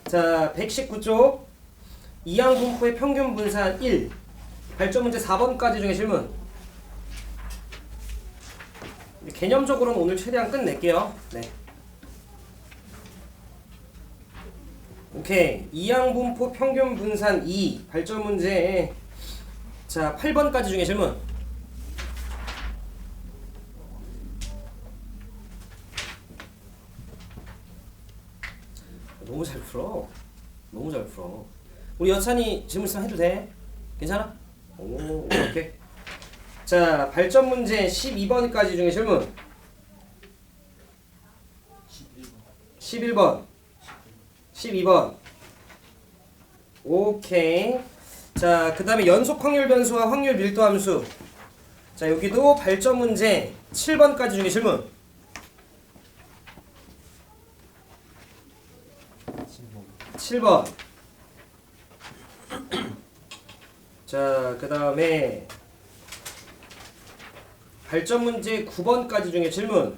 자, 119쪽 이항 분포의 평균 분산 1 발전 문제 4번까지 중에 질문. 개념적으로는 오늘 최대한 끝낼게요. 네. 오케이. 이항 분포 평균 분산 2 발전 문제. 자, 8번까지 중에 질문. 너무 잘 풀어. 너무 잘 풀어. 우리 여찬이 질문 있으면 해도 돼? 괜찮아? 오, 오케이. 자, 발전 문제 12번까지 중에 질문. 11번. 12번. 오케이. 자, 그 다음에 연속 확률 변수와 확률 밀도 함수. 자, 여기도 발전 문제 7번까지 중에 질문. 7번. 자, 그 다음에 발전 문제 9번까지 중에 질문.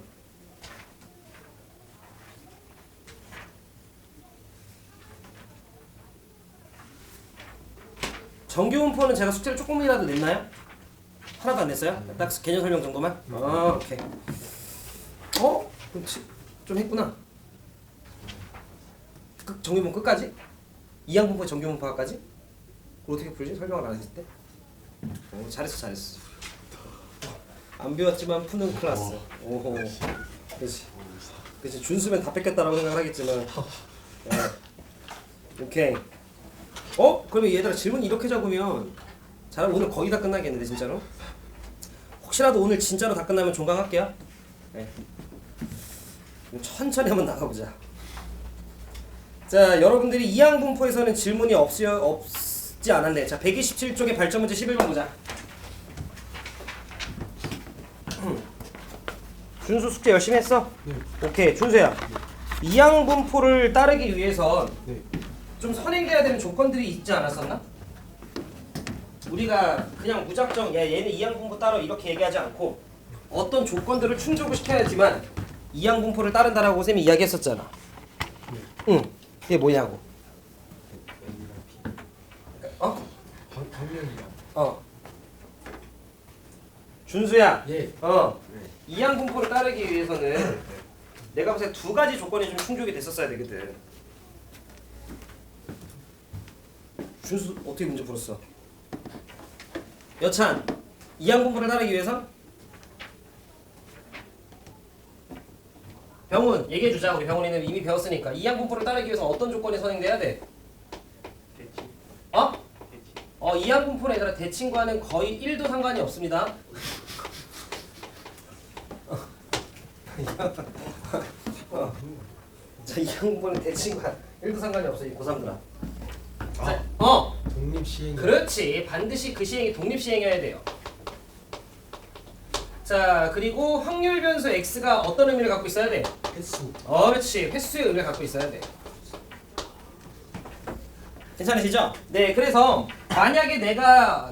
정규분포는 제가 숙제를 조금이라도 냈나요? 하나도 안 냈어요? 딱 개념 설명 정도만? 아, 오케이. 좀 했구나. 정규분포 끝까지? 이항분포 정규분포까지? 그걸 어떻게 풀지? 설명을 안 했을 때? 잘했어. 안 배웠지만 푸는 클래스. 오호. 그치. 준수면 다 뺏겼다라고 생각을 하겠지만. 오케이. 그러면 얘들아 질문 이렇게 적으면 잘하면 오늘 거의 다 끝나겠는데 진짜로? 혹시라도 오늘 진짜로 다 끝나면 종강할게요. 네. 천천히 한번 나가보자. 자, 여러분들이 이항 분포에서는 질문이 없지 않았네. 자, 127쪽의 발전 문제 11번 보자. 준수 숙제 열심히 했어? 네. 오케이, 준수야. 네. 이항 분포를 따르기 위해선 네. 좀 선행돼야 되는 조건들이 있지 않았었나? 우리가 그냥 무작정 얘는 이항 분포 따라 이렇게 얘기하지 않고 어떤 조건들을 충족을 시켜야지만 이항 분포를 따른다라고 쌤이 이야기했었잖아. 네. 응. 이게 뭐냐고. 방면이랑. 준수야. 예. 네. 이항 분포를 따르기 위해서는 내가 봤을 때 두 가지 조건이 좀 충족이 됐었어야 되거든. 준수 어떻게 문제 풀었어? 여찬, 이항 분포를 따르기 위해서? 병훈, 얘기해주자. 우리 병훈이는 이미 배웠으니까. 이항 분포를 따르기 위해서 어떤 조건이 선행돼야 돼? 대칭. 이항 분포는 얘들아 대칭과는 거의 1도 상관이 없습니다. 자, 이항 분포는 대칭과 1도 상관이 없어, 이 고3들아. 독립 시행. 그렇지. 반드시 그 시행이 독립 시행해야 돼요. 자, 그리고 확률 변수 x가 어떤 의미를 갖고 있어야 돼? 횟수. 그렇지. 횟수의 의미를 갖고 있어야 돼. 괜찮으시죠? 네, 그래서 만약에 내가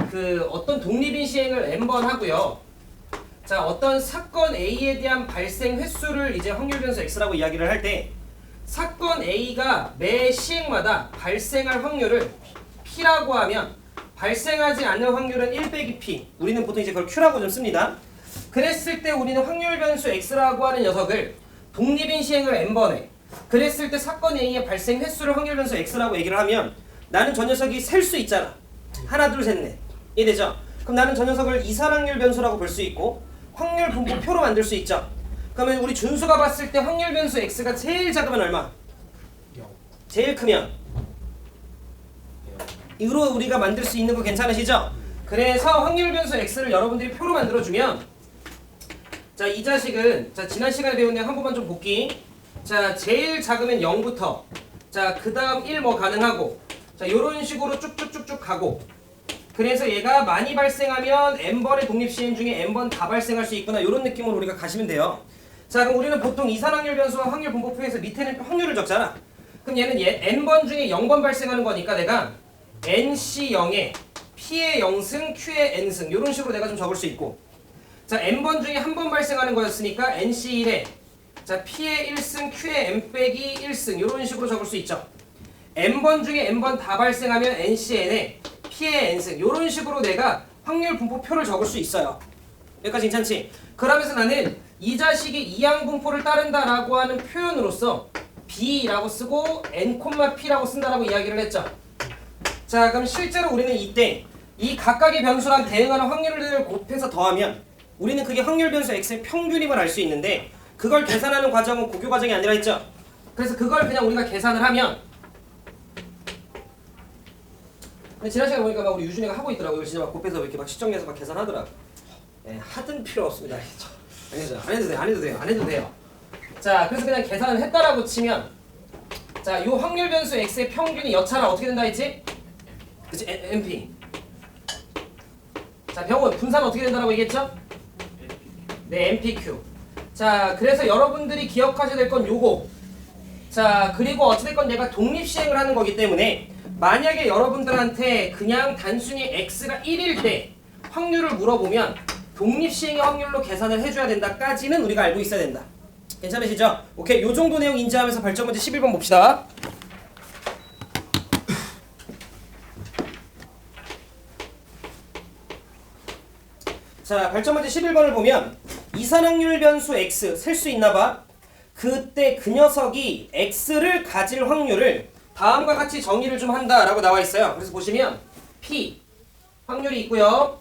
어떤 독립인 시행을 n번 하고요. 자, 어떤 사건 A에 대한 발생 횟수를 이제 확률 변수 x라고 이야기를 할 때 사건 A가 매 시행마다 발생할 확률을 P라고 하면 발생하지 않는 확률은 1 빼기 P. 우리는 보통 이제 그걸 Q라고 좀 씁니다. 그랬을 때 우리는 확률 변수 x라고 하는 녀석을 독립인 시행을 n번 해. 그랬을 때 사건 A의 발생 횟수를 확률 변수 x라고 얘기를 하면 나는 저 녀석이 셀 수 있잖아. 하나, 둘, 셋, 넷. 이해되죠? 그럼 나는 저 녀석을 이산확률 변수라고 볼 수 있고 확률 분포표로 만들 수 있죠. 그러면 우리 준수가 봤을 때 확률 변수 x가 제일 작으면 얼마? 0. 제일 크면? 이로 우리가 만들 수 있는 거 괜찮으시죠? 그래서 확률 변수 x를 여러분들이 표로 만들어주면 자, 이 자식은 자, 지난 시간에 배운 내용 한 번만 좀 볼기. 자, 제일 작으면 0부터 자, 그 다음 1 뭐 가능하고 자, 요런 식으로 쭉쭉쭉쭉 가고 그래서 얘가 많이 발생하면 n번의 독립시행 중에 n번 다 발생할 수 있구나 요런 느낌으로 우리가 가시면 돼요. 자, 그럼 우리는 보통 이산확률 변수와 확률 분포표에서 밑에는 확률을 적잖아. 그럼 얘는 n번 중에 0번 발생하는 거니까 내가 nc0에 p의 0승, q의 n승 요런 식으로 내가 좀 적을 수 있고 자, n번 중에 한 번 발생하는 거였으니까 nc1에 자, p의 1승, q의 n 빼기 1승 요런 식으로 적을 수 있죠. n번 중에 n번 다 발생하면 NCN에 P의 n승 이런 식으로 내가 확률 분포표를 적을 수 있어요. 여기까지 괜찮지? 그러면서 나는 이 자식이 이항 분포를 따른다라고 하는 표현으로서 B라고 쓰고 n, P라고 쓴다라고 이야기를 했죠. 자, 그럼 실제로 우리는 이때 이 각각의 변수랑 대응하는 확률을 곱해서 더하면 우리는 그게 확률 변수 x의 평균임을 알 수 있는데 그걸 계산하는 과정은 고교 과정이 아니라 했죠. 그래서 그걸 그냥 우리가 계산을 하면 근데 지난 시간에 보니까 막 우리 유준이가 하고 있더라고요. 진짜 막 곱해서 이렇게 막 시정해서 막 계산하더라고. 예, 하든 필요 없습니다. 안 해도 돼요. 자, 그래서 그냥 계산을 했다라고 치면 자, 요 확률 변수 x의 평균이 여차라 어떻게 된다 했지? 그치? NP. 자, 병원 분산 어떻게 된다라고 얘기했죠? 네, NPQ. 자, 그래서 여러분들이 기억하셔야 될 건 요거. 자, 그리고 어찌됐건 내가 독립시행을 하는 거기 때문에 만약에 여러분들한테 그냥 단순히 x가 1일 때 확률을 물어보면 독립시행의 확률로 계산을 해줘야 된다까지는 우리가 알고 있어야 된다. 괜찮으시죠? 오케이, 요 정도 내용 인지하면서 발전 문제 11번 봅시다. 자, 발전 문제 11번을 보면 이산확률 변수 x 셀 수 있나봐. 그때 그 녀석이 x를 가질 확률을 다음과 같이 정의를 좀 한다라고 나와 있어요. 그래서 보시면 p 확률이 있고요.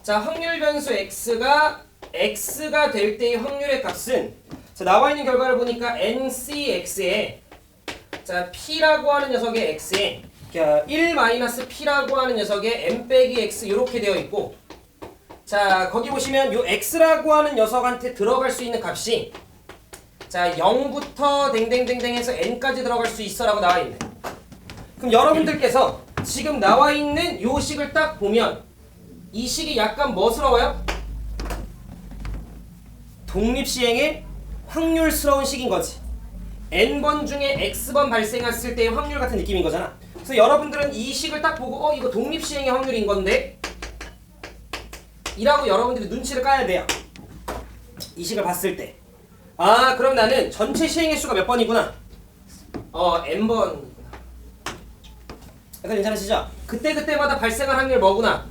자, 확률 변수 x가 될 때의 확률의 값은 자, 나와 있는 결과를 보니까 ncx에 자, p라고 하는 녀석의 x에 1-p라고 하는 녀석의 n-x 이렇게 되어 있고 자, 거기 보시면 요 x라고 하는 녀석한테 들어갈 수 있는 값이 자, 0부터 댕댕댕댕 해서 n까지 들어갈 수 있어라고 나와 있네. 그럼 여러분들께서 지금 나와 있는 요 식을 딱 보면 이 식이 약간 뭐스러워요? 독립시행의 확률스러운 식인 거지. n번 중에 x번 발생했을 때의 확률 같은 느낌인 거잖아. 그래서 여러분들은 이 식을 딱 보고 이거 독립시행의 확률인 건데 이라고 여러분들이 눈치를 까야 돼요. 이 식을 봤을 때. 아, 그럼 나는 전체 시행의 수가 몇 번이구나. n번. 약간 괜찮으시죠? 그때마다 발생할 확률 뭐구나.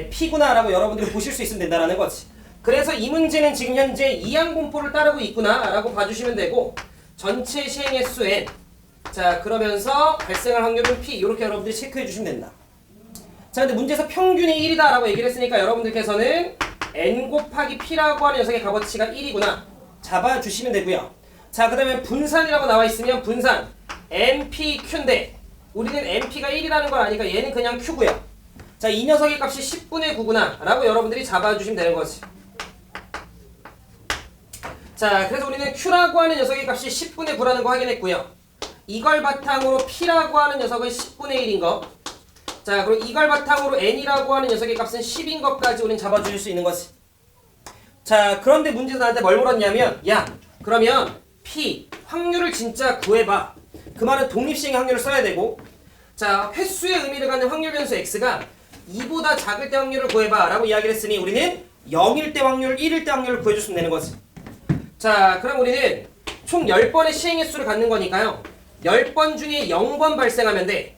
p구나 라고 여러분들이 보실 수 있으면 된다는 거지. 그래서 이 문제는 지금 현재 이항 분포를 따르고 있구나 라고 봐주시면 되고 전체 시행의 수 n. 자, 그러면서 발생할 확률은 p 이렇게 여러분들이 체크해 주시면 된다. 자, 근데 문제에서 평균이 1이다 라고 얘기를 했으니까 여러분들께서는 n 곱하기 p라고 하는 녀석의 값어치가 1이구나 잡아주시면 되고요. 자, 그 다음에 분산이라고 나와 있으면 분산 npq인데 우리는 np가 1이라는 걸 아니까 얘는 그냥 q고요. 자, 이 녀석의 값이 10분의 9구나 라고 여러분들이 잡아주시면 되는 거지. 자, 그래서 우리는 q라고 하는 녀석의 값이 10분의 9라는 거 확인했고요. 이걸 바탕으로 p라고 하는 녀석은 10분의 1인 거. 자, 그리고 이걸 바탕으로 n이라고 하는 녀석의 값은 10인 것까지 우리는 잡아줄 수 있는 거지. 자, 그런데 문제에서 나한테 뭘 물었냐면 야, 그러면 p 확률을 진짜 구해봐. 그 말은 독립시행의 확률을 써야 되고 자, 횟수의 의미를 갖는 확률 변수 x가 2보다 작을 때 확률을 구해봐 라고 이야기를 했으니 우리는 0일 때 확률, 1일 때 확률을 구해줬으면 되는 거지. 자, 그럼 우리는 총 10번의 시행의 수를 갖는 거니까요 10번 중에 0번 발생하면 돼.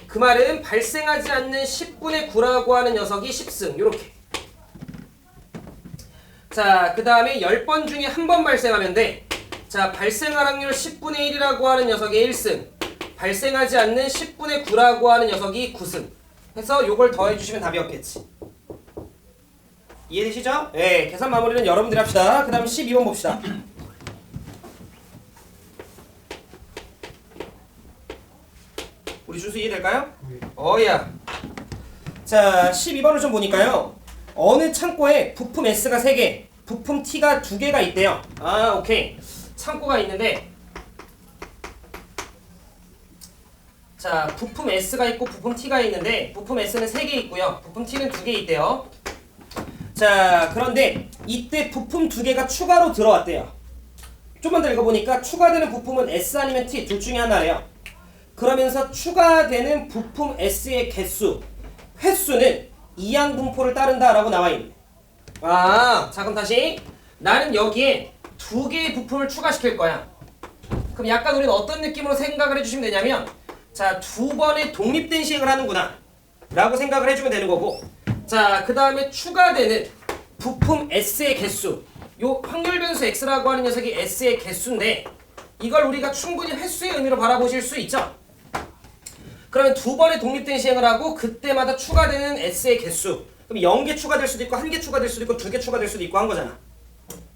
그 말은 발생하지 않는 10분의 9라고 하는 녀석이 10승 요렇게. 자, 그 다음에 10번 중에 한 번 발생하면 돼. 자, 발생할 확률 10분의 1이라고 하는 녀석이 1승 발생하지 않는 10분의 9라고 하는 녀석이 9승 해서 요걸 더해주시면 답이었겠지. 이해되시죠? 네, 계산 마무리는 여러분들이 합시다. 그 다음 12번 봅시다. 우리 준수 이해될까요? 네. 어야. 자, 12번을 좀 보니까요. 어느 창고에 부품 S가 3개, 부품 T가 2개가 있대요. 아, 오케이. 창고가 있는데 자, 부품 S가 있고 부품 T가 있는데 부품 S는 3개 있고요. 부품 T는 2개 있대요. 자, 그런데 이때 부품 2개가 추가로 들어왔대요. 좀만 더 읽어보니까 추가되는 부품은 S 아니면 T 둘 중에 하나래요. 그러면서 추가되는 부품 S의 개수, 횟수는 이항 분포를 따른다라고 나와 있네. 아, 자, 그럼 다시 나는 여기에 2개의 부품을 추가시킬 거야. 그럼 약간 우리는 어떤 느낌으로 생각을 해주시면 되냐면 자, 두 번의 독립된 시행을 하는구나 라고 생각을 해주면 되는 거고, 자, 그 다음에 추가되는 부품 S의 개수, 요 확률 변수 X라고 하는 녀석이 S의 개수인데 이걸 우리가 충분히 횟수의 의미로 바라보실 수 있죠. 그러면 두 번의 독립된 시행을 하고 그때마다 추가되는 S의 개수, 그럼 0개 추가될 수도 있고 1개 추가될 수도 있고 2개 추가될 수도 있고 한 거잖아.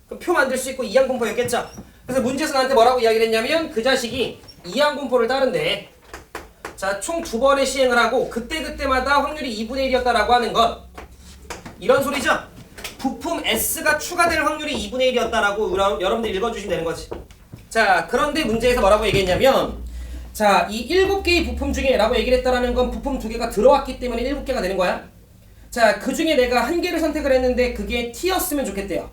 그럼 표 만들 수 있고 이항분포였겠죠. 그래서 문제에서 나한테 뭐라고 이야기를 했냐면 그 자식이 이항분포를 따른대. 자, 총 두 번의 시행을 하고 그때마다 확률이 2분의 1이었다라고 하는 건 이런 소리죠. 부품 S가 추가될 확률이 2분의 1이었다라고 여러분들 읽어주시면 되는 거지. 자, 그런데 문제에서 뭐라고 얘기했냐면, 자, 이 7개의 부품 중에 라고 얘기를 했다라는 건 부품 2개가 들어왔기 때문에 7개가 되는 거야. 자, 그 중에 내가 1개를 선택을 했는데 그게 T였으면 좋겠대요.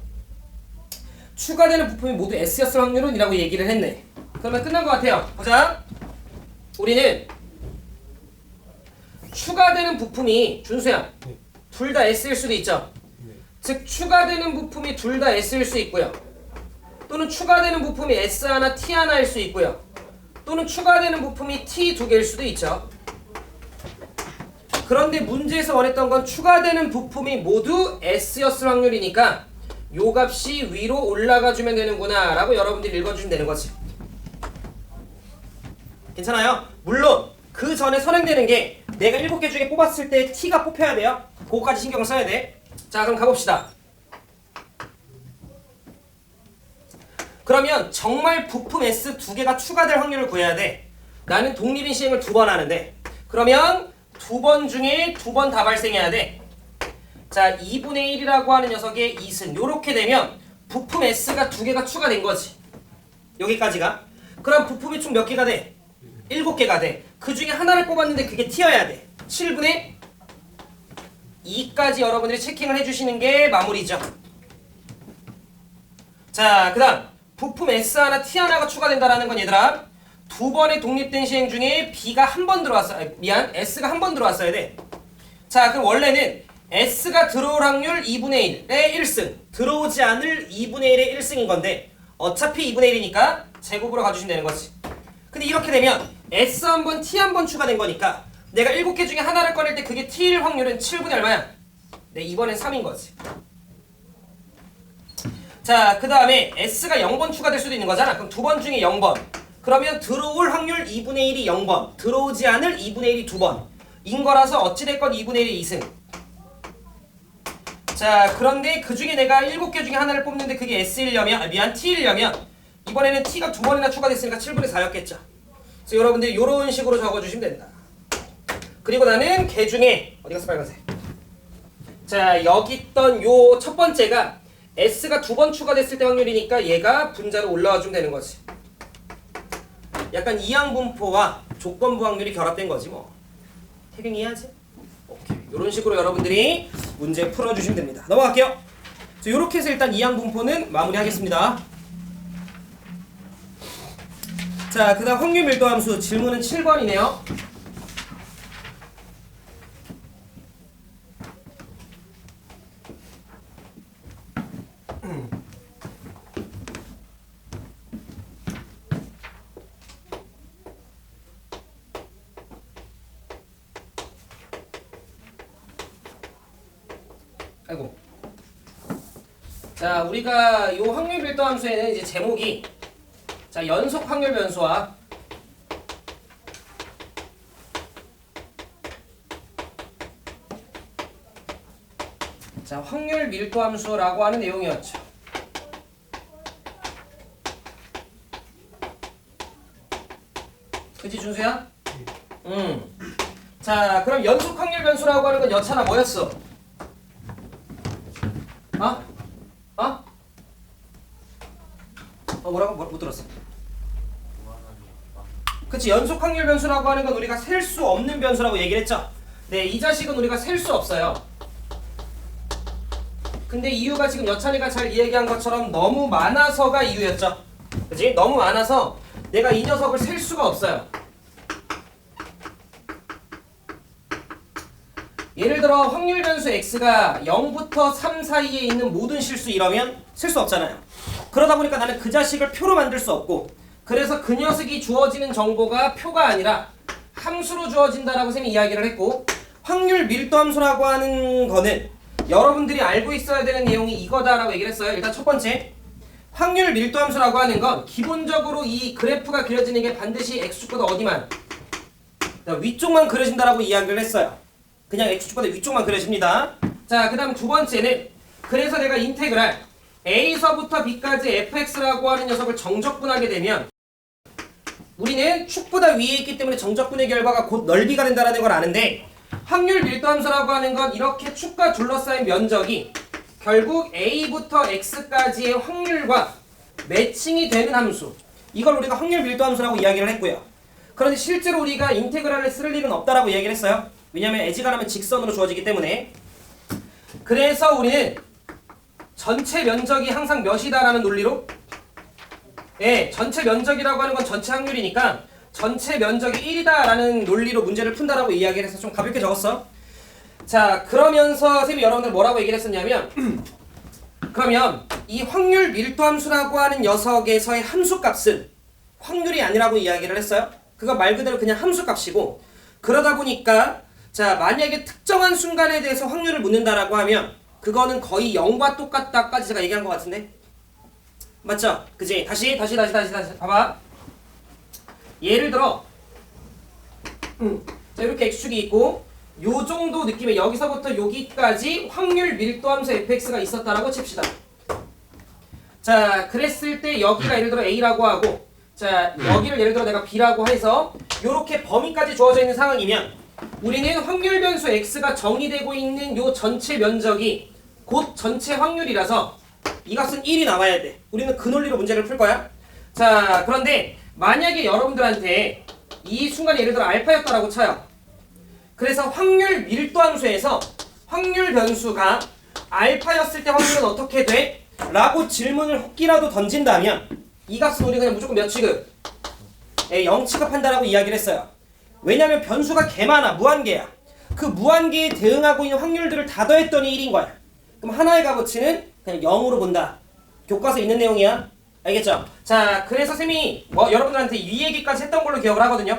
추가되는 부품이 모두 S였을 확률은 이라고 얘기를 했네. 그러면 끝난 것 같아요. 보자. 우리는 추가되는 부품이, 준수야, 네. 둘 다 S일 수도 있죠. 네. 즉 추가되는 부품이 둘 다 S일 수 있고요. 또는 추가되는 부품이 S 하나, T 하나일 수 있고요. 또는 추가되는 부품이 T 2개일 수도 있죠. 그런데 문제에서 원했던 건 추가되는 부품이 모두 S였을 확률이니까 요 값이 위로 올라가 주면 되는구나 라고 여러분들이 읽어주시면 되는 거지. 괜찮아요? 물론 그 전에 선행되는 게 내가 7개 중에 뽑았을 때 T가 뽑혀야 돼요. 그거까지 신경을 써야 돼. 자, 그럼 가봅시다. 그러면 정말 부품 S 2개가 추가될 확률을 구해야 돼. 나는 독립인 시행을 2번 하는데 그러면 2번 중에 2번 다 발생해야 돼. 자, 2분의 1이라고 하는 녀석의 2승. 요렇게 되면 부품 S가 2개가 추가된 거지. 여기까지가. 그럼 부품이 총 몇 개가 돼? 7개가 돼. 그 중에 하나를 뽑았는데 그게 T여야 돼. 7분의 2까지 여러분들이 체킹을 해주시는 게 마무리죠. 자, 그 다음 부품 S 하나, T 하나가 추가된다라는 건 얘들아, 두 번의 독립된 시행 중에 B가 한 번 들어왔어요. 미안, S가 한 번 들어왔어야 돼. 자, 그럼 원래는 S가 들어올 확률 2분의 1의 1승, 들어오지 않을 2분의 1의 1승인 건데 어차피 2분의 1이니까 제곱으로 가주시면 되는 거지. 근데 이렇게 되면 S 한 번, T 한 번 추가된 거니까 내가 7개 중에 하나를 꺼낼 때 그게 T일 확률은 7분의 얼마야? 네, 이번엔 3인 거지. 자, 그 다음에 S가 0번 추가될 수도 있는 거잖아. 그럼 두 번 중에 0번. 그러면 들어올 확률 2분의 1이 0번, 들어오지 않을 2분의 1이 2번 인 거라서 어찌됐건 2분의 1이 2승. 자, 그런데 그 중에 내가 7개 중에 하나를 뽑는데 그게 S이려면, T이려면 이번에는 T가 2번이나 추가됐으니까 7분의 4였겠죠. 그래서 여러분들 이런 식으로 적어주시면 된다. 그리고 나는 걔 중에 어디 갔어 빨간색. 자, 여기 있던 요 첫 번째가 S가 2번 추가됐을 때 확률이니까 얘가 분자로 올라와 주면 되는 거지. 약간 이항분포와 조건부 확률이 결합된 거지 뭐. 태경 이해하지? 오케이. 이런 식으로 여러분들이 문제 풀어주시면 됩니다. 넘어갈게요. 이렇게 해서 일단 이항분포는 마무리하겠습니다. 자, 그 다음 확률 밀도 함수 질문은 7번이네요. 아이고. 자, 우리가 요 확률 밀도 함수에는 이제 제목이, 자, 연속 확률 변수와 자, 확률 밀도 함수라고 하는 내용이었죠. 그치, 준수야? 자, 그럼 연속 확률 변수라고 하는 건 여차나 뭐였어? 뭐라고? 못 들었어. 그치, 연속 확률 변수라고 하는 건 우리가 셀 수 없는 변수라고 얘기를 했죠. 네, 이 자식은 우리가 셀 수 없어요. 근데 이유가 지금 여찬이가 잘 이야기한 것처럼 너무 많아서가 이유였죠. 그치? 너무 많아서 내가 이 녀석을 셀 수가 없어요. 예를 들어 확률 변수 x가 0부터 3 사이에 있는 모든 실수 이러면 셀 수 없잖아요. 그러다 보니까 나는 그 자식을 표로 만들 수 없고, 그래서 그 녀석이 주어지는 정보가 표가 아니라 함수로 주어진다라고 쌤이 이야기를 했고, 확률 밀도 함수라고 하는 거는 여러분들이 알고 있어야 되는 내용이 이거다라고 얘기를 했어요. 일단 첫 번째, 확률 밀도 함수라고 하는 건 기본적으로 이 그래프가 그려지는 게 반드시 x축보다 어디만? 위쪽만 그려진다라고 이야기를 했어요. 그냥 x축보다 위쪽만 그려집니다. 자, 그 다음 두 번째는, 그래서 내가 인테그랄 a서부터 b까지 fx라고 하는 녀석을 정적분하게 되면 우리는 축보다 위에 있기 때문에 정적분의 결과가 곧 넓이가 된다는 걸 아는데, 확률 밀도 함수라고 하는 건 이렇게 축과 둘러싸인 면적이 결국 a부터 x까지의 확률과 매칭이 되는 함수, 이걸 우리가 확률 밀도 함수라고 이야기를 했고요. 그런데 실제로 우리가 인테그랄을 쓸 일은 없다라고 얘기를 했어요. 왜냐하면 에지가라면 직선으로 주어지기 때문에. 그래서 우리는 전체 면적이 항상 몇이다라는 논리로, 전체 면적이라고 하는 건 전체 확률이니까 전체 면적이 1이다라는 논리로 문제를 푼다라고 이야기를 해서 좀 가볍게 적었어. 자, 그러면서 쌤이 여러분들 뭐라고 얘기를 했었냐면 그러면 이 확률 밀도 함수라고 하는 녀석에서의 함수값은 확률이 아니라고 이야기를 했어요. 그거 말 그대로 그냥 함수값이고, 그러다 보니까 자, 만약에 특정한 순간에 대해서 확률을 묻는다라고 하면 그거는 거의 0과 똑같다까지 제가 얘기한 것 같은데 맞죠? 그지? 다시 봐봐. 예를 들어 자, 이렇게 x축이 있고 요 정도 느낌의 여기서부터 여기까지 확률 밀도 함수 fx가 있었다라고 칩시다. 자, 그랬을 때 여기가 예를 들어 a라고 하고, 자, 여기를 예를 들어 내가 b라고 해서 요렇게 범위까지 주어져 있는 상황이면 우리는 확률 변수 x가 정의되고 있는 요 전체 면적이 곧 전체 확률이라서 이 값은 1이 나와야 돼. 우리는 그 논리로 문제를 풀 거야. 자, 그런데 만약에 여러분들한테 이 순간이 예를 들어 알파였다라고 쳐요. 그래서 확률 밀도 함수에서 확률 변수가 알파였을 때 확률은 어떻게 돼? 라고 질문을 혹기라도 던진다면 이 값은 우리 그냥 무조건 몇 취급? 0 취급한다라고 이야기를 했어요. 왜냐면 변수가 개 많아. 무한계야. 그 무한계에 대응하고 있는 확률들을 다 더했더니 1인 거야. 그럼 하나의 값어치는 그냥 0으로 본다. 교과서에 있는 내용이야. 알겠죠? 자, 그래서 쌤이 여러분들한테 이 얘기까지 했던 걸로 기억을 하거든요.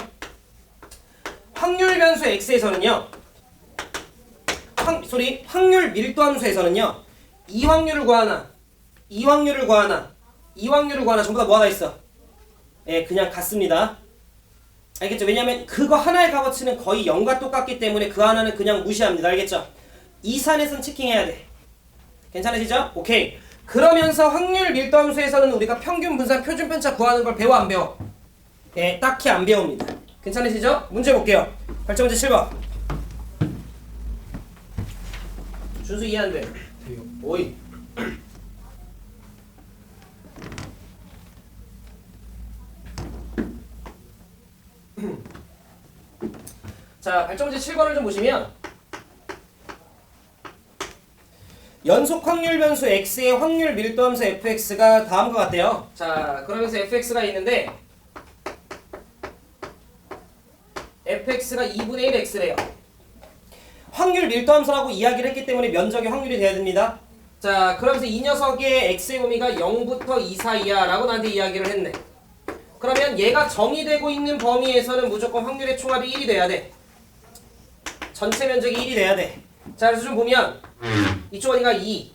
확률 변수 x에서는요. 확률 밀도 함수에서는요. 이 확률을 구하나, 이 확률을 구하나, 이 확률을 구하나 전부 다 뭐 하나 있어? 그냥 같습니다. 알겠죠? 왜냐면 그거 하나의 값어치는 거의 0과 똑같기 때문에 그 하나는 그냥 무시합니다. 알겠죠? 이 산에선 체킹해야 돼. 괜찮으시죠? 오케이. 그러면서 확률 밀도 함수에서는 우리가 평균 분산 표준 편차 구하는 걸 배워 안 배워? 딱히 안 배웁니다. 괜찮으시죠? 문제 볼게요. 발전 문제 7번. 준수 이해 안 돼? 돼요. 오이. 자, 발전 문제 7번을 좀 보시면 연속 확률 변수 x의 확률 밀도 함수 fx가 다음과 같대요. 자, 그러면서 fx가 있는데 fx가 2분의 1 x래요. 확률 밀도 함수라고 이야기를 했기 때문에 면적의 확률이 돼야 됩니다. 자, 그러면서 이 녀석의 x의 범위가 0부터 2 사이야 라고 나한테 이야기를 했네. 그러면 얘가 정의되고 있는 범위에서는 무조건 확률의 총합이 1이 돼야 돼. 전체 면적이 1이 돼야 돼. 자, 그래서 좀 보면 이쪽 어디가 2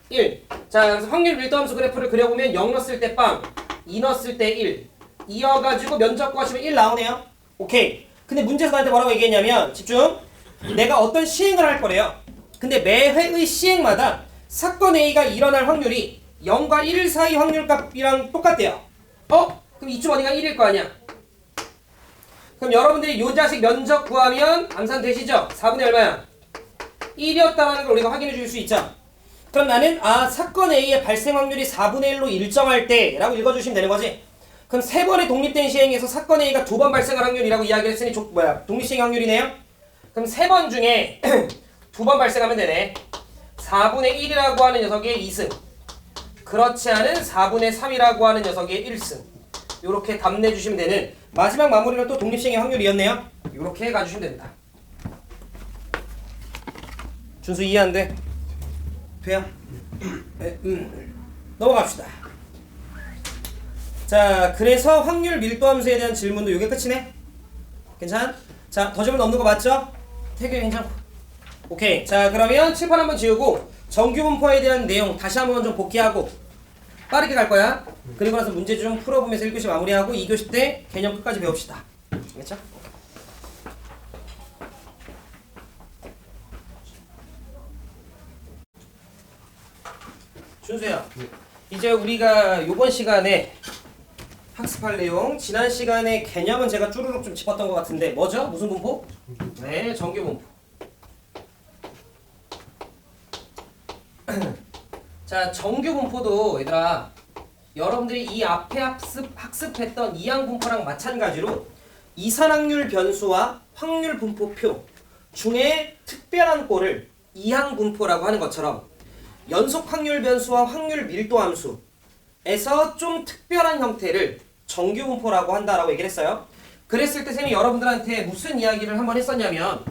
1. 자, 그래서 확률 밀도 함수 그래프를 그려보면 0 넣었을 때 빵, 2 넣었을 때 1 이어가지고 면적 구하시면 1 나오네요. 오케이. 근데 문제에서 나한테 뭐라고 얘기했냐면 집중. 내가 어떤 시행을 할 거래요. 근데 매 회의 시행마다 사건 A가 일어날 확률이 0과 1 사이 확률값이랑 똑같대요. 그럼 이쪽 어디가 1일 거 아니야. 그럼 여러분들이 요 자식 면적 구하면 암산 되시죠? 4분의 얼마야? 1이었다는 걸 우리가 확인해 줄 수 있죠. 그럼 나는 사건 A의 발생 확률이 4분의 1로 일정할 때 라고 읽어주시면 되는 거지. 그럼 3번의 독립된 시행에서 사건 A가 2번 발생할 확률이라고 이야기를 했으니 독립시행 확률이네요. 그럼 3번 중에 2번 발생하면 되네. 4분의 1이라고 하는 녀석의 2승, 그렇지 않은 4분의 3이라고 하는 녀석의 1승. 요렇게 답 내주시면 되는 마지막 마무리는 또 독립시행의 확률이었네요. 요렇게 가주시면 됩니다. 준수 이해 안 돼? 돼요? 넘어갑시다. 자, 그래서 확률 밀도 함수에 대한 질문도 이게 끝이네. 괜찮? 자, 더 질문 없는 거 맞죠? 되게 괜찮고. 오케이. 자, 그러면 칠판 한번 지우고 정규 분포에 대한 내용 다시 한번 좀 복귀하고 빠르게 갈 거야. 그리고 나서 문제 좀 풀어보면서 1교시 마무리하고 2교시 때 개념 끝까지 배웁시다. 알겠죠? 준수야, 이제 우리가 요번 시간에 학습할 내용, 지난 시간에 개념은 제가 쭈루룩 좀 짚었던 것 같은데 뭐죠? 무슨 분포? 네, 정규 분포. 자, 정규 분포도 얘들아, 여러분들이 이 앞에 학습했던 이항 분포랑 마찬가지로 이산확률 변수와 확률 분포표 중에 특별한 꼴을 이항 분포라고 하는 것처럼 연속 확률 변수와 확률 밀도 함수에서 좀 특별한 형태를 정규 분포라고 한다라고 얘기를 했어요. 그랬을 때 쌤이 여러분들한테 무슨 이야기를 한번 했었냐면,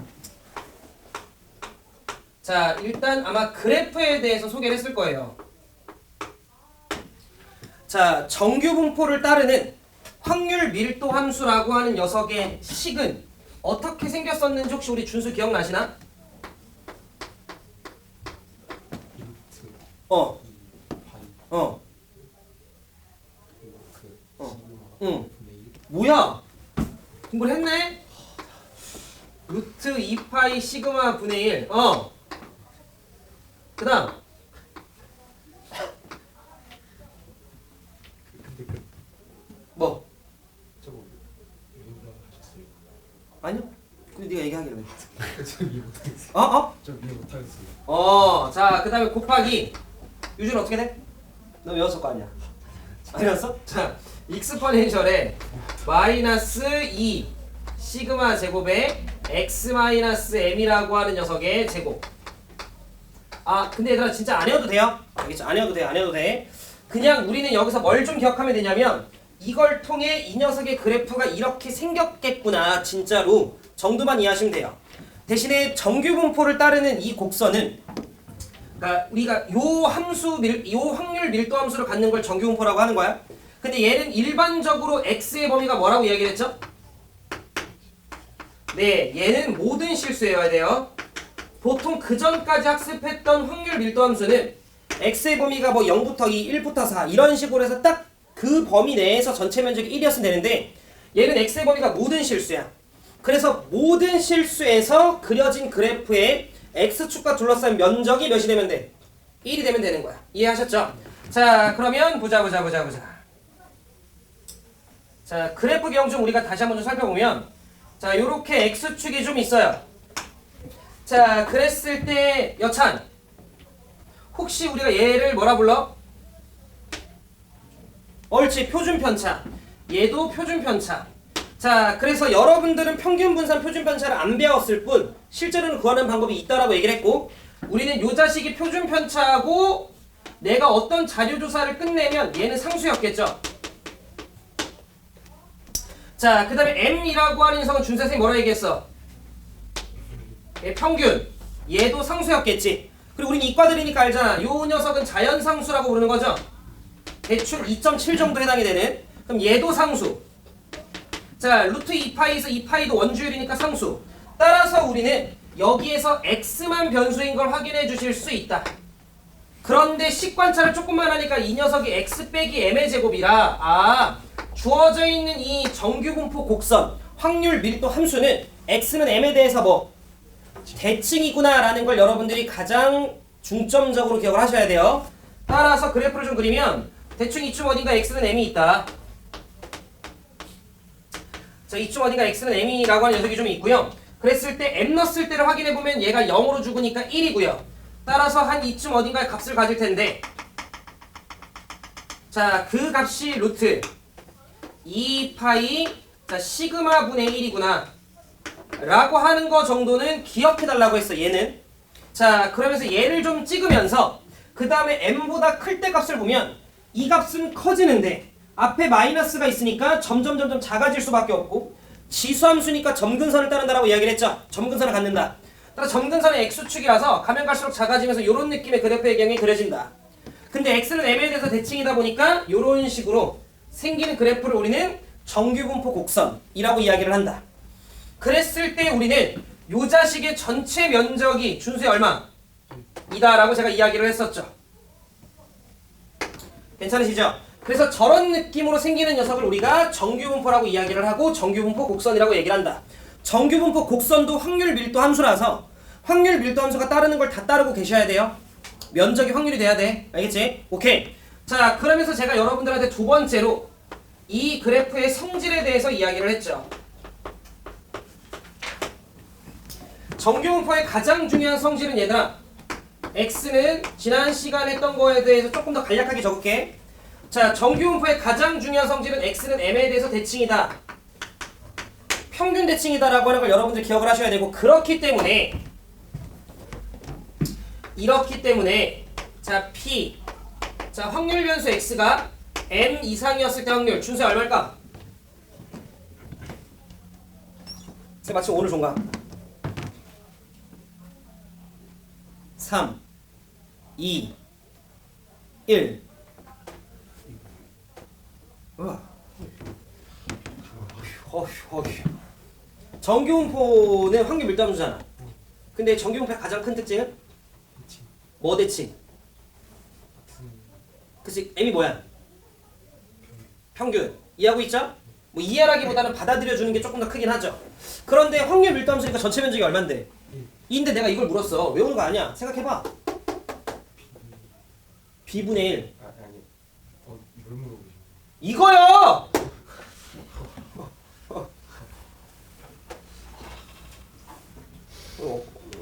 자, 일단 아마 그래프에 대해서 소개를 했을 거예요. 자, 정규 분포를 따르는 확률 밀도 함수라고 하는 녀석의 식은 어떻게 생겼었는지 혹시 우리 준수 기억나시나? 뭐야? 공부를 했네? 루트 2파이 시그마 분의 1. 그 다음. 뭐? 저거 이해를 하셨어요? 아니요. 근데 네가 얘기하길래. 저 이해 못하겠어요. 저 이해 못하겠어요. 자, 그 다음에 곱하기. 유준 어떻게 돼? 너 외웠을 거 아니야? 아니었어? 자, 익스포넨셜에 마이너스 2 시그마 제곱에 x 마이너스 m이라고 하는 녀석의 제곱. 아, 근데 얘들아 진짜 안 해도 돼요? 알겠죠? 안 해도 돼, 안 해도 돼. 그냥 우리는 여기서 뭘 좀 기억하면 되냐면, 이걸 통해 이 녀석의 그래프가 이렇게 생겼겠구나 진짜로 정도만 이해하시면 돼요. 대신에 정규 분포를 따르는 이 곡선은, 그러니까 우리가 요 확률 밀도 함수를 갖는 걸 정규 분포라고 하는 거야. 근데 얘는 일반적으로 x의 범위가 뭐라고 이야기를 했죠? 네, 얘는 모든 실수여야 돼요. 보통 그 전까지 학습했던 확률 밀도 함수는 x의 범위가 뭐 0부터 2, 1부터 4 이런 식으로 해서 딱 그 범위 내에서 전체 면적이 1이었으면 되는데, 얘는 x의 범위가 모든 실수야. 그래서 모든 실수에서 그려진 그래프의 x축과 둘러싼 면적이 몇이 되면 돼? 1이 되면 되는 거야. 이해하셨죠? 자, 그러면 보자. 자, 그래프 기형 좀 우리가 다시 한번 좀 살펴보면, 자, 요렇게 x축이 좀 있어요. 자, 그랬을 때 여찬, 혹시 우리가 얘를 뭐라 불러? 옳지, 표준편차. 얘도 표준편차. 자, 그래서 여러분들은 평균 분산 표준편차를 안 배웠을 뿐 실제로는 구하는 방법이 있다라고 얘기를 했고, 우리는 요 자식이 표준편차하고 내가 어떤 자료조사를 끝내면 얘는 상수였겠죠. 자, 그 다음에 m이라고 하는 녀석은 준선생님이 뭐라 얘기했어? 얘 평균. 얘도 상수였겠지. 그리고 우리는 이과들이니까 알잖아. 요 녀석은 자연상수라고 부르는 거죠. 대충 2.7 정도 해당이 되는. 그럼 얘도 상수. 자, 루트 2파이에서 2파이도 원주율이니까 상수. 따라서 우리는 여기에서 x만 변수인 걸 확인해 주실 수 있다. 그런데 식관찰을 조금만 하니까 이 녀석이 x 빼기 m의 제곱이라, 주어져 있는 이 정규분포 곡선 확률 밀도 함수는 x는 m에 대해서 뭐 대칭이구나 라는 걸 여러분들이 가장 중점적으로 기억을 하셔야 돼요. 따라서 그래프를 좀 그리면 대충 이쯤 어딘가 x는 m이 있다. 자, 이쯤 어딘가 x는 m이라고 하는 녀석이 좀 있고요. 그랬을 때 m 넣었을 때를 확인해보면 얘가 0으로 죽으니까 1이고요. 따라서 한 이쯤 어딘가에 값을 가질 텐데, 자, 그 값이 루트 2파이 자 시그마 분의 1이구나 라고 하는 거 정도는 기억해달라고 했어. 얘는. 자, 그러면서 얘를 좀 찍으면서 그 다음에 m보다 클 때 값을 보면 이 값은 커지는데 앞에 마이너스가 있으니까 점점 작아질 수밖에 없고, 지수함수니까 점근선을 따른다라고 이야기를 했죠. 점근선을 갖는다. 따라서 점근선은 x축이라서 가면 갈수록 작아지면서 이런 느낌의 그래프의 경이 그려진다. 근데 x는 m에 대해서 대칭이다 보니까 이런 식으로 생기는 그래프를 우리는 정규분포 곡선이라고 이야기를 한다. 그랬을 때 우리는 요 자식의 전체 면적이 준수의 얼마? 이다라고 제가 이야기를 했었죠. 괜찮으시죠? 그래서 저런 느낌으로 생기는 녀석을 우리가 정규분포라고 이야기를 하고 정규분포 곡선이라고 얘기를 한다. 정규분포 곡선도 확률 밀도 함수라서 확률 밀도 함수가 따르는 걸 다 따르고 계셔야 돼요. 면적이 확률이 돼야 돼. 알겠지? 오케이. 자, 그러면서 제가 여러분들한테 두 번째로 이 그래프의 성질에 대해서 이야기를 했죠. 정규분포의 가장 중요한 성질은 얘들아, x는 지난 시간에 했던 거에 대해서 조금 더 간략하게 적을게. 자, 정규분포의 가장 중요한 성질은 x는 m에 대해서 대칭이다, 평균 대칭이다라고 하는 걸 여러분들 기억을 하셔야 되고, 그렇기 때문에 자 p, 자 확률 변수 x가 m 이상이었을 때 확률 준수의 얼마일까? 쌤 마침 오늘 종가 3 2 1 정규분포는 확률 밀도 함수잖아. 근데 정규분포의 가장 큰 특징은 뭐 대칭? 그치? m이 뭐야? 평균. 이해하고 있죠? 뭐 이해하기보다는 받아들여주는 게 조금 더 크긴 하죠. 그런데 확률 밀도 함수니까 전체 면적이 얼만데? 2인데 내가 이걸 물었어. 외우는 거 아니야. 생각해봐. b분의 1. 아니. 이걸 물어보시면. 이거요!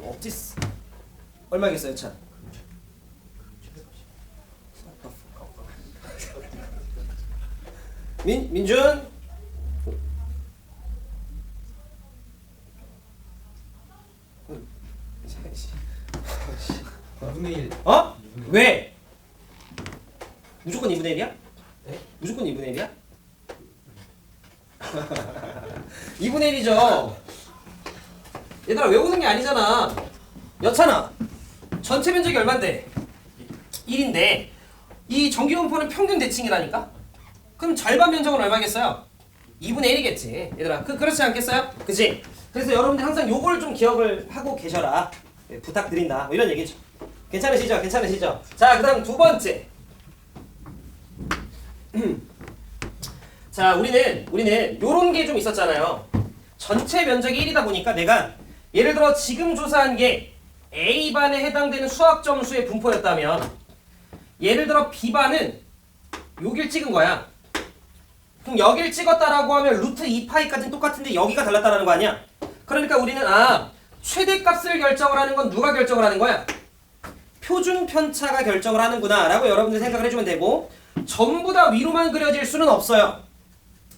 억지스. 얼마겠어요, 차? 민준? 2분의 1. 어? 왜? 무조건 2분의 1이야? 네? 무조건 2분의 1이야? 2분의 1이죠. 얘들아 외우는 게 아니잖아. 여차나 전체 면적이 얼만데? 1인데 이 정규분포는 평균 대칭이라니까? 그럼 절반 면적은 얼마겠어요? 2분의 1이겠지. 얘들아 그렇지 않겠어요? 그치? 그래서 여러분들 항상 요걸 좀 기억을 하고 계셔라. 네, 부탁드린다. 뭐 이런 얘기죠. 괜찮으시죠? 괜찮으시죠? 자, 그 다음 두 번째. 자, 우리는 요런 게 좀 있었잖아요. 전체 면적이 1이다 보니까 내가 예를 들어 지금 조사한 게 A반에 해당되는 수학 점수의 분포였다면, 예를 들어 B반은 여길 찍은 거야. 그럼 여길 찍었다라고 하면 루트 2파이까지는 똑같은데 여기가 달랐다라는 거 아니야? 그러니까 우리는 최대값을 결정을 하는 건 누가 결정을 하는 거야? 표준 편차가 결정을 하는구나 라고 여러분들 생각을 해주면 되고, 전부 다 위로만 그려질 수는 없어요.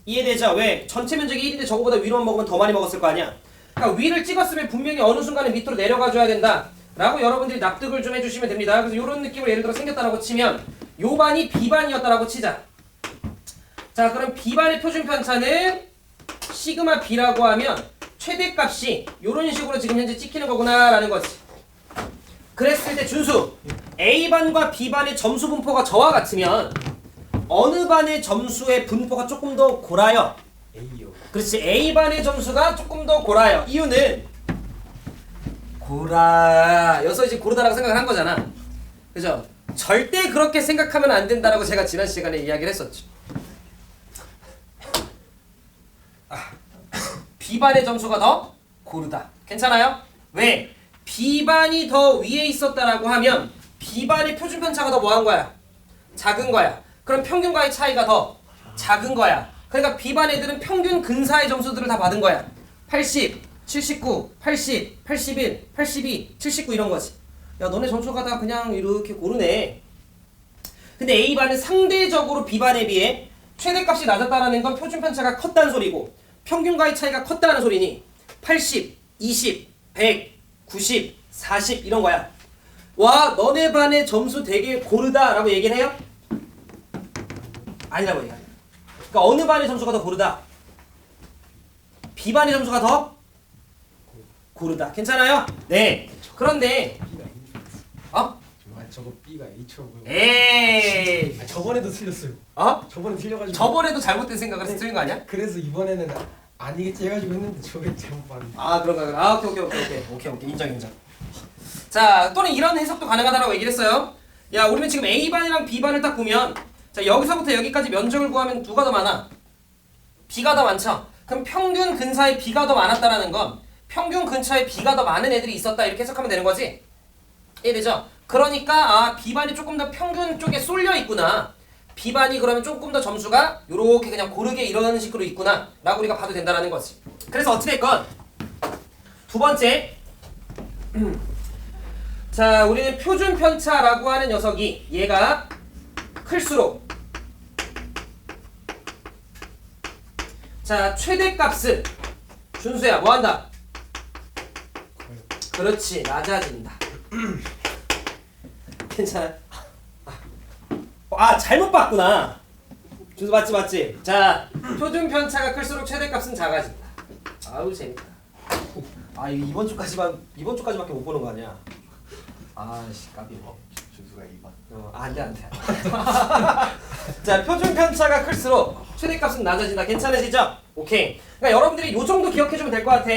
이해되죠? 왜? 전체 면적이 1인데 저거보다 위로만 먹으면 더 많이 먹었을 거 아니야? 그러니까 위를 찍었으면 분명히 어느 순간에 밑으로 내려가 줘야 된다 라고 여러분들이 납득을 좀 해주시면 됩니다. 그래서 이런 느낌으로 예를 들어 생겼다라고 치면 요 반이 B반이었다라고 치자. 자, 그럼 B반의 표준 편차는 시그마 B라고 하면 최대값이 이런 식으로 지금 현재 찍히는 거구나 라는 거지. 그랬을 때 준수, A반과 B반의 점수 분포가 저와 같으면 어느 반의 점수의 분포가 조금 더 골아요? A요. 그렇지. A반의 점수가 조금 더 골아요. 이유는 고라여서 이제 고르다라고 생각을 한 거잖아. 그죠? 절대 그렇게 생각하면 안 된다라고 제가 지난 시간에 이야기를 했었죠. B반의 점수가 더 고르다. 괜찮아요? 왜? B반이 더 위에 있었다라고 하면 B반의 표준 편차가 더 뭐한 거야? 작은 거야. 그럼 평균과의 차이가 더 작은 거야. 그러니까 B반 애들은 평균 근사의 점수들을 다 받은 거야. 80, 79, 80, 81, 82, 79 이런 거지. 야, 너네 점수가 다 그냥 이렇게 고르네. 근데 A반은 상대적으로 B반에 비해 최대값이 낮았다는 건 표준 편차가 컸다는 소리고, 평균과의 차이가 컸다는 소리니 80, 20, 100, 90, 40 이런 거야. 와, 너네 반의 점수 되게 고르다 라고 얘기를 해요? 아니라고 얘기해요. 그러니까 어느 반의 점수가 더 고르다? B반의 점수가 더 고르다. 괜찮아요? 네. 그런데 저거 B가 H로 보여. 에이. 아, 저번에도 틀렸어요. 어? 저번에 틀려가지고. 저번에도 잘못된 생각을 해서 틀린 거 아니야? 그래서 이번에는 아니겠지 해가지고 했는데 저게 잘못 봤네. 아 그런가. 아 오케이 인정. 자 또는 이런 해석도 가능하다라고 얘기를 했어요. 야 우리는 지금 A반이랑 B반을 딱 보면 자 여기서부터 여기까지 면적을 구하면 누가 더 많아? B가 더 많죠? 그럼 평균 근사에 B가 더 많았다라는 건 평균 근처에 B가 더 많은 애들이 있었다 이렇게 해석하면 되는 거지? 이해되죠? 그러니까 아 B반이 조금 더 평균 쪽에 쏠려 있구나. B반이 그러면 조금 더 점수가 요렇게 그냥 고르게 이런 식으로 있구나 라고 우리가 봐도 된다라는 거지. 그래서 어찌됐건 두 번째 자 우리는 표준 편차라고 하는 녀석이 얘가 클수록 자 최대값은 준수야 뭐한다? 그렇지 낮아진다. 괜찮아. 아 잘못 봤구나. 준수 맞지? 자 표준 편차가 클수록 최대값은 작아진다. 아우 재밌다. 아 이번 주까지밖에 못 보는 거 아니야? 아씨 까비. 준수가 2번. 안돼. 자 표준 편차가 클수록 최대값은 낮아진다. 괜찮으시죠? 오케이. 그러니까 여러분들이 요 정도 기억해주면 될 것 같아.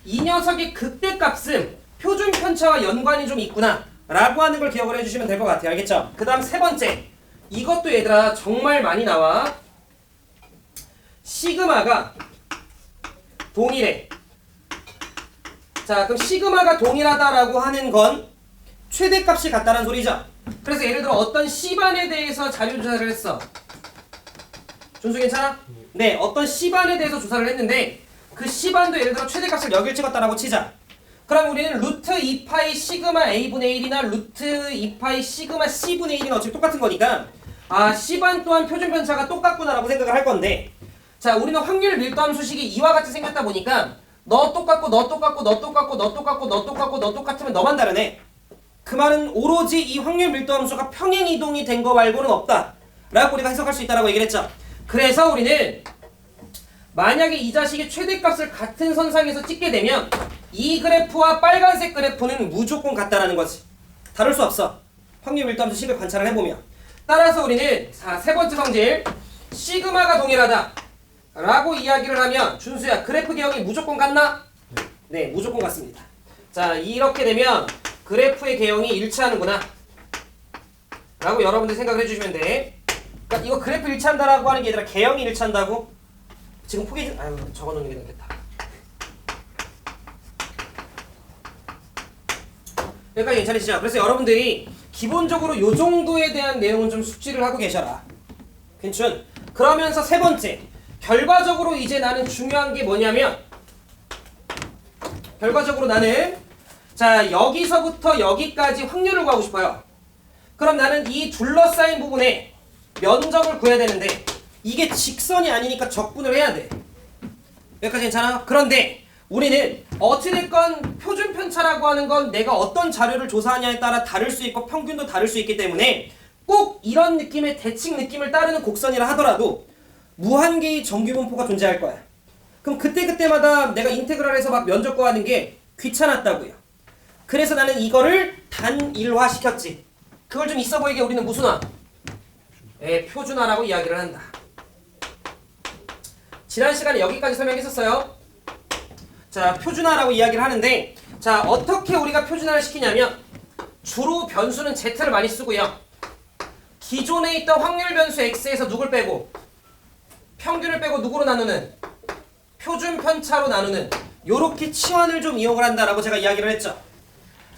이 녀석의 극대값은 표준 편차와 연관이 좀 있구나 라고 하는 걸 기억을 해주시면 될 것 같아요. 알겠죠? 그 다음 세 번째 이것도 얘들아 정말 많이 나와. 시그마가 동일해. 자 그럼 시그마가 동일하다라고 하는 건 최대값이 같다는 소리죠. 그래서 예를 들어 어떤 C반에 대해서 자료조사를 했어. 준수 괜찮아? 네 어떤 C반에 대해서 조사를 했는데 그 C반도 예를 들어 최대값을 여길 찍었다라고 치자. 그럼 우리는 루트 2파이 시그마 A분의 1이나 루트 2파이 시그마 C분의 1이나 어차피 똑같은 거니까 아 C반 또한 표준 편차가 똑같구나라고 생각을 할 건데 자 우리는 확률 밀도함 수식이 이와 같이 생겼다 보니까 너 똑같고 너 똑같고 너 똑같고 너 똑같고 너 똑같고 너 똑같으면 너만 다르네. 그 말은 오로지 이 확률 밀도 함수가 평행 이동이 된 거 말고는 없다 라고 우리가 해석할 수 있다라고 얘기를 했죠. 그래서 우리는 만약에 이 자식의 최대값을 같은 선상에서 찍게 되면 이 그래프와 빨간색 그래프는 무조건 같다라는 거지. 다를 수 없어. 확률 밀도 함수 식을 관찰을 해보면. 따라서 우리는 세 번째 성질 시그마가 동일하다 라고 이야기를 하면 준수야 그래프 개형이 무조건 같나? 네 무조건 같습니다. 자 이렇게 되면 그래프의 개형이 일치하는구나 라고 여러분들 생각을 해주시면 돼. 그러니까 이거 그래프 일치한다라고 하는 게 아니라 개형이 일치한다고? 지금 포기 좀 적어놓는 게 낫겠다. 여기까지 괜찮으시죠? 그래서 여러분들이 기본적으로 요 정도에 대한 내용은 좀 숙지를 하고 계셔라. 괜찮? 그러면서 세 번째 결과적으로 이제 나는 중요한 게 뭐냐면 결과적으로 나는 자 여기서부터 여기까지 확률을 구하고 싶어요. 그럼 나는 이 둘러싸인 부분에 면적을 구해야 되는데 이게 직선이 아니니까 적분을 해야 돼. 여기까지 괜찮아? 그런데 우리는 어찌됐건 표준 편차라고 하는 건 내가 어떤 자료를 조사하냐에 따라 다를 수 있고 평균도 다를 수 있기 때문에 꼭 이런 느낌의 대칭 느낌을 따르는 곡선이라 하더라도 무한개의 정규분포가 존재할 거야. 그럼 그때그때마다 내가 인테그랄해서 막 면적 구하는 게 귀찮았다고요. 그래서 나는 이거를 단일화 시켰지. 그걸 좀 있어 보이게 우리는 무슨화? 표준화라고 이야기를 한다. 지난 시간에 여기까지 설명했었어요. 자, 표준화라고 이야기를 하는데 자, 어떻게 우리가 표준화를 시키냐면 주로 변수는 Z를 많이 쓰고요. 기존에 있던 확률 변수 X에서 누굴 빼고 평균을 빼고 누구로 나누는 표준 편차로 나누는 요렇게 치환을 좀 이용을 한다라고 제가 이야기를 했죠.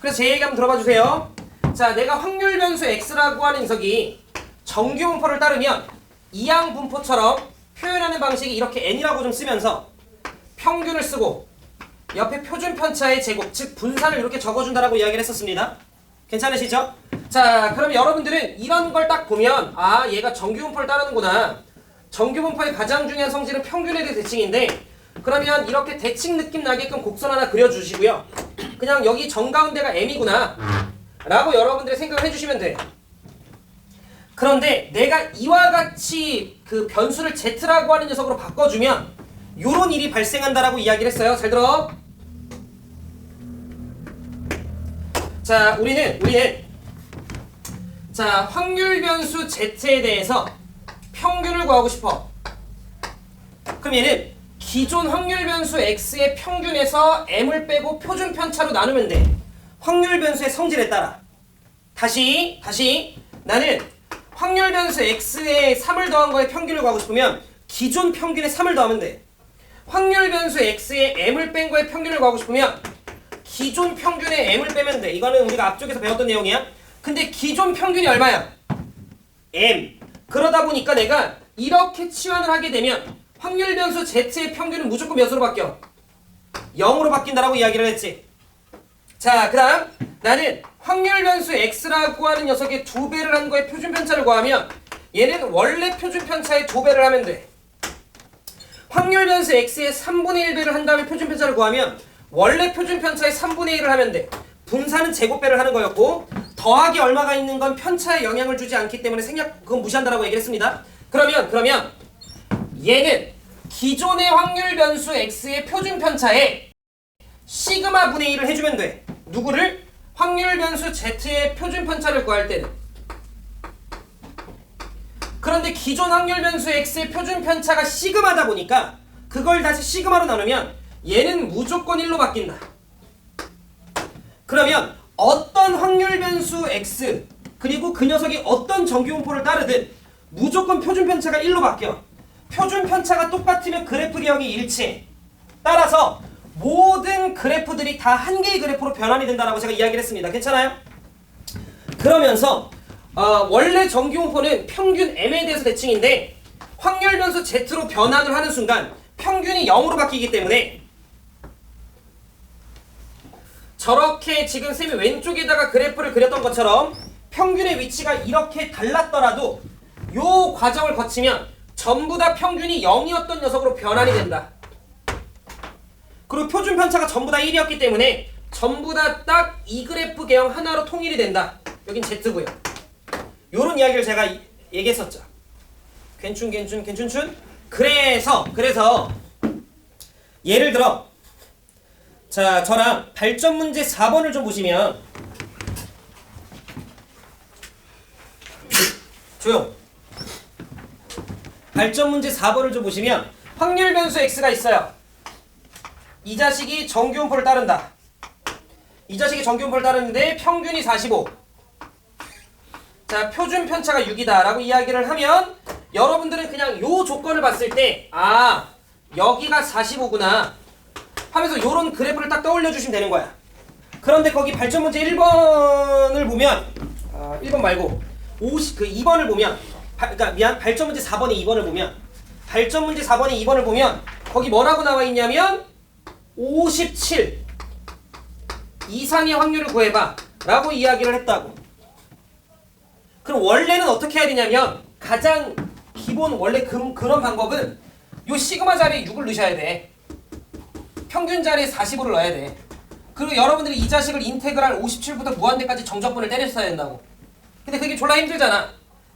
그래서 제 얘기 한번 들어봐 주세요. 자, 내가 확률 변수 X라고 하는 녀석이 정규 분포를 따르면 이항 분포처럼 표현하는 방식이 이렇게 N이라고 좀 쓰면서 평균을 쓰고 옆에 표준 편차의 제곱, 즉 분산을 이렇게 적어준다라고 이야기를 했었습니다. 괜찮으시죠? 자, 그럼 여러분들은 이런 걸 딱 보면 아, 얘가 정규 분포를 따르는구나. 정규 분포의 가장 중요한 성질은 평균에 대해 대칭인데 그러면 이렇게 대칭 느낌 나게끔 곡선 하나 그려주시고요. 그냥 여기 정가운데가 M이구나 라고 여러분들이 생각을 해주시면 돼. 그런데 내가 이와 같이 그 변수를 Z라고 하는 녀석으로 바꿔주면 요런 일이 발생한다라고 이야기를 했어요. 잘 들어. 자, 우리는 자, 확률 변수 Z에 대해서 평균을 구하고 싶어. 그럼 얘는 기존 확률 변수 X의 평균에서 M을 빼고 표준 편차로 나누면 돼. 확률 변수의 성질에 따라. 다시 나는 확률 변수 X에 3을 더한 거에 평균을 구하고 싶으면 기존 평균에 3을 더하면 돼. 확률 변수 X에 M을 뺀 거에 평균을 구하고 싶으면 기존 평균에 M을 빼면 돼. 이거는 우리가 앞쪽에서 배웠던 내용이야. 근데 기존 평균이 얼마야? M. 그러다 보니까 내가 이렇게 치환을 하게 되면 확률 변수 Z의 평균은 무조건 몇으로 바뀌어? 0으로 바뀐다라고 이야기를 했지. 자, 그 다음 나는 확률 변수 X라고 하는 녀석의 2배를 한 거에 표준 편차를 구하면 얘는 원래 표준 편차의 2배를 하면 돼. 확률 변수 X의 3분의 1배를 한 다음에 표준 편차를 구하면 원래 표준 편차의 3분의 1을 하면 돼. 분산은 제곱배를 하는 거였고 더하기 얼마가 있는 건 편차에 영향을 주지 않기 때문에 그건 무시한다라고 얘기를 했습니다. 그러면 얘는 기존의 확률 변수 X의 표준 편차에 시그마 분의 1을 해주면 돼. 누구를? 확률 변수 Z의 표준 편차를 구할 때는. 그런데 기존 확률 변수 X의 표준 편차가 시그마다 보니까 그걸 다시 시그마로 나누면 얘는 무조건 1로 바뀐다. 그러면 어떤 확률 변수 X 그리고 그 녀석이 어떤 정규분포를 따르든 무조건 표준 편차가 1로 바뀌어. 표준 편차가 똑같으면 그래프 개형이 일치해. 따라서 모든 그래프들이 다 한 개의 그래프로 변환이 된다라고 제가 이야기를 했습니다. 괜찮아요? 그러면서 원래 정규분포는 평균 M에 대해서 대칭인데 확률 변수 Z로 변환을 하는 순간 평균이 0으로 바뀌기 때문에 저렇게 지금 쌤이 왼쪽에다가 그래프를 그렸던 것처럼 평균의 위치가 이렇게 달랐더라도 요 과정을 거치면 전부 다 평균이 0이었던 녀석으로 변환이 된다. 그리고 표준 편차가 전부 다 1이었기 때문에 전부 다 딱 이 그래프 개형 하나로 통일이 된다. 여긴 Z고요. 요런 이야기를 제가 얘기했었죠. 괜춘. 그래서 예를 들어 자, 저랑 발전 문제 4번을 좀 보시면 조용. 발전 문제 4번을 좀 보시면 확률 변수 X가 있어요. 이 자식이 정규분포를 따른다. 이 자식이 정규분포를 따르는데 평균이 45. 자, 표준 편차가 6이다 라고 이야기를 하면 여러분들은 그냥 요 조건을 봤을 때 아, 여기가 45구나 하면서 요런 그래프를 딱 떠올려 주시면 되는 거야. 그런데 거기 발전 문제 1번을 보면 1번 말고 2번을 보면 발전 문제 4번에 2번을 보면 발전 문제 4번에 2번을 보면 거기 뭐라고 나와 있냐면 57 이상의 확률을 구해봐 라고 이야기를 했다고. 그럼 원래는 어떻게 해야 되냐면 가장 기본 원래 그런 방법은 요 시그마 자리에 6을 넣으셔야 돼. 평균 자리에 45를 넣어야 돼. 그리고 여러분들이 이 자식을 인테그랄 57부터 무한대까지 정적분을 때렸어야 된다고. 근데 그게 졸라 힘들잖아.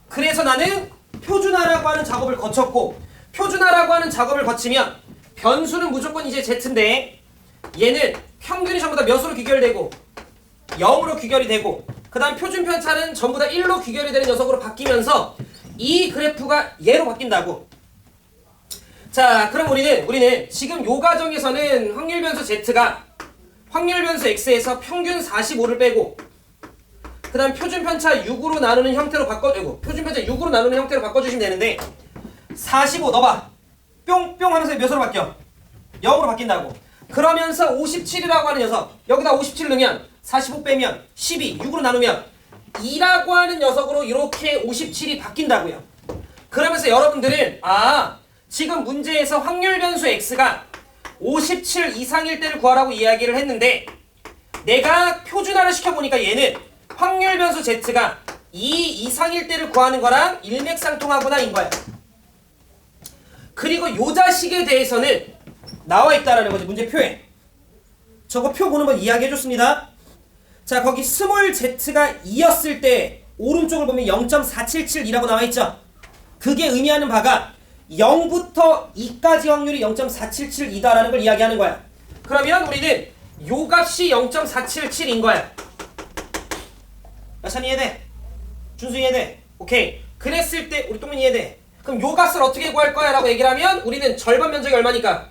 그래서 나는 표준화라고 하는 작업을 거쳤고 표준화라고 하는 작업을 거치면 변수는 무조건 이제 Z인데 얘는 평균이 전부 다 몇으로 귀결되고 0으로 귀결이 되고 그 다음 표준 편차는 전부 다 1로 귀결이 되는 녀석으로 바뀌면서 이 그래프가 얘로 바뀐다고. 자, 그럼 우리는 지금 요 과정에서는 확률 변수 Z가 확률 변수 X에서 평균 45를 빼고 그 다음 표준 편차 6으로 나누는 형태로 표준 편차 6으로 나누는 형태로 바꿔주시면 되는데 45 넣어봐. 뿅뿅 하면서 몇으로 바뀌어? 0으로 바뀐다고. 그러면서 57이라고 하는 녀석 여기다 57 넣으면 45 빼면 12 6으로 나누면 2라고 하는 녀석으로 이렇게 57이 바뀐다고요. 그러면서 여러분들은 지금 문제에서 확률 변수 X가 57 이상일 때를 구하라고 이야기를 했는데 내가 표준화를 시켜보니까 얘는 확률 변수 Z가 2 이상일 때를 구하는 거랑 일맥상통하구나 인 거야. 그리고 요 자식에 대해서는 나와 있다라는 거지. 문제표에 저거 표 보는 건 이야기해줬습니다. 자, 거기 스몰 z가 2였을 때 오른쪽을 보면 0.477이라고 나와 있죠. 그게 의미하는 바가 0부터 2까지 확률이 0.477이다라는 걸 이야기하는 거야. 그러면 우리는 요 값이 0.477인 거야. 여찬 이해돼? 준수 이해돼? 오케이. 그랬을 때 우리 동민이 이해돼? 그럼 요 값을 어떻게 구할 거야? 라고 얘기를 하면 우리는 절반 면적이 얼마니까?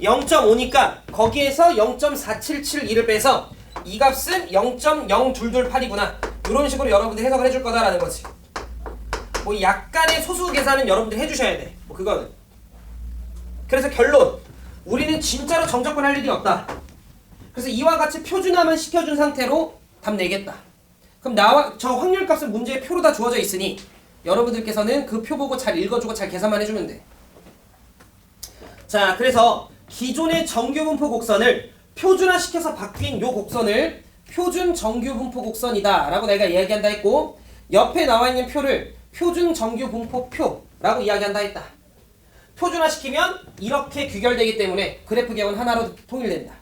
0.5니까 거기에서 0.4772를 빼서 이 값은 0.0228이구나. 이런 식으로 여러분들이 해석을 해줄 거다라는 거지. 뭐 약간의 소수 계산은 여러분들이 해주셔야 돼. 뭐 그거는. 그래서 결론. 우리는 진짜로 정적분 할 일이 없다. 그래서 이와 같이 표준화만 시켜준 상태로 답 내겠다. 그럼 나와 저 확률값은 문제의 표로 다 주어져 있으니 여러분들께서는 그 표 보고 잘 읽어주고 잘 계산만 해주면 돼. 자, 그래서 기존의 정규분포 곡선을 표준화시켜서 바뀐 요 곡선을 표준 정규분포 곡선이다 라고 내가 이야기한다 했고, 옆에 나와 있는 표를 표준 정규분포표라고 이야기한다 했다. 표준화시키면 이렇게 귀결되기 때문에 그래프 개혁은 하나로 통일된다.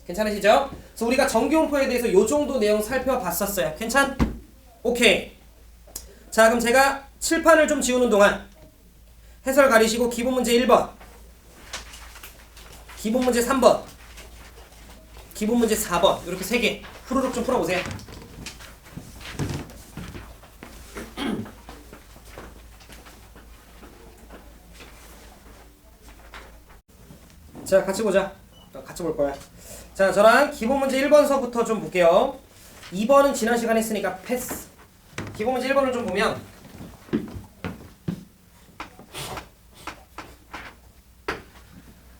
괜찮으시죠? 그래서 우리가 정규분포에 대해서 요 정도 내용 살펴봤었어요. 괜찮? 오케이. 자, 그럼 제가 칠판을 좀 지우는 동안 해설 가리시고 기본 문제 1번, 기본 문제 3번, 기본 문제 4번 이렇게 3개 후루룩 좀 풀어보세요. 자, 같이 보자. 같이 볼 거야. 자, 저랑 기본 문제 1번서부터 좀 볼게요. 2번은 지난 시간에 했으니까 패스. 기본 문제 1번을 좀 보면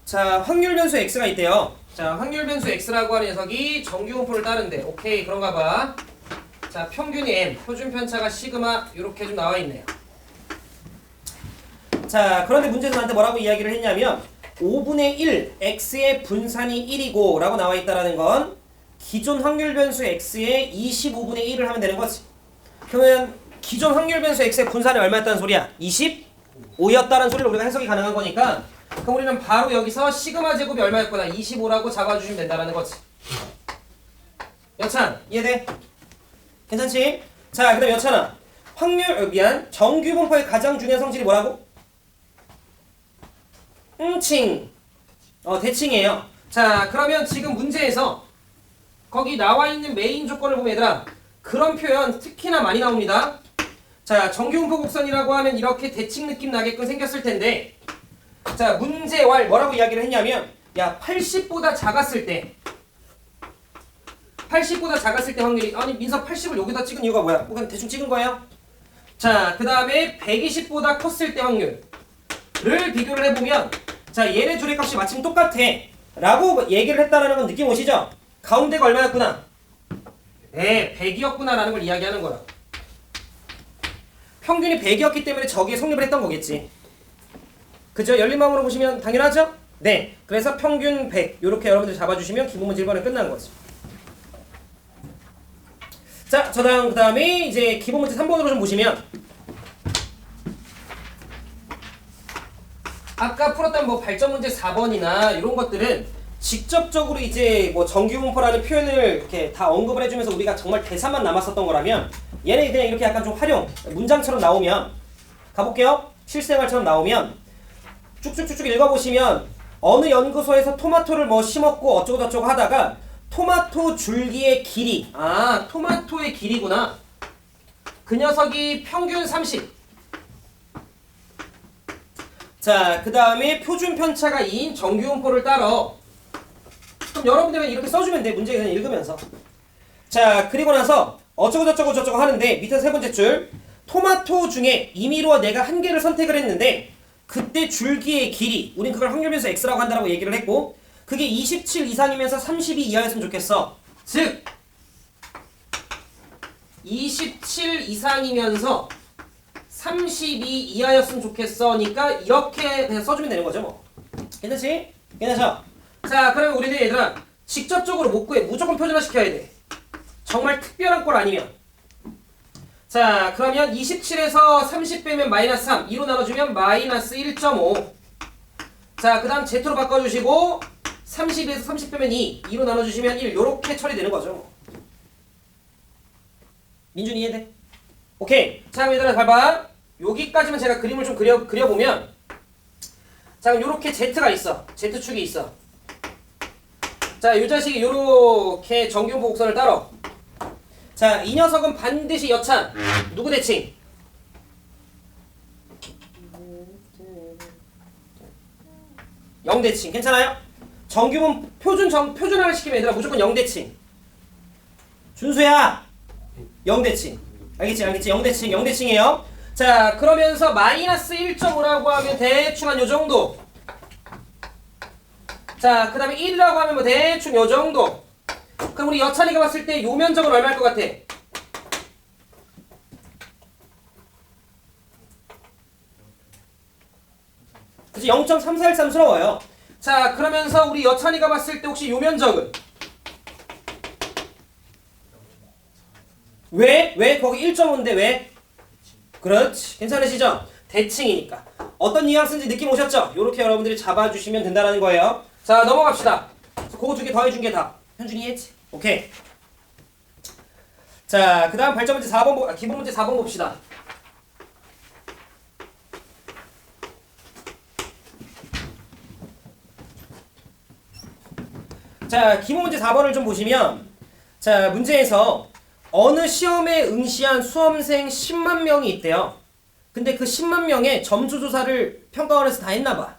자, 확률 변수 x가 있대요. 자, 확률 변수 x라고 하는 녀석이 정규분포를 따른대. 오케이, 그런가 봐. 자, 평균이 m, 표준 편차가 시그마 이렇게 좀 나와 있네요. 자, 그런데 문제에서 나한테 뭐라고 이야기를 했냐면 5분의 1 x의 분산이 1이고 라고 나와 있다라는 건 기존 확률 변수 x의 25분의 1을 하면 되는 거지. 그러면 기존 확률 변수 x의 분산이 얼마였다는 소리야? 25였다는 소리를 우리가 해석이 가능한 거니까, 그럼 우리는 바로 여기서 시그마 제곱이 얼마였구나 25라고 잡아주시면 된다는 거지. 여찬 이해돼? 괜찮지? 자, 그 다음 여찬아, 정규분포의 가장 중요한 성질이 뭐라고? 칭. 대칭이에요. 자, 그러면 지금 문제에서 거기 나와 있는 메인 조건을 보면 얘들아, 그런 표현 특히나 많이 나옵니다. 자, 정규분포 곡선이라고 하면 이렇게 대칭 느낌 나게끔 생겼을 텐데, 자, 문제왈 뭐라고 이야기를 했냐면, 야, 80보다 작았을 때 80보다 작았을 때 확률이, 아니 민석 80을 여기다 찍은 이유가 뭐야? 뭐 그냥 대충 찍은 거예요? 자, 그 다음에 120보다 컸을 때 확률을 비교를 해보면, 자, 얘네 둘의 값이 마침 똑같아 라고 얘기를 했다라는 건 느낌 오시죠? 가운데가 얼마였구나? 네, 100이었구나 라는 걸 이야기하는 거야. 평균이 100이었기 때문에 저기에 성립을 했던 거겠지. 그죠? 열린 마음으로 보시면 당연하죠? 네, 그래서 평균 100 이렇게 여러분들 잡아주시면 기본 문제 1번은 끝나는 거지. 자, 그 다음에 이제 기본 문제 3번으로 좀 보시면, 아까 풀었던 뭐 발전 문제 4번이나 이런 것들은 직접적으로 이제 뭐 정규분포라는 표현을 이렇게 다 언급을 해주면서 우리가 정말 대사만 남았었던 거라면, 얘네 그냥 이렇게 약간 좀 활용, 문장처럼 나오면, 가볼게요. 실생활처럼 나오면 쭉쭉쭉쭉 읽어보시면 어느 연구소에서 토마토를 뭐 심었고 어쩌고저쩌고 하다가 토마토 줄기의 길이, 아, 토마토의 길이구나. 그 녀석이 평균 30. 자, 그 다음에 표준 편차가 2인 정규분포를 따라. 그럼 여러분들은 이렇게 써주면 돼. 문제 그냥 읽으면서. 자, 그리고 나서 어쩌고저쩌고 하는데 밑에 세 번째 줄, 토마토 중에 임의로 내가 한 개를 선택을 했는데 그때 줄기의 길이, 우린 그걸 확률 변수 x라고 한다고 얘기를 했고, 그게 27 이상이면서 32 이하였으면 좋겠어. 즉 27 이상이면서 32 이하였으면 좋겠어니까 이렇게 그냥 써주면 되는 거죠 뭐. 괜찮지? 괜찮죠? 자, 그러면 우리는 얘들아 직접적으로 못 구해. 무조건 표준화 시켜야 돼. 정말 특별한 꼴 아니면. 자, 그러면 27에서 30 빼면 마이너스 3, 2로 나눠주면 마이너스 1.5. 자, 그 다음 Z로 바꿔주시고 32에서 30 빼면 2, 2로 나눠주시면 1, 요렇게 처리되는 거죠. 민준이 이해돼? 오케이. 자, 얘들아 봐봐. 여기까지만 제가 그림을 좀 그려보면, 자, 그럼 요렇게 Z가 있어. Z축이 있어. 자, 요 자식이 요렇게 정규분포 곡선을 따라. 자, 이 녀석은 반드시 여찬. 누구 대칭? 영대칭. 괜찮아요? 정규문 표준화를 시키면 얘들아 무조건 영대칭. 준수야. 영대칭. 알겠지? 영대칭이에요. 자, 그러면서 마이너스 1.5라고 하면 대충 한 요 정도. 자, 그 다음에 1이라고 하면 뭐 대충 요 정도. 그럼 우리 여찬이가 봤을 때 요 면적은 얼마일 것 같아? 그치? 0.3413스러워요. 자, 그러면서 우리 여찬이가 봤을 때 혹시 요 면적은? 왜? 거기 1.5인데 왜? 그렇지. 괜찮으시죠? 대칭이니까. 어떤 뉘앙스인지 느낌 오셨죠? 요렇게 여러분들이 잡아주시면 된다는 거예요. 자, 넘어갑시다. 그거 두 개 더해준 게 다. 현준이 이해했지? 오케이. 자, 그 다음 발전 문제 4번, 기본 문제 4번 봅시다. 자, 기본 문제 4번을 좀 보시면, 자, 문제에서 어느 시험에 응시한 수험생 10만 명이 있대요. 근데 그 10만 명의 점수 조사를 평가원에서 다 했나봐.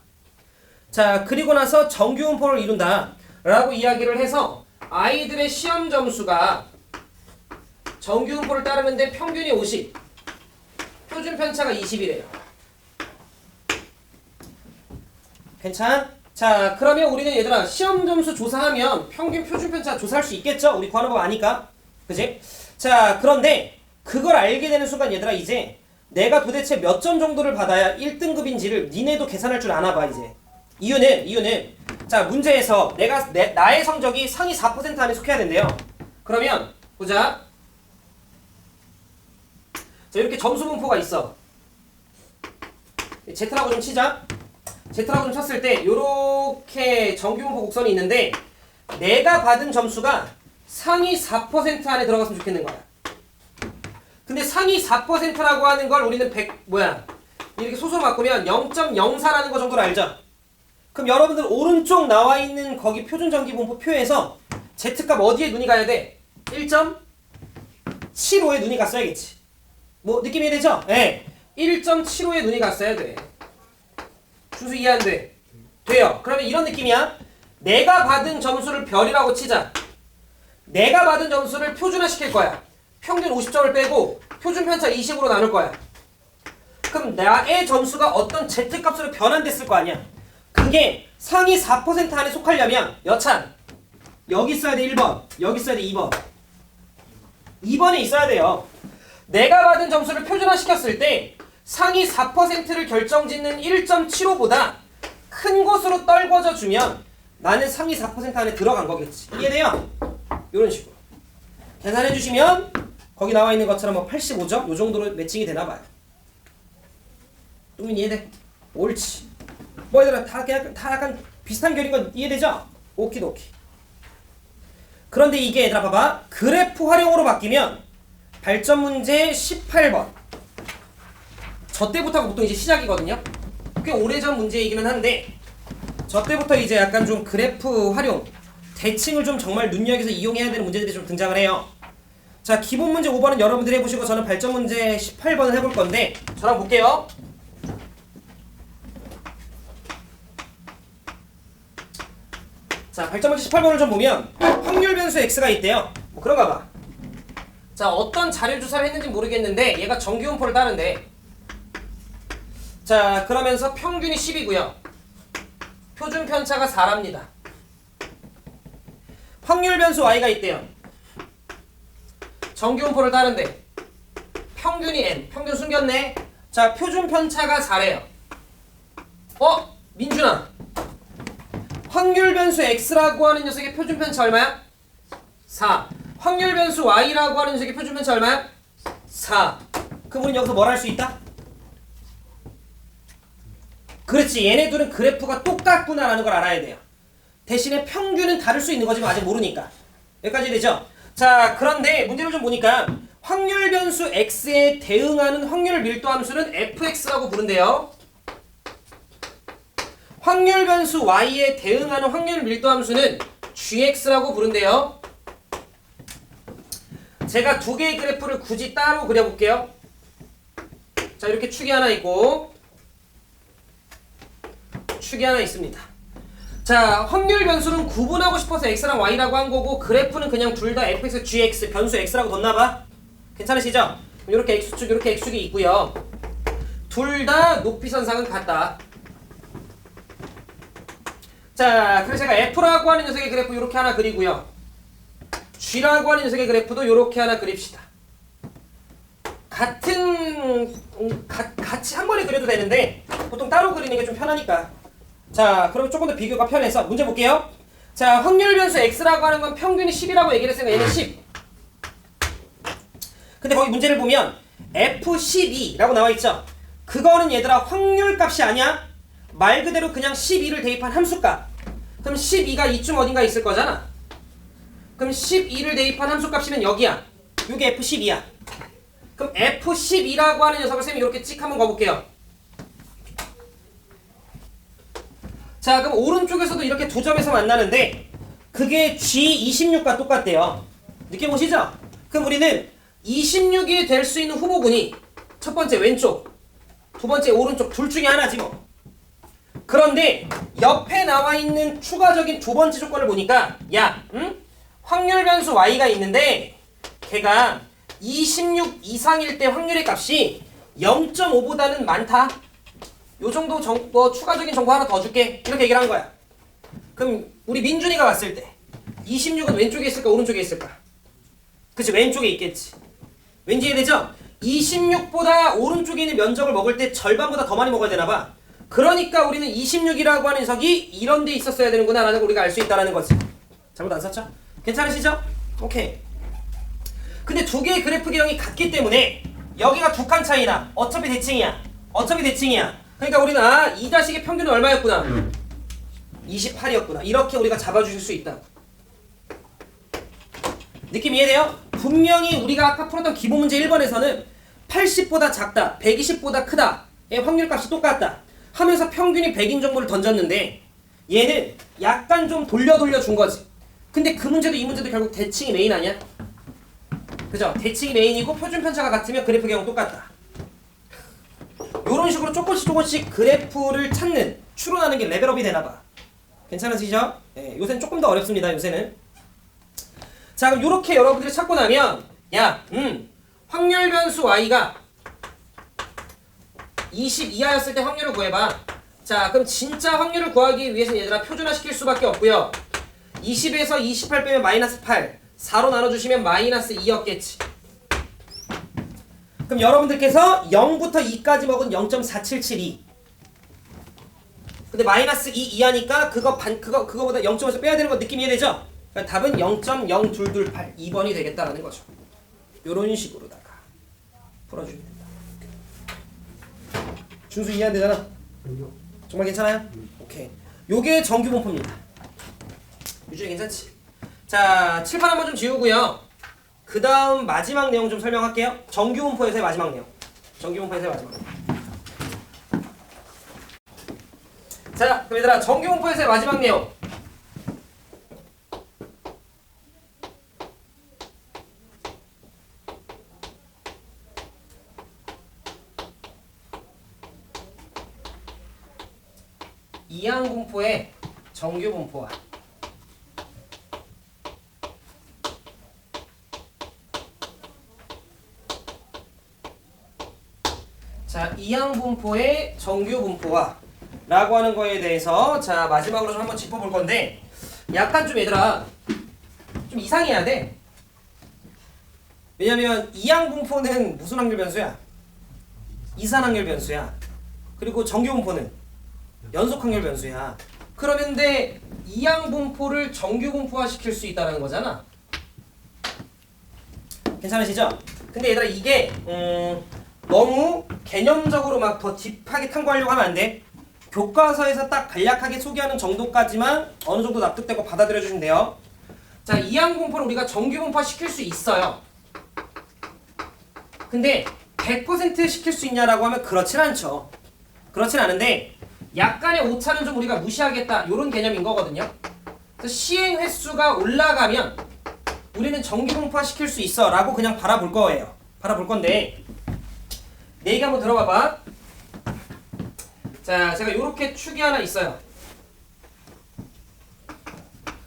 자, 그리고 나서 정규분포를 이룬다 라고 이야기를 해서 아이들의 시험 점수가 정규분포를 따르는데 평균이 50, 표준 편차가 20이래요. 괜찮? 자, 그러면 우리는 얘들아 시험 점수 조사하면 평균 표준 편차 조사할 수 있겠죠? 우리 구하는 법 아니까. 그지? 자, 그런데 그걸 알게 되는 순간 얘들아 이제 내가 도대체 몇 점 정도를 받아야 1등급인지를 니네도 계산할 줄 아나 봐 이제. 이유는 자, 문제에서 나의 성적이 상위 4% 안에 속해야 된대요. 그러면 보자. 자, 이렇게 점수 분포가 있어. Z라고 좀 치자. Z라고 좀 쳤을 때 요렇게 정규분포 곡선이 있는데 내가 받은 점수가 상위 4% 안에 들어갔으면 좋겠는 거야. 근데 상위 4%라고 하는 걸 우리는 이렇게 소수로 바꾸면 0.04라는 거 정도로 알죠? 그럼 여러분들 오른쪽 나와 있는 거기 표준 정기분포 표에서 Z값 어디에 눈이 가야 돼? 1.75에 눈이 갔어야겠지. 뭐 느낌 이해되죠? 네. 1.75에 눈이 갔어야 돼. 준수 이해 안 돼? 돼요. 그러면 이런 느낌이야. 내가 받은 점수를 별이라고 치자. 내가 받은 점수를 표준화 시킬 거야. 평균 50점을 빼고 표준 편차 20으로 나눌 거야. 그럼 나의 점수가 어떤 Z값으로 변환됐을 거 아니야. 그게 상위 4% 안에 속하려면 여찬 여기 있어야 돼 1번, 여기 있어야 돼 2번. 2번에 있어야 돼요. 내가 받은 점수를 표준화 시켰을 때 상위 4%를 결정짓는 1.75보다 큰 곳으로 떨궈져 주면 나는 상위 4% 안에 들어간 거겠지. 이해돼요? 이런 식으로 계산해 주시면 거기 나와 있는 것처럼 뭐 85점 요 정도로 매칭이 되나 봐요. 뚱민 이해돼? 옳지. 뭐 얘들아 다 약간 비슷한 결인 건 이해되죠? 오키도키. 그런데 이게 얘들아 봐봐. 그래프 활용으로 바뀌면 발전 문제 18번. 저 때부터가 보통 이제 시작이거든요. 꽤 오래전 문제이기는 한데 저 때부터 이제 약간 좀 그래프 활용, 대칭을 좀 정말 눈여겨서 이용해야 되는 문제들이 좀 등장을 해요. 자, 기본 문제 5번은 여러분들이 해보시고 저는 발전 문제 18번을 해볼 건데 저랑 볼게요. 자, 발전 문제 18번을 좀 보면 확률 변수 x가 있대요. 뭐 그런가 봐. 자, 어떤 자료 조사를 했는지 모르겠는데 얘가 정규분포를 따른대. 자, 그러면서 평균이 10이고요. 표준 편차가 4랍니다. 확률 변수 y가 있대요. 정규분포를 따른대. 평균이 n. 평균 숨겼네. 자, 표준 편차가 4래요. 민준아. 확률 변수 x라고 하는 녀석의 표준 편차 얼마야? 4. 확률 변수 y라고 하는 녀석의 표준 편차 얼마야? 4. 그럼 우린 여기서 뭘 할 수 있다? 그렇지. 얘네들은 그래프가 똑같구나라는 걸 알아야 돼요. 대신에 평균은 다를 수 있는 거지만 아직 모르니까. 여기까지 되죠? 자, 그런데 문제를 좀 보니까 확률 변수 x에 대응하는 확률 밀도 함수는 fx라고 부른대요. 확률 변수 y에 대응하는 확률 밀도 함수는 gx라고 부른대요. 제가 두 개의 그래프를 굳이 따로 그려볼게요. 자, 이렇게 축이 하나 있고 축이 하나 있습니다. 자, 확률 변수는 구분하고 싶어서 x랑 y라고 한 거고 그래프는 그냥 둘 다 fx, gx 변수 x라고 뒀나봐. 괜찮으시죠? 이렇게 x축, 이렇게 x축이 있고요. 둘 다 높이선상은 같다. 자, 그래서 제가 f라고 하는 녀석의 그래프 이렇게 하나 그리고요. g라고 하는 녀석의 그래프도 이렇게 하나 그립시다. 같이 한 번에 그려도 되는데 보통 따로 그리는 게 좀 편하니까. 자, 그럼 조금 더 비교가 편해서 문제 볼게요. 자, 확률 변수 x라고 하는 건 평균이 10이라고 얘기를 했으니까 얘는 10. 근데 거기 문제를 보면 f12라고 나와 있죠. 그거는 얘들아 확률 값이 아니야. 말 그대로 그냥 12를 대입한 함수값. 그럼 12가 이쯤 어딘가 있을 거잖아. 그럼 12를 대입한 함수값이면 여기야. 이게 f12야. 그럼 f12라고 하는 녀석을 쌤이 이렇게 찍 한번 가볼게요. 자, 그럼 오른쪽에서도 이렇게 두 점에서 만나는데 그게 G26과 똑같대요. 느껴보시죠? 그럼 우리는 26이 될 수 있는 후보군이 첫 번째 왼쪽, 두 번째 오른쪽 둘 중에 하나지 뭐. 그런데 옆에 나와 있는 추가적인 두 번째 조건을 보니까 야, 확률 변수 y가 있는데 걔가 26 이상일 때 확률의 값이 0.5보다는 많다. 요 정도 뭐 추가적인 정보 하나 더 줄게. 이렇게 얘기를 한 거야. 그럼 우리 민준이가 봤을 때 26은 왼쪽에 있을까 오른쪽에 있을까? 그치, 왼쪽에 있겠지. 왠지 이해되죠? 26보다 오른쪽에 있는 면적을 먹을 때 절반보다 더 많이 먹어야 되나봐. 그러니까 우리는 26이라고 하는 녀석이 이런 데 있었어야 되는구나 라는 걸 우리가 알 수 있다는 거지. 잘못 안 썼죠? 괜찮으시죠? 오케이. 근데 두 개의 그래프 개형이 같기 때문에 여기가 두 칸 차이나 어차피 대칭이야. 어차피 대칭이야. 그러니까 우리는 이 자식의 평균은 얼마였구나? 28이었구나. 이렇게 우리가 잡아주실 수 있다. 느낌 이해돼요? 분명히 우리가 아까 풀었던 기본 문제 1번에서는 80보다 작다, 120보다 크다의 확률값이 똑같다 하면서 평균이 100인 정보를 던졌는데 얘는 약간 좀 돌려 준 거지. 근데 그 문제도 이 문제도 결국 대칭이 메인 아니야? 그죠? 대칭이 메인이고 표준 편차가 같으면 그래프 개형 똑같다. 요런 식으로 조금씩 그래프를 찾는, 추론하는 게 레벨업이 되나봐. 괜찮으시죠? 네, 요새는 조금 더 어렵습니다. 요새는. 자, 그럼 요렇게 여러분들이 찾고 나면 야, 확률 변수 y가 20 이하였을 때 확률을 구해봐. 자, 그럼 진짜 확률을 구하기 위해서는 얘들아 표준화 시킬 수밖에 없고요. 20에서 28 빼면 마이너스 8, 4로 나눠주시면 마이너스 2였겠지. 그럼 여러분들께서 0부터 2까지 먹은 0.4772. 근데 마이너스 2 이하니까 그거보다 0.5에서 빼야 되는 거 느낌 이해되죠? 그러니까 답은 0.0228 2번이 되겠다라는 거죠. 요런 식으로다가 풀어주면 된다. 준수 이해 안 되잖아? 정말 괜찮아요? 오케이. 요게 정규 분포입니다. 유준이 괜찮지? 자, 칠판 한번 좀 지우고요. 그 다음 마지막 내용 좀 설명할게요. 정규 분포에서의 마지막 내용. 정규 분포에서의 마지막 내용. 자, 그럼 얘들아 정규 분포에서의 마지막 내용. 이항 분포의 정규 분포와 자, 이항 분포의 정규 분포와 라고 하는 거에 대해서 자, 마지막으로 좀 한번 짚어볼 건데 약간 좀 얘들아 좀 이상해야 돼. 왜냐면 이항 분포는 무슨 확률 변수야? 이산 확률 변수야. 그리고 정규 분포는 연속 확률 변수야. 그러는데 이항 분포를 정규 분포화 시킬 수 있다는 거잖아. 괜찮으시죠? 근데 얘들아 이게 너무 개념적으로 막 더 딥하게 탐구하려고 하면 안 돼. 교과서에서 딱 간략하게 소개하는 정도까지만 어느 정도 납득되고 받아들여 주시면 돼요. 자, 이항 분포를 우리가 정규 분포화 시킬 수 있어요. 근데 100% 시킬 수 있냐라고 하면 그렇진 않죠. 그렇진 않은데 약간의 오차는 좀 우리가 무시하겠다 이런 개념인 거거든요. 그래서 시행 횟수가 올라가면 우리는 정규 분포화 시킬 수 있어 라고 그냥 바라볼 거예요. 바라볼 건데 내 얘기 한번 들어봐봐. 자, 제가 요렇게 축이 하나 있어요.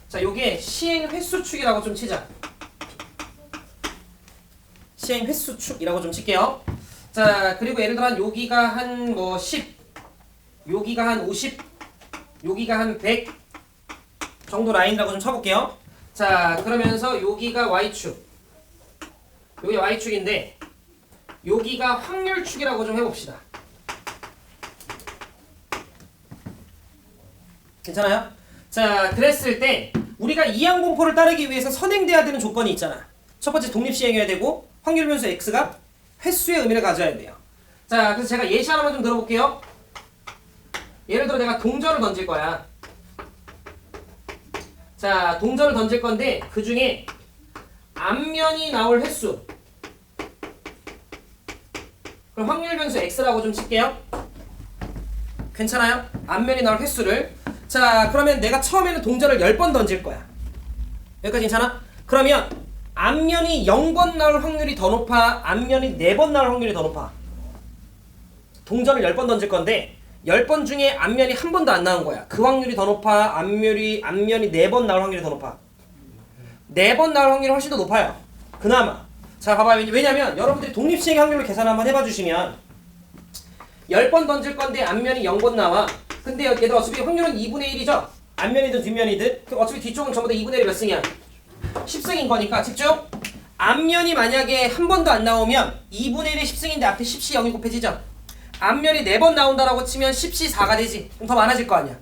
자, 요게 시행 횟수 축이라고 좀 치자. 시행 횟수 축이라고 좀 칠게요. 자, 그리고 예를 들어 한 여기가 한 뭐 10, 여기가 한 50, 여기가 한 100 정도 라인이라고 좀 쳐볼게요. 자, 그러면서 여기가 Y축, 여기 Y축인데 여기가 확률축이라고 좀 해봅시다. 괜찮아요? 자, 그랬을 때 우리가 이항분포를 따르기 위해서 선행돼야 되는 조건이 있잖아. 첫 번째 독립시행해야 되고 확률 변수 x가 횟수의 의미를 가져야 돼요. 자, 그래서 제가 예시 하나만 좀 들어볼게요. 예를 들어 내가 동전을 던질 거야. 자, 동전을 던질 건데 그 중에 앞면이 나올 횟수, 그럼 확률 변수 x라고 좀 칠게요. 괜찮아요? 앞면이 나올 횟수를. 자, 그러면 내가 처음에는 동전을 10번 던질 거야. 여기까지 괜찮아? 그러면 앞면이 0번 나올 확률이 더 높아? 앞면이 4번 나올 확률이 더 높아? 동전을 10번 던질 건데 10번 중에 앞면이 한 번도 안 나온 거야. 그 확률이 더 높아? 앞면이 4번 나올 확률이 더 높아? 4번 나올 확률이 훨씬 더 높아요. 그나마. 자, 봐봐요. 왜냐면 여러분들이 독립시행 확률로 계산 한번 해봐 주시면 10번 던질 건데 앞면이 0번 나와. 근데 얘들 어차피 확률은 2분의 1이죠? 앞면이든 뒷면이든. 어차피 뒤쪽은 전부 다 2분의 1 몇 승이야? 10승인 거니까. 집중! 앞면이 만약에 한 번도 안 나오면 2분의 1이 10승인데 앞에 10시 0이 곱해지죠? 앞면이 4번 나온다라고 치면 10시 4가 되지. 그럼 더 많아질 거 아니야.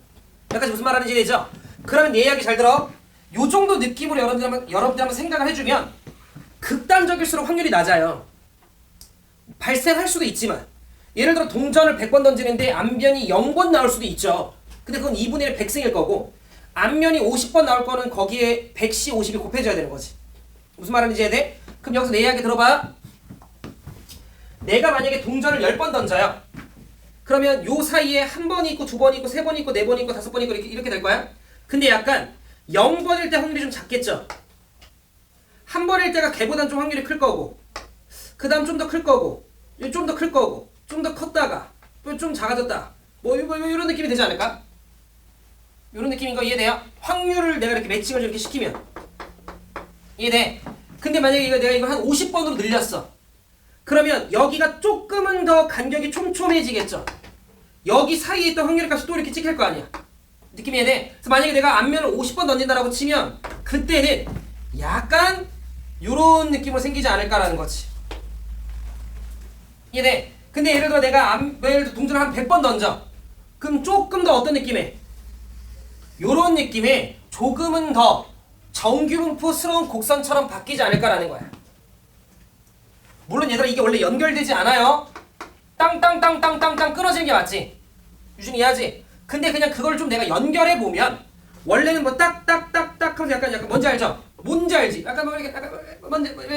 여기까지 무슨 말하는지 되죠? 그러면 내 이야기 잘 들어. 요 정도 느낌으로 여러분들 한번 생각을 해주면 극단적일수록 확률이 낮아요. 발생할 수도 있지만 예를 들어 동전을 100번 던지는데 앞면이 0번 나올 수도 있죠. 근데 그건 2분의 1 100승일 거고 앞면이 50번 나올 거는 거기에 100시 50이 곱해져야 되는 거지. 무슨 말하는지 이해돼? 돼? 그럼 여기서 내 이야기 들어봐. 내가 만약에 동전을 10번 던져요. 그러면 요 사이에 한 번이 있고 두 번이 있고 세 번이 있고 네 번이 있고 다섯 번이 있고 이렇게 될 거야. 근데 약간 0번일 때 확률이 좀 작겠죠. 한 번일 때가 걔보단 좀 확률이 클 거고 그 다음 좀 더 클 거고 좀 더 클 거고 좀 더 컸다가 또 좀 작아졌다. 뭐 이런 느낌이 되지 않을까? 이런 느낌인 거 이해돼요? 확률을 내가 이렇게 매칭을 이렇게 시키면 이해돼? 근데 만약에 내가 이거 한 50번으로 늘렸어. 그러면 여기가 조금은 더 간격이 촘촘해지겠죠? 여기 사이에 있던 확률 값이 또 이렇게 찍힐 거 아니야? 느낌이 이해돼? 그래서 만약에 내가 앞면을 50번 던진다라고 치면 그때는 약간 요런 느낌으로 생기지 않을까라는 거지. 이해돼? 근데 예를 들어 내가 예를 들어 동전을 한 100번 던져. 그럼 조금 더 어떤 느낌에? 요런 느낌에 조금은 더 정규분포스러운 곡선처럼 바뀌지 않을까라는 거야. 물론 얘들아 이게 원래 연결되지 않아요. 땅땅땅땅땅땅 끊어지는 게 맞지? 유준이 이해하지? 근데 그냥 그걸 좀 내가 연결해보면 원래는 뭐 딱딱딱딱 하면서 약간 뭔지 알죠? 뭔지 알지? 약간 뭐 이렇게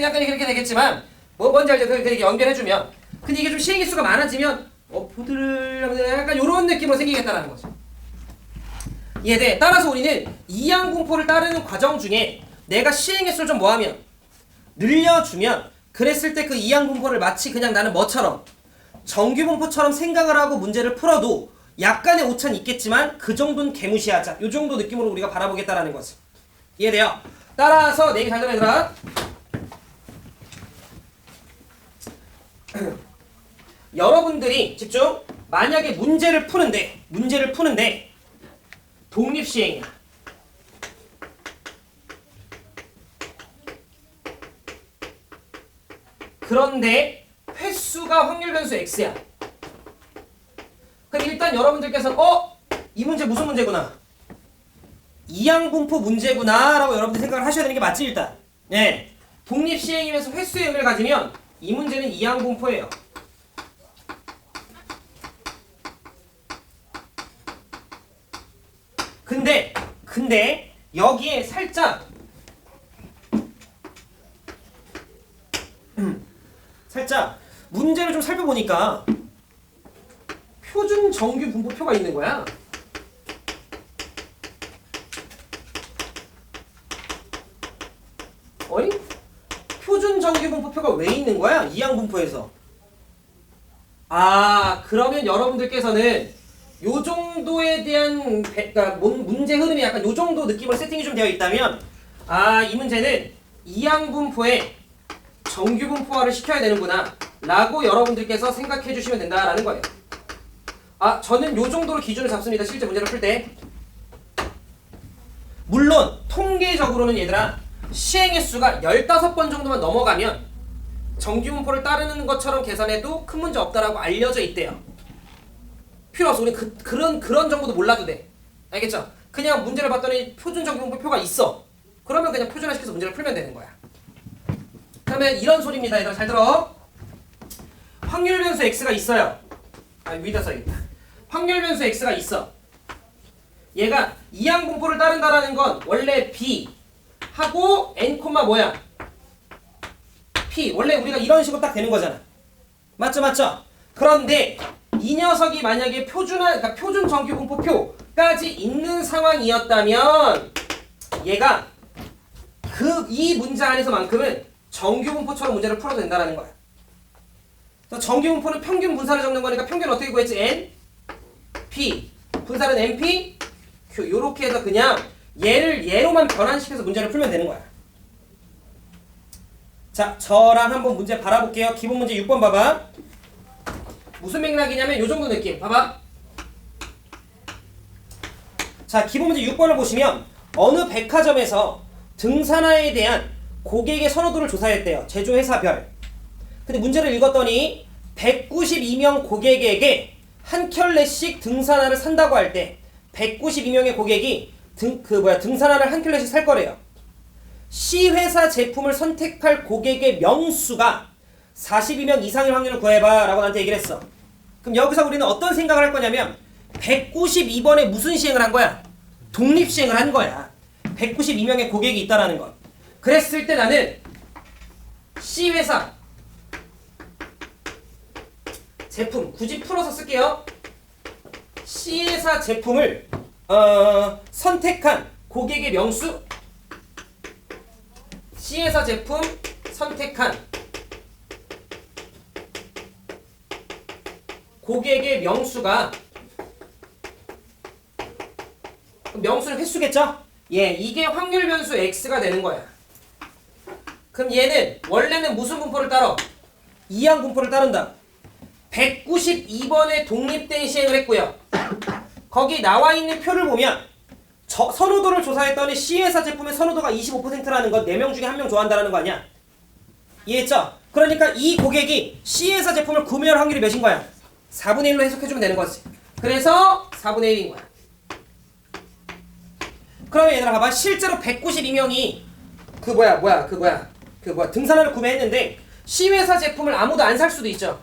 약간 이렇게 되겠지만 뭔지 알죠? 그렇게 연결해주면 근데 이게 좀 시행일 수가 많아지면 보드를 약간 요런 느낌으로 생기겠다라는 거죠. 이해돼? 따라서 우리는 이항분포를 따르는 과정 중에 내가 시행횟수를 좀 뭐하면 늘려주면 그랬을 때 그 이항분포를 마치 그냥 나는 뭐처럼 정규분포처럼 생각을 하고 문제를 풀어도 약간의 오차는 있겠지만 그 정도는 개무시하자. 요 정도 느낌으로 우리가 바라보겠다라는 거지. 이해돼요? 따라서 내 얘기 잘 들어 얘들아. 여러분들이 집중. 만약에 문제를 푸는데 독립시행이야. 그런데 횟수가 확률 변수 x야. 그럼 일단 여러분들께서는 이 문제 무슨 문제구나. 이항분포 문제구나 라고 여러분들 생각을 하셔야 되는 게 맞지 일단. 네. 독립시행이면서 횟수의 의미를 가지면 이 문제는 이항분포예요. 근데 여기에 살짝 문제를 좀 살펴보니까 표준 정규 분포표가 있는 거야. 어이? 표준 정규 분포표가 왜 있는 거야? 이항 분포에서. 아, 그러면 여러분들께서는 요 정도에 대한 그러니까 문제 흐름이 약간 요 정도 느낌으로 세팅이 좀 되어 있다면 아, 이 문제는 이항 분포에 정규 분포화를 시켜야 되는구나 라고 여러분들께서 생각해 주시면 된다라는 거예요. 아, 저는 요 정도로 기준을 잡습니다. 실제 문제를 풀 때. 물론 통계적으로는 얘들아 시행 횟수가 15번 정도만 넘어가면 정규 분포를 따르는 것처럼 계산해도 큰 문제 없다라고 알려져 있대요. 필요 없어. 우리 그런 정보도 몰라도 돼. 알겠죠? 그냥 문제를 봤더니 표준 정규 분포표가 있어. 그러면 그냥 표준화시켜서 문제를 풀면 되는 거야. 그러면 이런 소리입니다. 얘들아 잘 들어. 확률 변수 x가 있어요. 아, 위에다 써야겠다. 확률 변수 x가 있어. 얘가 이항 분포를 따른다라는 건 원래 b 하고 n 뭐야? p. 원래 우리가 이런 식으로 딱 되는 거잖아. 맞죠? 그런데 이 녀석이 만약에 그러니까 표준 정규 분포표까지 있는 상황이었다면 얘가 이 문제 안에서만큼은 정규 분포처럼 문제를 풀어도 된다는 거야. 그래서 정규 분포는 평균 분사를 적는 거니까 평균 어떻게 구했지? n, p. 분사는 np, q. 요렇게 해서 그냥 얘를 얘로만 변환시켜서 문제를 풀면 되는 거야. 자, 저랑 한번 문제 바라볼게요. 기본 문제 6번 봐봐. 무슨 맥락이냐면 요 정도 느낌. 봐봐. 자, 기본 문제 6번을 보시면 어느 백화점에서 등산화에 대한 고객의 선호도를 조사했대요. 제조회사별. 근데 문제를 읽었더니 192명 고객에게 한 켤레씩 등산화를 산다고 할 때 192명의 고객이 등산화를 한 켤레씩 살 거래요. C회사 제품을 선택할 고객의 명수가 42명 이상일 확률을 구해봐 라고 나한테 얘기를 했어. 그럼 여기서 우리는 어떤 생각을 할 거냐면 192번에 무슨 시행을 한 거야? 독립시행을 한 거야. 192명의 고객이 있다라는 건. 그랬을 때 나는 C회사 제품 굳이 풀어서 쓸게요. C회사 제품을 선택한 고객의 명수 C회사 제품 선택한 고객의 명수가 명수는 횟수겠죠? 예, 이게 확률 변수 x가 되는 거야. 그럼 얘는 원래는 무슨 분포를 따라? 이항 분포를 따른다. 192번에 독립된 시행을 했고요. 거기 나와 있는 표를 보면 선호도를 조사했더니 C회사 제품의 선호도가 25%라는 건 4명 중에 1명 좋아한다는 거 아니야? 이해했죠? 그러니까 이 고객이 C회사 제품을 구매할 확률이 몇인 거야? 4분의 1로 해석해주면 되는 거지. 그래서 4분의 1인 거야. 그러면 얘들아 봐봐. 실제로 192명이 등산화를 구매했는데 C회사 제품을 아무도 안 살 수도 있죠.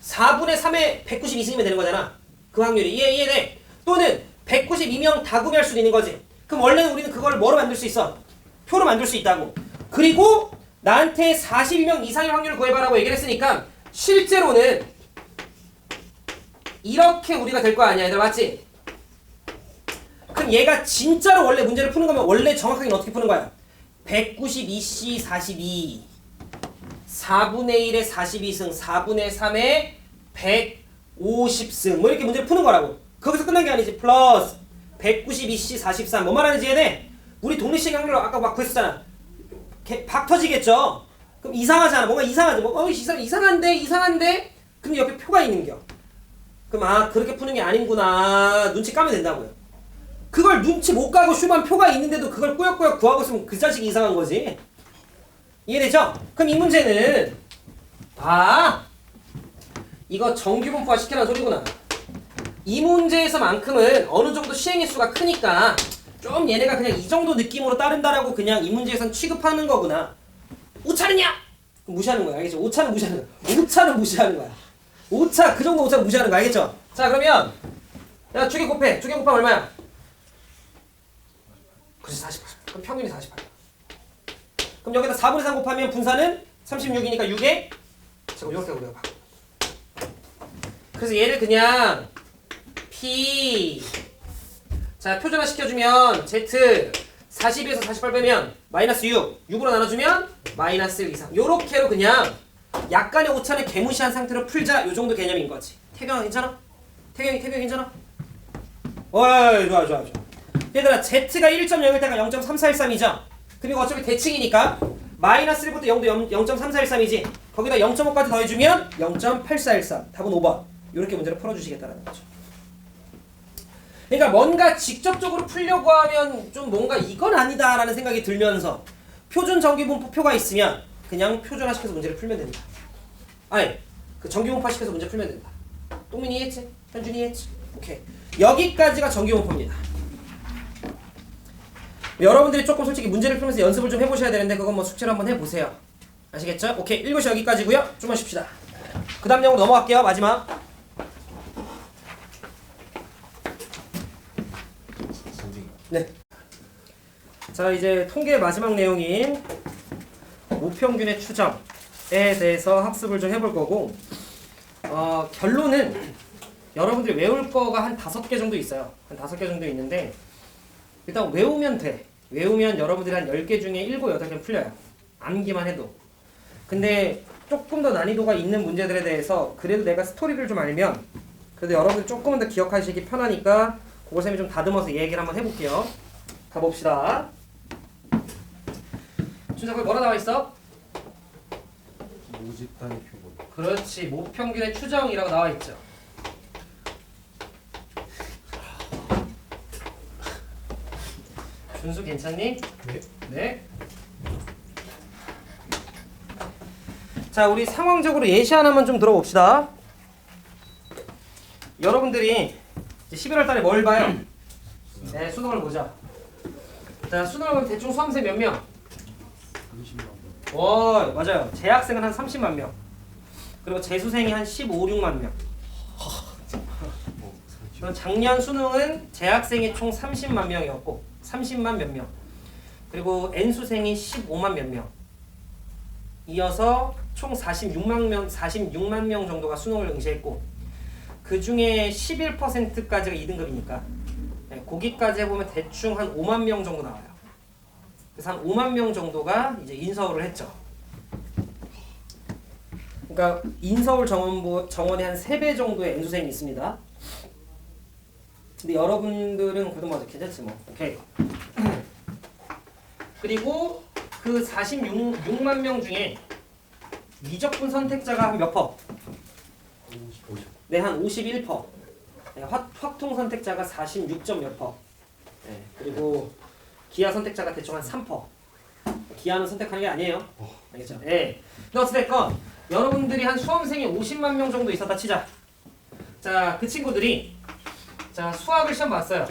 4분의 3에 190 있으면 되는 거잖아. 그 확률이. 이해돼? 또는 192명 다 구매할 수도 있는 거지. 그럼 원래는 우리는 그걸 뭐로 만들 수 있어? 표로 만들 수 있다고. 그리고 나한테 42명 이상의 확률을 구해봐라고 얘기를 했으니까 실제로는 이렇게 우리가 될 거 아니야. 얘들아 맞지? 그럼 얘가 진짜로 원래 문제를 푸는 거면 원래 정확하게는 어떻게 푸는 거야? 192C 42 4분의 1에 42승 4분의 3에 150승 뭐 이렇게 문제를 푸는 거라고. 거기서 끝난 게 아니지. 플러스 192C 43 뭐 말하는지 얘네? 우리 독립시행 확률로 아까 막 구했었잖아. 박 터지겠죠? 그럼 이상하잖아. 뭔가 이상하지. 이상한데? 그럼 옆에 표가 있는겨. 그럼 그렇게 푸는 게 아닌구나. 눈치 까면 된다고요. 그걸 눈치 못 까고 슈만 표가 있는데도 그걸 꾸역꾸역 구하고 있으면 그 자식이 이상한 거지. 이해되죠? 그럼 이 문제는 이거 정규 분포화 시키라는 소리구나. 이 문제에서만큼은 어느 정도 시행의 수가 크니까 좀 얘네가 그냥 이 정도 느낌으로 따른다라고 그냥 이 문제에선 취급하는 거구나. 오차느냐? 무시하는 거야. 알겠죠? 오차는 무시하는 거야. 오차는 무시하는 거야. 오차, 그 정도 오차는 무시하는 거 알겠죠? 자, 그러면 야, 주기 곱하면 얼마야? 그렇지, 48. 그럼 평균이 48. 그럼 여기다 4분의 3 곱하면 분사는 36이니까 6에 제곱 이렇게 우리가 봐. 그래서 얘를 그냥 P 자 표준화 시켜주면 Z 40에서 48 빼면 마이너스 6, 6으로 나눠주면 마이너스 1 이상. 요렇게로 그냥 약간의 오차는 개무시한 상태로 풀자. 요 정도 개념인 거지. 태경아 괜찮아? 태경이 괜찮아? 어이 좋아. 얘들아 Z가 1.0일 때가 0.3413이죠? 그리고 어차피 대칭이니까 마이너스 1부터 0도 0.3413이지. 거기다 0.5까지 더해주면 0.8413. 답은 5번. 이렇게 문제를 풀어주시겠다는 거죠. 그러니까 뭔가 직접적으로 풀려고 하면 좀 뭔가 이건 아니다라는 생각이 들면서 표준 정기분포표가 있으면 그냥 표준화시켜서 문제를 풀면 된다. 아니 그 정기분포화시켜서 문제 풀면 된다. 동민이 이해했지? 현준이 이해했지? 오케이. 여기까지가 정기분포입니다. 여러분들이 조금 솔직히 문제를 풀면서 연습을 좀 해보셔야 되는데 그건 뭐 숙제로 한번 해보세요. 아시겠죠? 오케이. 1교시 여기까지고요. 좀만 쉽시다. 그 다음 내용으로 넘어갈게요. 마지막. 네. 자 이제 통계의 마지막 내용인 모평균의 추정에 대해서 학습을 좀 해볼 거고 결론은 여러분들이 외울 거가 한 5개 정도 있어요. 한 5개 정도 있는데 일단 외우면 돼. 외우면 여러분들이 한 10개 중에 7, 8개는 풀려요. 암기만 해도. 근데 조금 더 난이도가 있는 문제들에 대해서 그래도 내가 스토리를 좀 알면 그래도 여러분들 조금은 더 기억하시기 편하니까 그걸 쌤이 좀 다듬어서 얘기를 한번 해볼게요. 가봅시다. 준서 거기 뭐라 나와 있어? 모집 단위 표본. 그렇지. 모평균의 추정이라고 나와 있죠. 준수 괜찮니? 네. 네. 자, 우리 상황적으로 예시 하나만 좀 들어봅시다. 여러분들이 이제 11월 달에 뭘 봐요? 네, 수능을 보자. 자, 수능을 보면 대충 수험생 몇 명? 30만 명. 오, 맞아요. 재학생은 한 30만 명. 그리고 재수생이 한 15, 6만 명. 그럼 작년 수능은 재학생이 총 30만 명이었고 30만 몇 명. 그리고 N수생이 15만 몇 명. 이어서 총 46만 명 정도가 수능을 응시했고 그 중에 11%까지가 2등급이니까 거기까지 해보면 대충 한 5만 명 정도 나와요. 그래서 한 5만 명 정도가 이제 인서울을 했죠. 그러니까 인서울 정원에 한 3배 정도의 N수생이 있습니다. 근데 여러분들은 그래도 뭐 괜찮지 뭐. 오케이. 그리고 그 46만 명 중에 미적분 선택자가 한 몇 퍼? 50. 네, 한 51%. 네, 확통 선택자가 46점 몇 퍼. 네, 그리고 기하 선택자가 대충 한 3%. 기하는 선택하는 게 아니에요. 알겠죠? 네. 근데 어찌됐건 여러분들이 한 수험생이 50만 명 정도 있었다 치자. 자, 그 친구들이 자 수학을 시험 봤어요.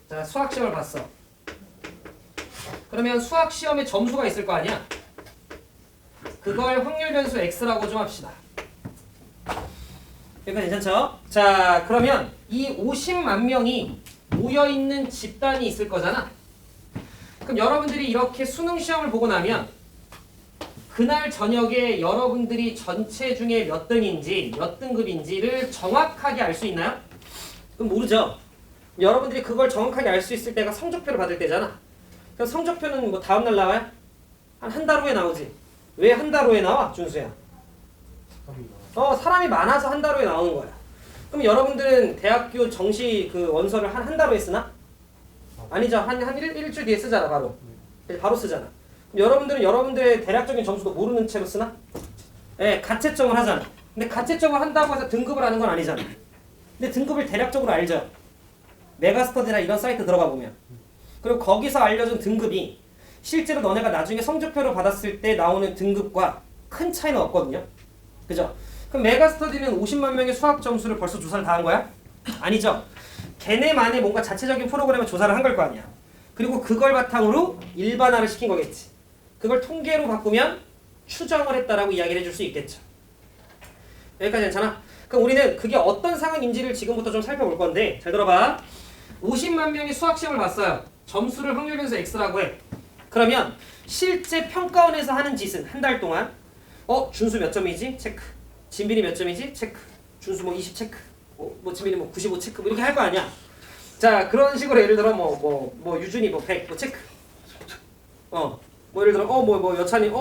자, 수학 시험을 봤어. 그러면 수학 시험에 점수가 있을 거 아니야? 그걸 확률 변수 x라고 좀 합시다. 여기까지 괜찮죠? 자, 그러면 이 50만 명이 모여있는 집단이 있을 거잖아. 그럼 여러분들이 이렇게 수능 시험을 보고 나면 그날 저녁에 여러분들이 전체 중에 몇 등인지 몇 등급인지를 정확하게 알 수 있나요? 그럼 모르죠. 여러분들이 그걸 정확하게 알 수 있을 때가 성적표를 받을 때잖아. 그럼 성적표는 뭐 다음날 나와요? 한 달 후에 나오지. 왜 한 달 후에 나와? 준수야. 사람이 많아서 한 달 후에 나오는 거야. 그럼 여러분들은 대학교 정시 그 원서를 한 달 후에 쓰나? 아니죠. 한 일주일 뒤에 쓰잖아, 바로. 바로 쓰잖아. 그럼 여러분들은 여러분들의 대략적인 점수도 모르는 채로 쓰나? 네, 가채점을 하잖아. 근데 가채점을 한다고 해서 등급을 하는 건 아니잖아. 근데 등급을 대략적으로 알죠. 메가스터디나 이런 사이트 들어가 보면. 그리고 거기서 알려준 등급이 실제로 너네가 나중에 성적표를 받았을 때 나오는 등급과 큰 차이는 없거든요. 그죠? 그럼 메가스터디는 50만 명의 수학 점수를 벌써 조사를 다 한 거야? 아니죠. 걔네만의 뭔가 자체적인 프로그램을 조사를 한 걸 거 아니야. 그리고 그걸 바탕으로 일반화를 시킨 거겠지. 그걸 통계로 바꾸면 추정을 했다라고 이야기를 해줄 수 있겠죠. 여기까지 괜찮아? 그럼 우리는 그게 어떤 상황인지를 지금부터 좀 살펴볼 건데 잘 들어봐. 50만 명이 수학 시험을 봤어요. 점수를 확률 변수 x라고 해. 그러면 실제 평가원에서 하는 짓은 한 달 동안 준수 몇 점이지? 체크. 진빈이 몇 점이지? 체크. 준수 뭐 20 체크. 뭐 진빈이 뭐 95 체크. 뭐 이렇게 할 거 아니야. 자 그런 식으로 예를 들어 뭐 유준이 뭐 100 뭐 체크. 뭐 예를 들어 뭐 여찬이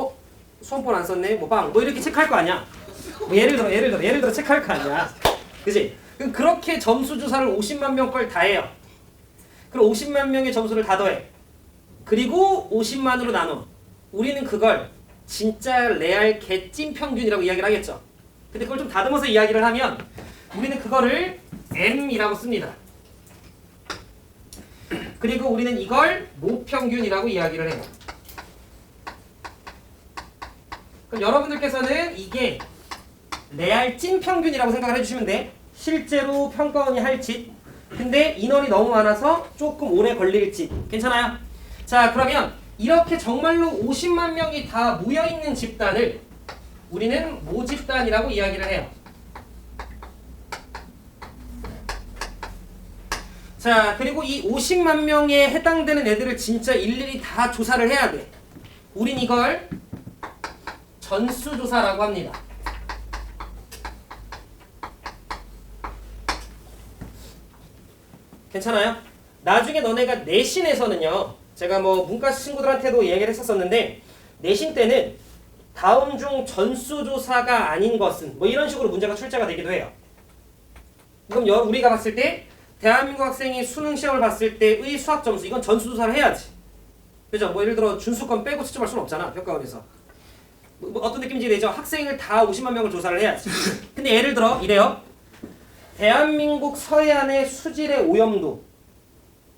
수험권 안 썼네 뭐 빵 뭐 이렇게 체크할 거 아니야. 뭐 예를 들어 체크할 거 아니야. 그지? 그럼 그렇게 점수 조사를 50만 명 걸 다 해요. 그럼 50만 명의 점수를 다 더해. 그리고 50만으로 나눠. 우리는 그걸 진짜 레알 개찐 평균이라고 이야기를 하겠죠. 근데 그걸 좀 다듬어서 이야기를 하면 우리는 그거를 M이라고 씁니다. 그리고 우리는 이걸 모평균이라고 이야기를 해요. 그럼 여러분들께서는 이게 레알 찐 평균이라고 생각을 해주시면 돼. 실제로 평가원이 할 짓. 근데 인원이 너무 많아서 조금 오래 걸릴 짓. 괜찮아요? 자 그러면 이렇게 정말로 50만 명이 다 모여있는 집단을 우리는 모집단이라고 이야기를 해요. 자 그리고 이 50만 명에 해당되는 애들을 진짜 일일이 다 조사를 해야 돼. 우린 이걸 전수조사라고 합니다. 괜찮아요? 나중에 너네가 내신에서는요. 제가 뭐 문과 친구들한테도 얘기를 했었었는데 내신 때는 다음 중 전수조사가 아닌 것은 뭐 이런 식으로 문제가 출제가 되기도 해요. 그럼 우리가 봤을 때 대한민국 학생이 수능 시험을 봤을 때의 수학 점수 이건 전수조사를 해야지. 그죠? 뭐 예를 들어 준수권 빼고 채점할 수는 없잖아. 평가원에서. 뭐 어떤 느낌인지 되죠? 학생을 다 50만 명을 조사를 해야지. 근데 예를 들어 이래요. 대한민국 서해안의 수질의 오염도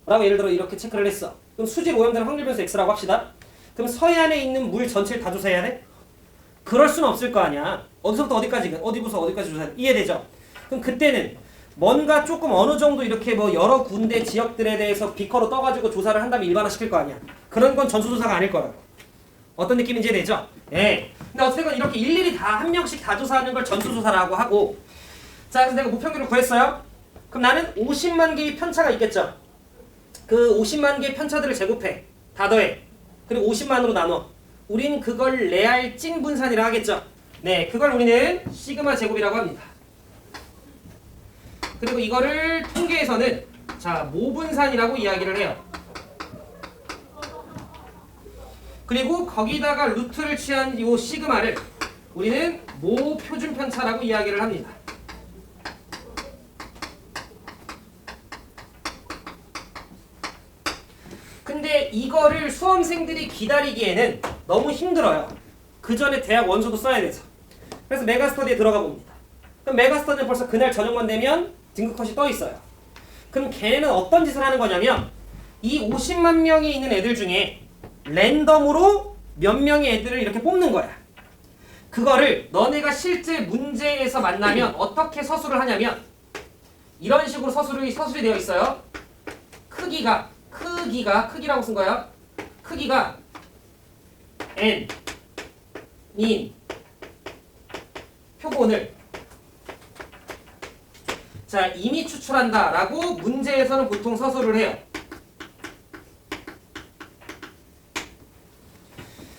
라고 예를 들어 이렇게 체크를 했어. 그럼 수질 오염되는 확률 변수 X라고 합시다. 그럼 서해안에 있는 물 전체를 다 조사해야 돼? 그럴 수는 없을 거 아니야. 어디서부터 어디까지, 어디부터 어디까지 조사해. 이해되죠? 그럼 그때는 뭔가 조금 어느 정도 이렇게 뭐 여러 군데 지역들에 대해서 비커로 떠가지고 조사를 한 다음에 일반화시킬 거 아니야. 그런 건 전수조사가 아닐 거라고. 어떤 느낌인지 되죠? 예. 근데 어쨌든 이렇게 일일이 다 한 명씩 다 조사하는 걸 전수조사라고 하고 자 그래서 내가 모평균을 구했어요. 그럼 나는 50만 개의 편차가 있겠죠? 그 50만 개의 편차들을 제곱해. 다 더해. 그리고 50만으로 나눠. 우린 그걸 레알 찐 분산이라 하겠죠? 네, 그걸 우리는 시그마 제곱이라고 합니다. 그리고 이거를 통계에서는 자 모분산이라고 이야기를 해요. 그리고 거기다가 루트를 취한 이 시그마를 우리는 모표준 편차라고 이야기를 합니다. 근데 이거를 수험생들이 기다리기에는 너무 힘들어요. 그 전에 대학 원서도 써야 돼서. 그래서 메가스터디에 들어가 봅니다. 그럼 메가스터디는 벌써 그날 저녁만 되면 등급컷이 떠 있어요. 그럼 걔네는 어떤 짓을 하는 거냐면 이 50만 명이 있는 애들 중에 랜덤으로 몇 명의 애들을 이렇게 뽑는 거야. 그거를 너네가 실제 문제에서 만나면 어떻게 서술을 하냐면 이런 식으로 서술이 되어 있어요. 크기라고 쓴 거야. 크기가 n 인 표본을 자 이미 추출한다 라고 문제에서는 보통 서술을 해요.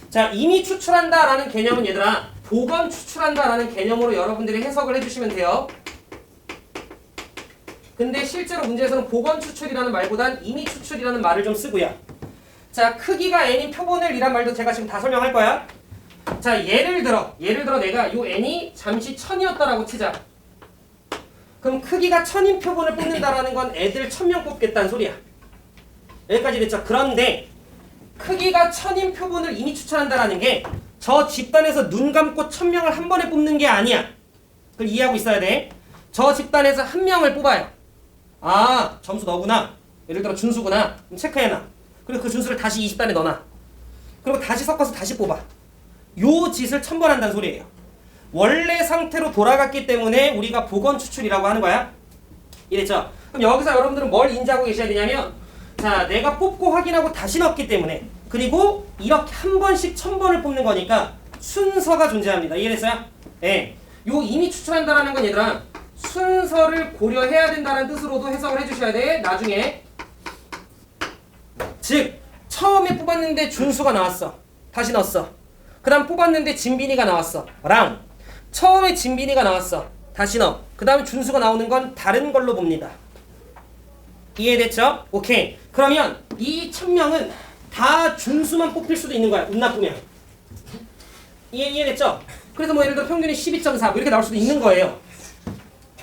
자 이미 추출한다 라는 개념은 얘들아 보건 추출한다 라는 개념으로 여러분들이 해석을 해주시면 돼요. 근데 실제로 문제에서는 보건 추출이라는 말보단 이미 추출이라는 말을 좀 쓰고요. 자 크기가 n인 표본을 이란 말도 제가 지금 다 설명할 거야. 자 예를 들어 내가 요 n이 잠시 1000이었다라고 치자. 그럼 크기가 1000인 표본을 뽑는다라는 건 애들 1000명 뽑겠다는 소리야. 여기까지 됐죠? 그런데 크기가 1000인 표본을 이미 추출한다라는 게 저 집단에서 눈 감고 1000명을 한 번에 뽑는 게 아니야. 그걸 이해하고 있어야 돼. 저 집단에서 한 명을 뽑아요. 아 점수 너구나. 예를 들어 준수구나. 그럼 체크해놔. 그리고 그 준수를 다시 20단에 넣어놔. 그리고 다시 섞어서 다시 뽑아. 요 짓을 1000번 한다는 소리예요. 원래 상태로 돌아갔기 때문에 우리가 보건 추출이라고 하는 거야. 이랬죠? 그럼 여기서 여러분들은 뭘 인지하고 계셔야 되냐면 자 내가 뽑고 확인하고 다시 넣었기 때문에 그리고 이렇게 한 번씩 1000번을 뽑는 거니까 순서가 존재합니다. 이해됐어요? 예. 요 이미 추출한다라는 건 얘들아 순서를 고려해야 된다는 뜻으로도 해석을 해주셔야 돼. 나중에 즉 처음에 뽑았는데 준수가 나왔어. 다시 넣었어. 그 다음 뽑았는데 진빈이가 나왔어. 랑 처음에 진빈이가 나왔어. 다시 넣어. 그 다음에 준수가 나오는 건 다른 걸로 봅니다. 이해됐죠? 오케이. 그러면 이 1000명은 다 준수만 뽑힐 수도 있는 거야. 운 나쁘면. 이해됐죠? 그래서 뭐 예를 들어 평균이 12.4 뭐 이렇게 나올 수도 있는 거예요.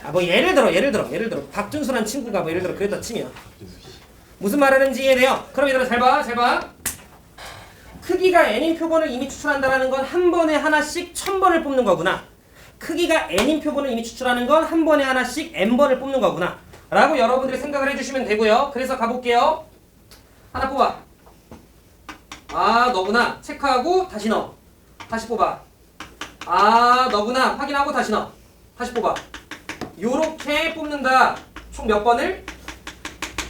아, 뭐 예를 들어 박준수란 친구가 뭐 예를 들어 그랬다 치면 무슨 말하는지 이해돼요? 그럼 얘들아 잘 봐. 크기가 n인 표본을 이미 추출한다는 건 한 번에 하나씩 1000번을 뽑는 거구나. 크기가 n인 표본을 이미 추출하는 건 한 번에 하나씩 n번을 뽑는 거구나. 라고 여러분들이 생각을 해주시면 되고요. 그래서 가볼게요. 하나 뽑아. 아 너구나. 체크하고 다시 넣어. 다시 뽑아. 아 너구나. 확인하고 다시 넣어. 다시 뽑아. 요렇게 뽑는다. 총 몇 번을?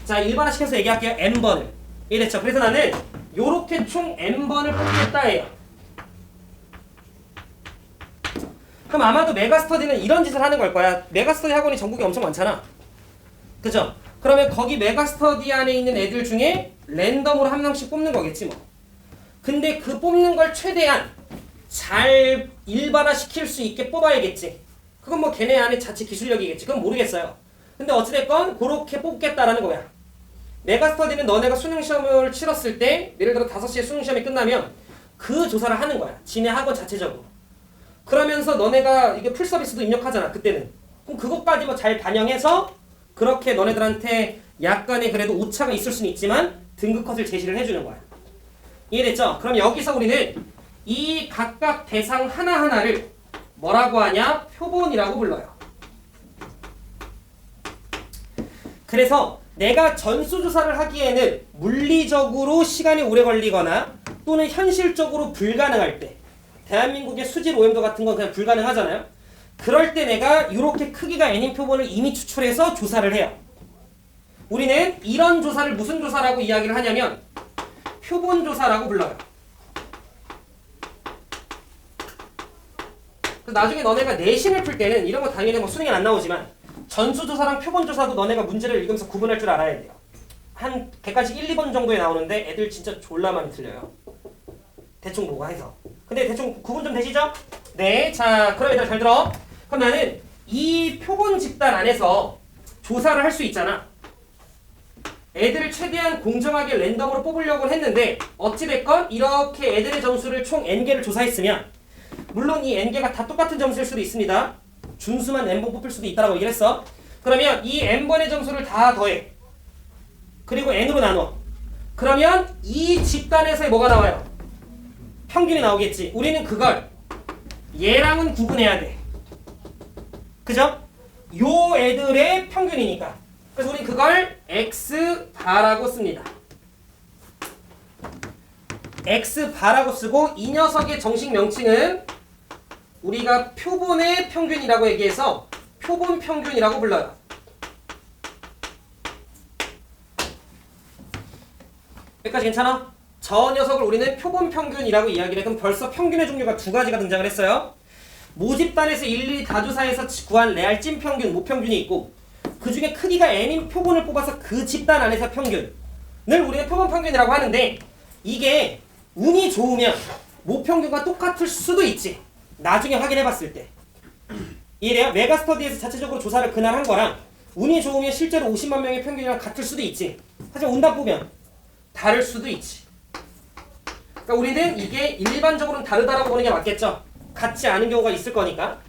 자 일반화시켜서 얘기할게요. n번을. 이해됐죠? 그래서 나는 요렇게 총 n번을 뽑겠다 해요. 그럼 아마도 메가스터디는 이런 짓을 하는 걸 거야. 메가스터디 학원이 전국에 엄청 많잖아. 그죠? 그러면 거기 메가스터디 안에 있는 애들 중에 랜덤으로 한 명씩 뽑는 거겠지 뭐. 근데 그 뽑는 걸 최대한 잘 일반화시킬 수 있게 뽑아야겠지. 그건 뭐 걔네 안에 자체 기술력이겠지. 그건 모르겠어요. 근데 어찌됐건 그렇게 뽑겠다라는 거야. 메가스터디는 너네가 수능시험을 치렀을 때 예를 들어 5시에 수능시험이 끝나면 그 조사를 하는 거야. 지네 학원 자체적으로. 그러면서 너네가 이게 풀서비스도 입력하잖아. 그때는. 그럼 그것까지 뭐 잘 반영해서 그렇게 너네들한테 약간의 그래도 오차가 있을 수는 있지만 등급 컷을 제시를 해주는 거야. 이해됐죠? 그럼 여기서 우리는 이 각각 대상 하나하나를 뭐라고 하냐? 표본이라고 불러요. 그래서 내가 전수조사를 하기에는 물리적으로 시간이 오래 걸리거나 또는 현실적으로 불가능할 때 대한민국의 수질 오염도 같은 건 그냥 불가능하잖아요. 그럴 때 내가 이렇게 크기가 n인 표본을 이미 추출해서 조사를 해요. 우리는 이런 조사를 무슨 조사라고 이야기를 하냐면 표본 조사라고 불러요. 나중에 너네가 내신을 풀 때는 이런 거 당연히 뭐 수능에 안 나오지만 전수조사랑 표본조사도 너네가 문제를 읽으면서 구분할 줄 알아야 돼요. 한 객관식 1, 2번 정도에 나오는데 애들 진짜 졸라 많이 틀려요. 대충 뭐가 해서. 근데 대충 구분 좀 되시죠? 네. 자, 그럼 얘들아 잘 들어. 그럼 나는 이 표본 집단 안에서 조사를 할 수 있잖아. 애들을 최대한 공정하게 랜덤으로 뽑으려고 했는데 어찌됐건 이렇게 애들의 점수를 총 n개를 조사했으면 물론 이 n개가 다 똑같은 점수일 수도 있습니다. 준수만 n번 뽑힐 수도 있다라고 얘기를 했어. 그러면 이 n번의 점수를 다 더해. 그리고 n으로 나눠. 그러면 이 집단에서의 뭐가 나와요? 평균이 나오겠지. 우리는 그걸 얘랑은 구분해야 돼. 그죠? 요 애들의 평균이니까. 그래서 우린 그걸 x바라고 씁니다. x바라고 쓰고 이 녀석의 정식 명칭은 우리가 표본의 평균이라고 얘기해서 표본 평균이라고 불러요. 여기까지 괜찮아? 저 녀석을 우리는 표본 평균이라고 이야기를 해. 그럼 벌써 평균의 종류가 두 가지가 등장을 했어요. 모집단에서 일일이 다 조사해서 구한 레알 찐 평균, 모평균이 있고 그 중에 크기가 n인 표본을 뽑아서 그 집단 안에서 평균을 우리는 표본 평균이라고 하는데 이게 운이 좋으면 모평균과 똑같을 수도 있지. 나중에 확인해봤을 때. 이해돼요? 메가스터디에서 자체적으로 조사를 그날 한 거랑 운이 좋으면 실제로 50만 명의 평균이랑 같을 수도 있지. 하지만 운 나쁘면 다를 수도 있지. 그러니까 우리는 이게 일반적으로는 다르다라고 보는 게 맞겠죠. 같지 않은 경우가 있을 거니까.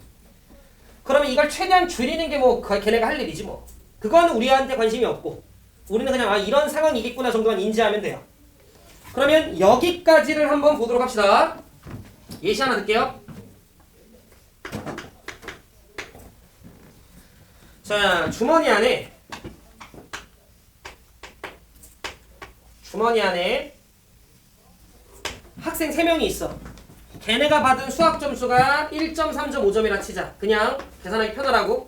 그러면 이걸 최대한 줄이는 게 뭐 걔네가 할 일이지 뭐. 그건 우리한테 관심이 없고 우리는 그냥 아 이런 상황이겠구나 정도만 인지하면 돼요. 그러면 여기까지를 한번 보도록 합시다. 예시 하나 드릴게요. 자, 주머니 안에 학생 3명이 있어. 걔네가 받은 수학 점수가 1.3.5점이라 치자. 그냥 계산하기 편하라고.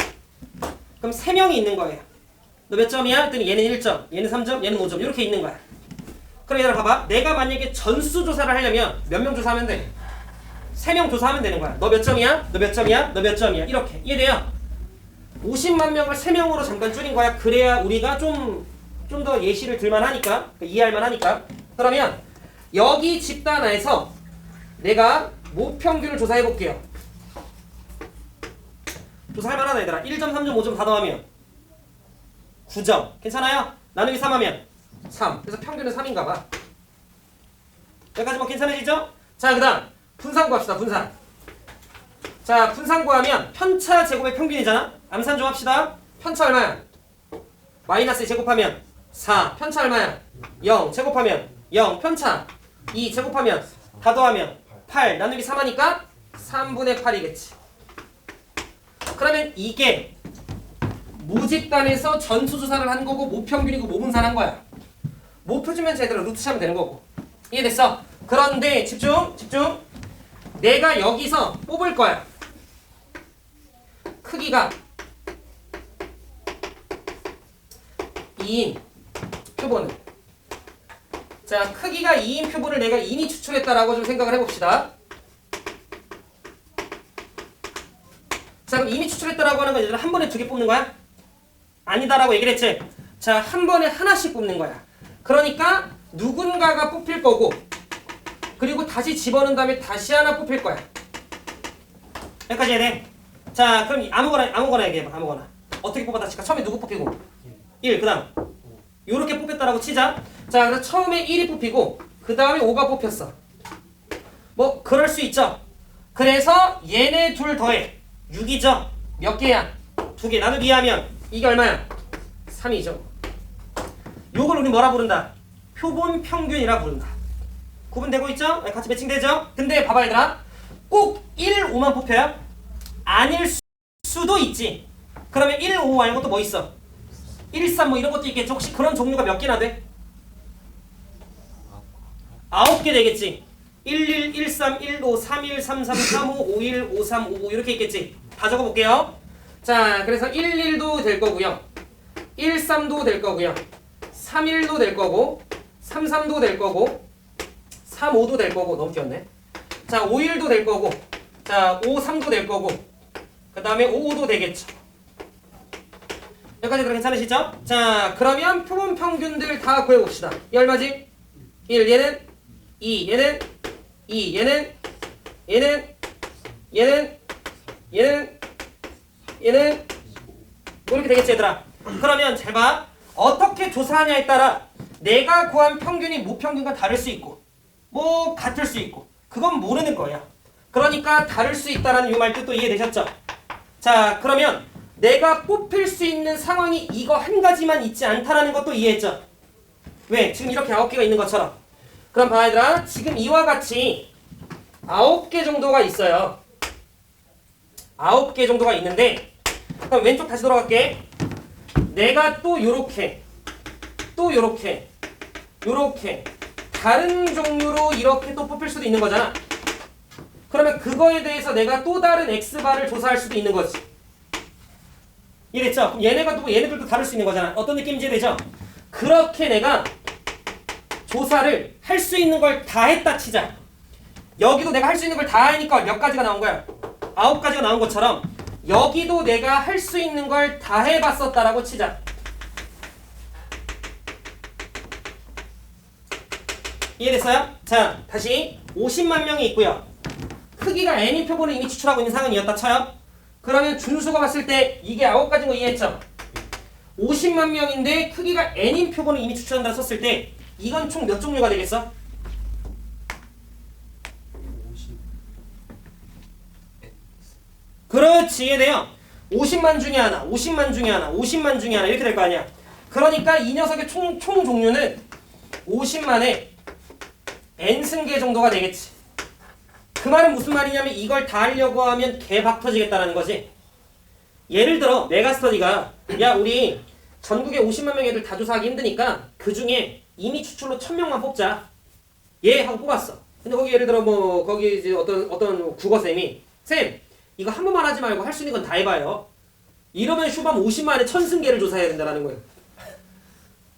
그럼 3명이 있는 거예요. 너 몇 점이야? 했더니 얘는 1점, 얘는 3점, 얘는 5점 이렇게 있는 거야. 그럼 얘들아 봐봐. 내가 만약에 전수 조사를 하려면 몇 명 조사하면 돼? 3명 조사하면 되는 거야. 너 몇 점이야? 너 몇 점이야? 너 몇 점이야? 이렇게. 이해돼요? 50만 명을 3명으로 잠깐 줄인 거야. 그래야 우리가 좀 더 예시를 들만 하니까, 이해할만 하니까. 그러면 여기 집단 안에서 내가 모평균을 조사해 볼게요. 조사할 만하다 얘들아. 1점, 3점, 5점 다 더하면 9점. 괜찮아요? 나누기 3 하면 3. 그래서 평균은 3인가 봐. 여기까지 뭐 괜찮으시죠? 자, 그 다음 분산 구합시다. 분산. 자, 분산 구하면 편차 제곱의 평균이잖아. 암산 좀 합시다. 편차 얼마야? 마이너스 제곱하면 4. 편차 얼마야? 0. 제곱하면 0. 편차 2. 제곱하면 다 더하면 8. 나누기 3 하니까 3분의 8이겠지. 그러면 이게 모집단에서 전수조사를 한 거고 모평균이고 모분산한 거야. 모표주면 제대로 루트 하면 되는 거고. 이해됐어? 그런데 집중! 내가 여기서 뽑을 거야. 크기가 2인 표본을. 자, 크기가 2인 표본을 내가 이미 추출했다라고 좀 생각을 해봅시다. 자, 그럼 이미 추출했다라고 하는 건 얘들아 한 번에 2개 뽑는 거야? 아니다라고 얘기를 했지? 자, 한 번에 하나씩 뽑는 거야. 그러니까 누군가가 뽑힐 거고 그리고 다시 집어넣은 다음에 다시 하나 뽑힐 거야. 여기까지 해야 돼. 자, 그럼 아무거나 얘기해봐. 아무거나. 어떻게 뽑았다 칠까? 처음에 누구 뽑히고? 1. 그 다음 요렇게 뽑혔다라고 치자. 자, 그래서 처음에 1이 뽑히고 그 다음에 5가 뽑혔어. 뭐 그럴 수 있죠. 그래서 얘네 둘 더해 6이죠. 몇 개야? 2개. 나누기 2하면 이게 얼마야? 3이죠. 요걸 우리 뭐라 부른다? 표본 평균이라 부른다. 구분되고 있죠? 같이 매칭되죠? 근데 봐봐 얘들아, 꼭 1, 5만 뽑혀요? 아닐 수도 있지. 그러면 1, 5 말고 또 뭐 있어? 1, 3 뭐 이런 것도 있겠죠. 혹시 그런 종류가 몇 개나 돼? 9개 되겠지. 1, 1, 1, 3, 1, 5, 3, 1, 3, 3, 3, 5, 5, 1, 5, 3, 5, 5 이렇게 있겠지. 다 적어볼게요. 자, 그래서 1, 1도 될 거고요. 1, 3도 될 거고요. 3, 1도 될 거고 3, 3도 될 거고 3, 5도 될 거고 너무 귀엽네. 자, 5, 1도 될 거고 자, 5, 3도 될 거고 그 다음에 5, 5도 되겠죠. 여기까지 그럼 괜찮으시죠? 자, 그러면 표본 평균들 다 구해봅시다. 이 얼마지? 1, 얘는 2, 얘는 2, 얘는 뭐 이렇게 되겠지 얘들아. 그러면 잘 봐. 어떻게 조사하냐에 따라 내가 구한 평균이 모평균과 다를 수 있고 뭐 같을 수 있고 그건 모르는 거야. 그러니까 다를 수 있다라는 이 말 뜻도 이해되셨죠? 자, 그러면 내가 뽑힐 수 있는 상황이 이거 한 가지만 있지 않다라는 것도 이해했죠? 왜? 지금 이렇게 9개가 있는 것처럼. 그럼 봐 얘들아, 지금 이와 같이 9개 정도가 있어요. 9개 정도가 있는데 그럼 왼쪽 다시 돌아갈게. 내가 또 요렇게 다른 종류로 이렇게 또 뽑힐 수도 있는 거잖아. 그러면 그거에 대해서 내가 또 다른 X바를 조사할 수도 있는 거지. 이해됐죠? 그럼 얘네들도 다를 수 있는 거잖아. 어떤 느낌인지 이해되죠? 그렇게 내가 조사를 할 수 있는 걸 다 했다 치자. 여기도 내가 할 수 있는 걸 다 하니까 몇 가지가 나온 거야? 9가지가 나온 것처럼 여기도 내가 할 수 있는 걸 다 해봤었다라고 치자. 이해됐어요? 자, 다시 50만 명이 있고요. 크기가 n인 표본을 이미 추출하고 있는 상황이었다 쳐요. 그러면 준수가 봤을 때 이게 9가지인 거 이해했죠? 50만 명인데 크기가 n인 표본을 이미 추출한다 썼을 때 이건 총 몇 종류가 되겠어? 50. 그렇지, 이해돼요. 50만 중에 하나, 50만 중에 하나, 50만 중에 하나 이렇게 될 거 아니야. 그러니까 이 녀석의 총 종류는 50만에 n승계 정도가 되겠지. 그 말은 무슨 말이냐면 이걸 다 하려고 하면 개박 터지겠다라는 거지. 예를 들어 메가스터디가 야 우리 전국에 50만 명 애들 다 조사하기 힘드니까 그 중에 이미 추출로 1000명만 뽑자. 예 하고 뽑았어. 근데 거기 예를 들어 뭐 거기 이제 어떤 국어쌤이 쌤 이거 한 번만 하지 말고 할 수 있는 건 다 해봐요. 이러면 슈밤 50만에 1000승계를 조사해야 된다라는 거예요.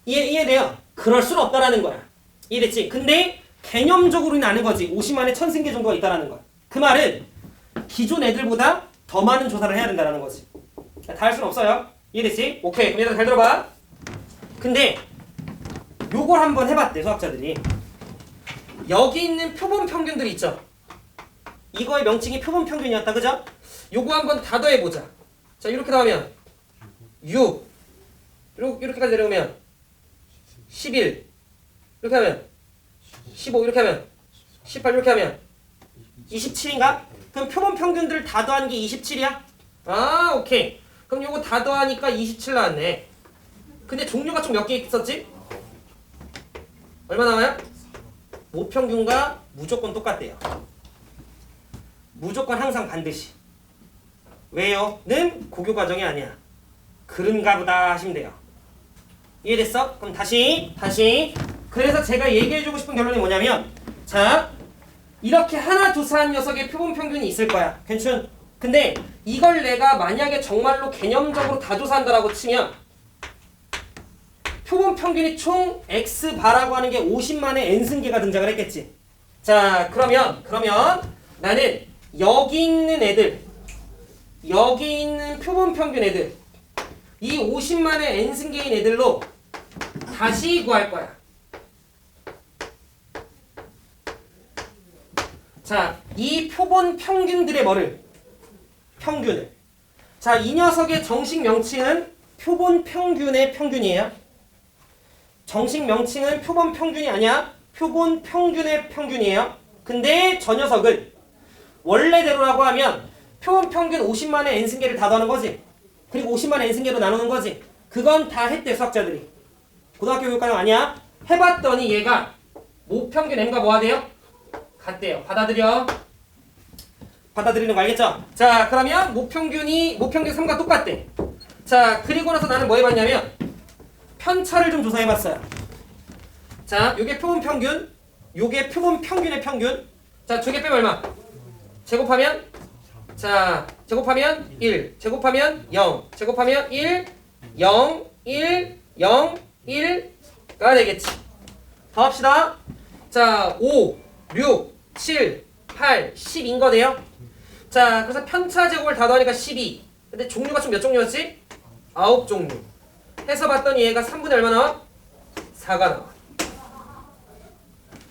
이해돼요? 그럴 수는 없다라는 거야. 이해됐지? 근데 개념적으로는 아는 거지. 50만에 1000승계 정도가 있다라는 거야. 그 말은 기존 애들보다 더 많은 조사를 해야 된다라는 거지. 다 할 수는 없어요. 이해됐지? 오케이. 그럼 얘들 잘 들어봐. 근데 요걸 한번 해봤대 수학자들이. 여기 있는 표본 평균들이 있죠. 이거의 명칭이 표본 평균이었다. 그죠? 요거 한번 다 더해보자. 자 이렇게 나오면 6 이렇게까지 내려오면 11 이렇게 하면 15 이렇게 하면 18 이렇게 하면 27인가? 그럼 표본 평균들 다 더한 게 27이야? 아 오케이. 그럼 요거 다 더하니까 27 나왔네. 근데 종류가 총 몇 개 있었지? 얼마 나와요? 모평균과 무조건 똑같대요. 무조건 항상 반드시. 왜요? 는 고교 과정이 아니야. 그런가 보다 하시면 돼요. 이해됐어? 그럼 다시 그래서 제가 얘기해주고 싶은 결론이 뭐냐면 자 이렇게 하나 두사한 녀석의 표본 평균이 있을 거야. 괜찮? 근데 이걸 내가 만약에 정말로 개념적으로 다 조사한다라고 치면 표본 평균이 총 X바라고 하는 게 50만의 N승계가 등장을 했겠지. 자 그러면 나는 여기 있는 애들 여기 있는 표본 평균 애들 이 50만의 N승계인 애들로 다시 구할 거야. 자, 이 표본 평균들의 뭐를? 평균을. 자, 이 녀석의 정식 명칭은 표본 평균의 평균이에요. 정식 명칭은 표본 평균이 아니야. 표본 평균의 평균이에요. 근데 저 녀석은 원래대로라고 하면 표본 평균 50만의 N승계를 다 더하는 거지. 그리고 50만의 N승계로 나누는 거지. 그건 다 했대 수학자들이. 고등학교 교육과정 아니야. 해봤더니 얘가 모평균 M과 뭐가 돼요? 같대요. 받아들이는 거 알겠죠? 자 그러면 모평균 3과 똑같대. 자 그리고 나서 나는 뭐 해봤냐면 편차를 좀 조사해봤어요. 자 요게 표본 평균 요게 표본 평균의 평균. 자 두 개 빼면 얼마? 제곱하면 자 제곱하면 1 제곱하면 0 제곱하면 1 0 1 0 1가 되겠지. 더 합시다. 자 5 6 7 8 10인 거네요. 자 그래서 편차 제곱을 다 더하니까 12. 근데 종류가 총 몇 종류였지? 9종류. 해서 봤더니 얘가 3분의 얼마 나와? 4가 나와.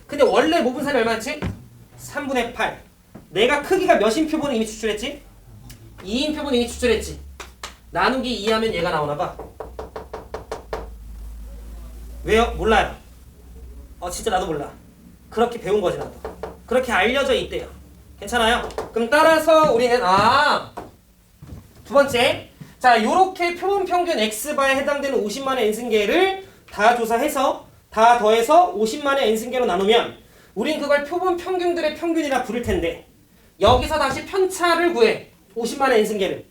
근데 원래 모분산이 얼마였지? 3분의 8. 내가 크기가 몇인 표본을 이미 추출했지? 2인 표본을 이미 추출했지. 나누기 2하면 얘가 나오나봐. 왜요? 몰라요. 진짜 나도 몰라. 그렇게 배운 거지 나도. 그렇게 알려져 있대요. 괜찮아요? 그럼 따라서 우리는 두 번째 자 요렇게 표본 평균 X바에 해당되는 50만의 N승계를 다 조사해서 다 더해서 50만의 N승계로 나누면 우린 그걸 표본 평균들의 평균이라 부를 텐데 여기서 다시 편차를 구해. 50만의 N승계를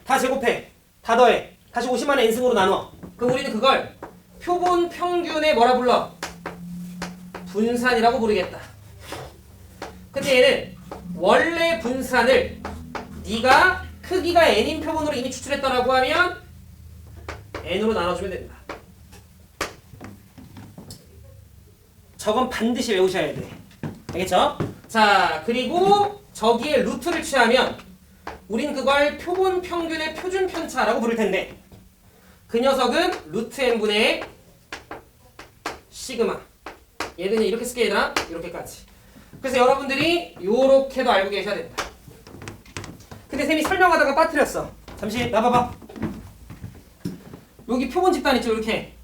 다 제곱해 다 더해 다시 50만의 N승으로 나눠. 그럼 우리는 그걸 표본 평균의 뭐라 불러? 분산이라고 부르겠다. 근데 얘는 원래 분산을 네가 크기가 n인 표본으로 이미 추출했다라고 하면 n으로 나눠주면 된다. 저건 반드시 외우셔야 돼. 알겠죠? 자 그리고 저기에 루트를 취하면 우린 그걸 표본 평균의 표준 편차라고 부를 텐데 그 녀석은 루트 n분의 시그마. 얘는 이렇게 쓸게 얘들아. 이렇게까지. 그래서 여러분들이 요렇게도 알고 계셔야 된다. 근데 쌤이 설명하다가 빠뜨렸어. 잠시 나봐봐. 여기 표본 집단 있죠 이렇게.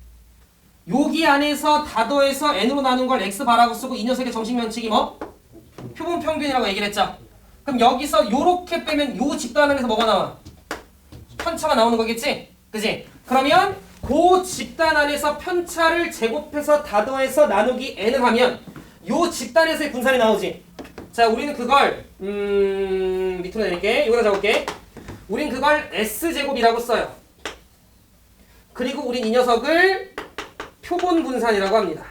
여기 안에서 다 더해서 n으로 나눈 걸 x바라고 쓰고 이 녀석의 정식 명칭이 뭐? 표본 평균이라고 얘기를 했죠. 그럼 여기서 요렇게 빼면 요 집단 안에서 뭐가 나와? 편차가 나오는 거겠지? 그지? 그러면 그 집단 안에서 편차를 제곱해서 다 더해서 나누기 n을 하면 요 집단에서의 분산이 나오지. 자 우리는 그걸 밑으로 내릴게. 여기다 적을게. 우린 그걸 S제곱이라고 써요. 그리고 우린 이 녀석을 표본 분산이라고 합니다.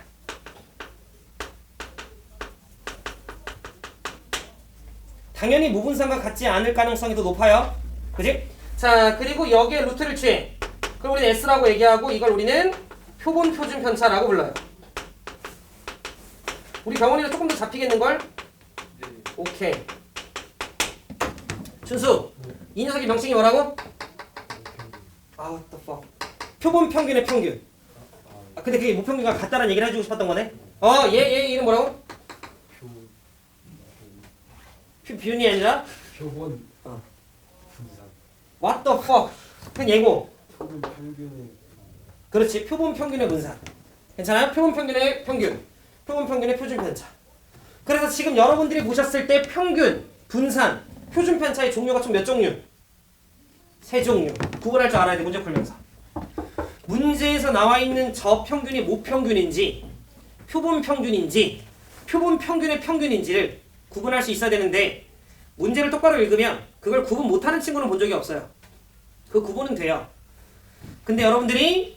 당연히 무분산과 같지 않을 가능성이 더 높아요. 그지? 자 그리고 여기에 루트를 취해. 그럼 우리는 S라고 얘기하고 이걸 우리는 표본 표준 편차라고 불러요. 우리 병원이랑 조금 더 잡히겠는걸? 오케이. 준수, 이 녀석의 명칭이 뭐라고? What the fuck? 표본 평균의 평균. 근데 그게 무평균과 같다는 얘기를 해주고 싶었던 거네? 얘 이름 뭐라고? 뷰니 아니라? 표본 분산. What the fuck? 그건 얘고. 표본 평균의 그렇지, 표본 평균의 분산. 괜찮아요? 표본 평균의 평균, 표본 평균의 표준 편차. 그래서 지금 여러분들이 보셨을 때 평균, 분산, 표준 편차의 종류가 총 몇 종류? 3종류. 구분할 줄 알아야 돼, 문제 풀면서. 문제에서 나와 있는 저 평균이 모평균인지 표본 평균인지 표본 평균의 평균인지를 구분할 수 있어야 되는데 문제를 똑바로 읽으면 그걸 구분 못하는 친구는 본 적이 없어요. 그 구분은 돼요. 근데 여러분들이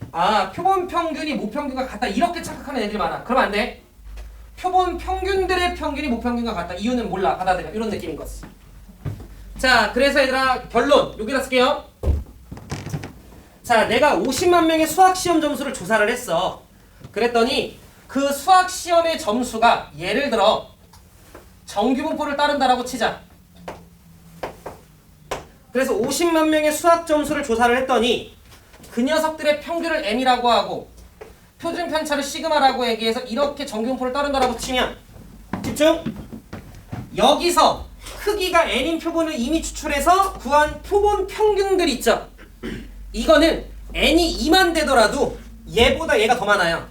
표본 평균이 모평균과 같다 이렇게 착각하는 애들이 많아. 그러면 안 돼. 표본 평균들의 평균이 모평균과 같다. 이유는 몰라. 받아들여. 이런 느낌인 거지. 자, 그래서 얘들아 결론 여기다 쓸게요. 자, 내가 50만 명의 수학시험 점수를 조사를 했어. 그랬더니 그 수학시험의 점수가 예를 들어 정규분포를 따른다라고 치자. 그래서 50만 명의 수학 점수를 조사를 했더니 그 녀석들의 평균을 n이라고 하고 표준 편차를 시그마라고 얘기해서 이렇게 정규분포를 따른다라고 치면 집중! 여기서 크기가 n인 표본을 이미 추출해서 구한 표본 평균들 있죠? 이거는 n이 2만 되더라도 얘보다 얘가 더 많아요.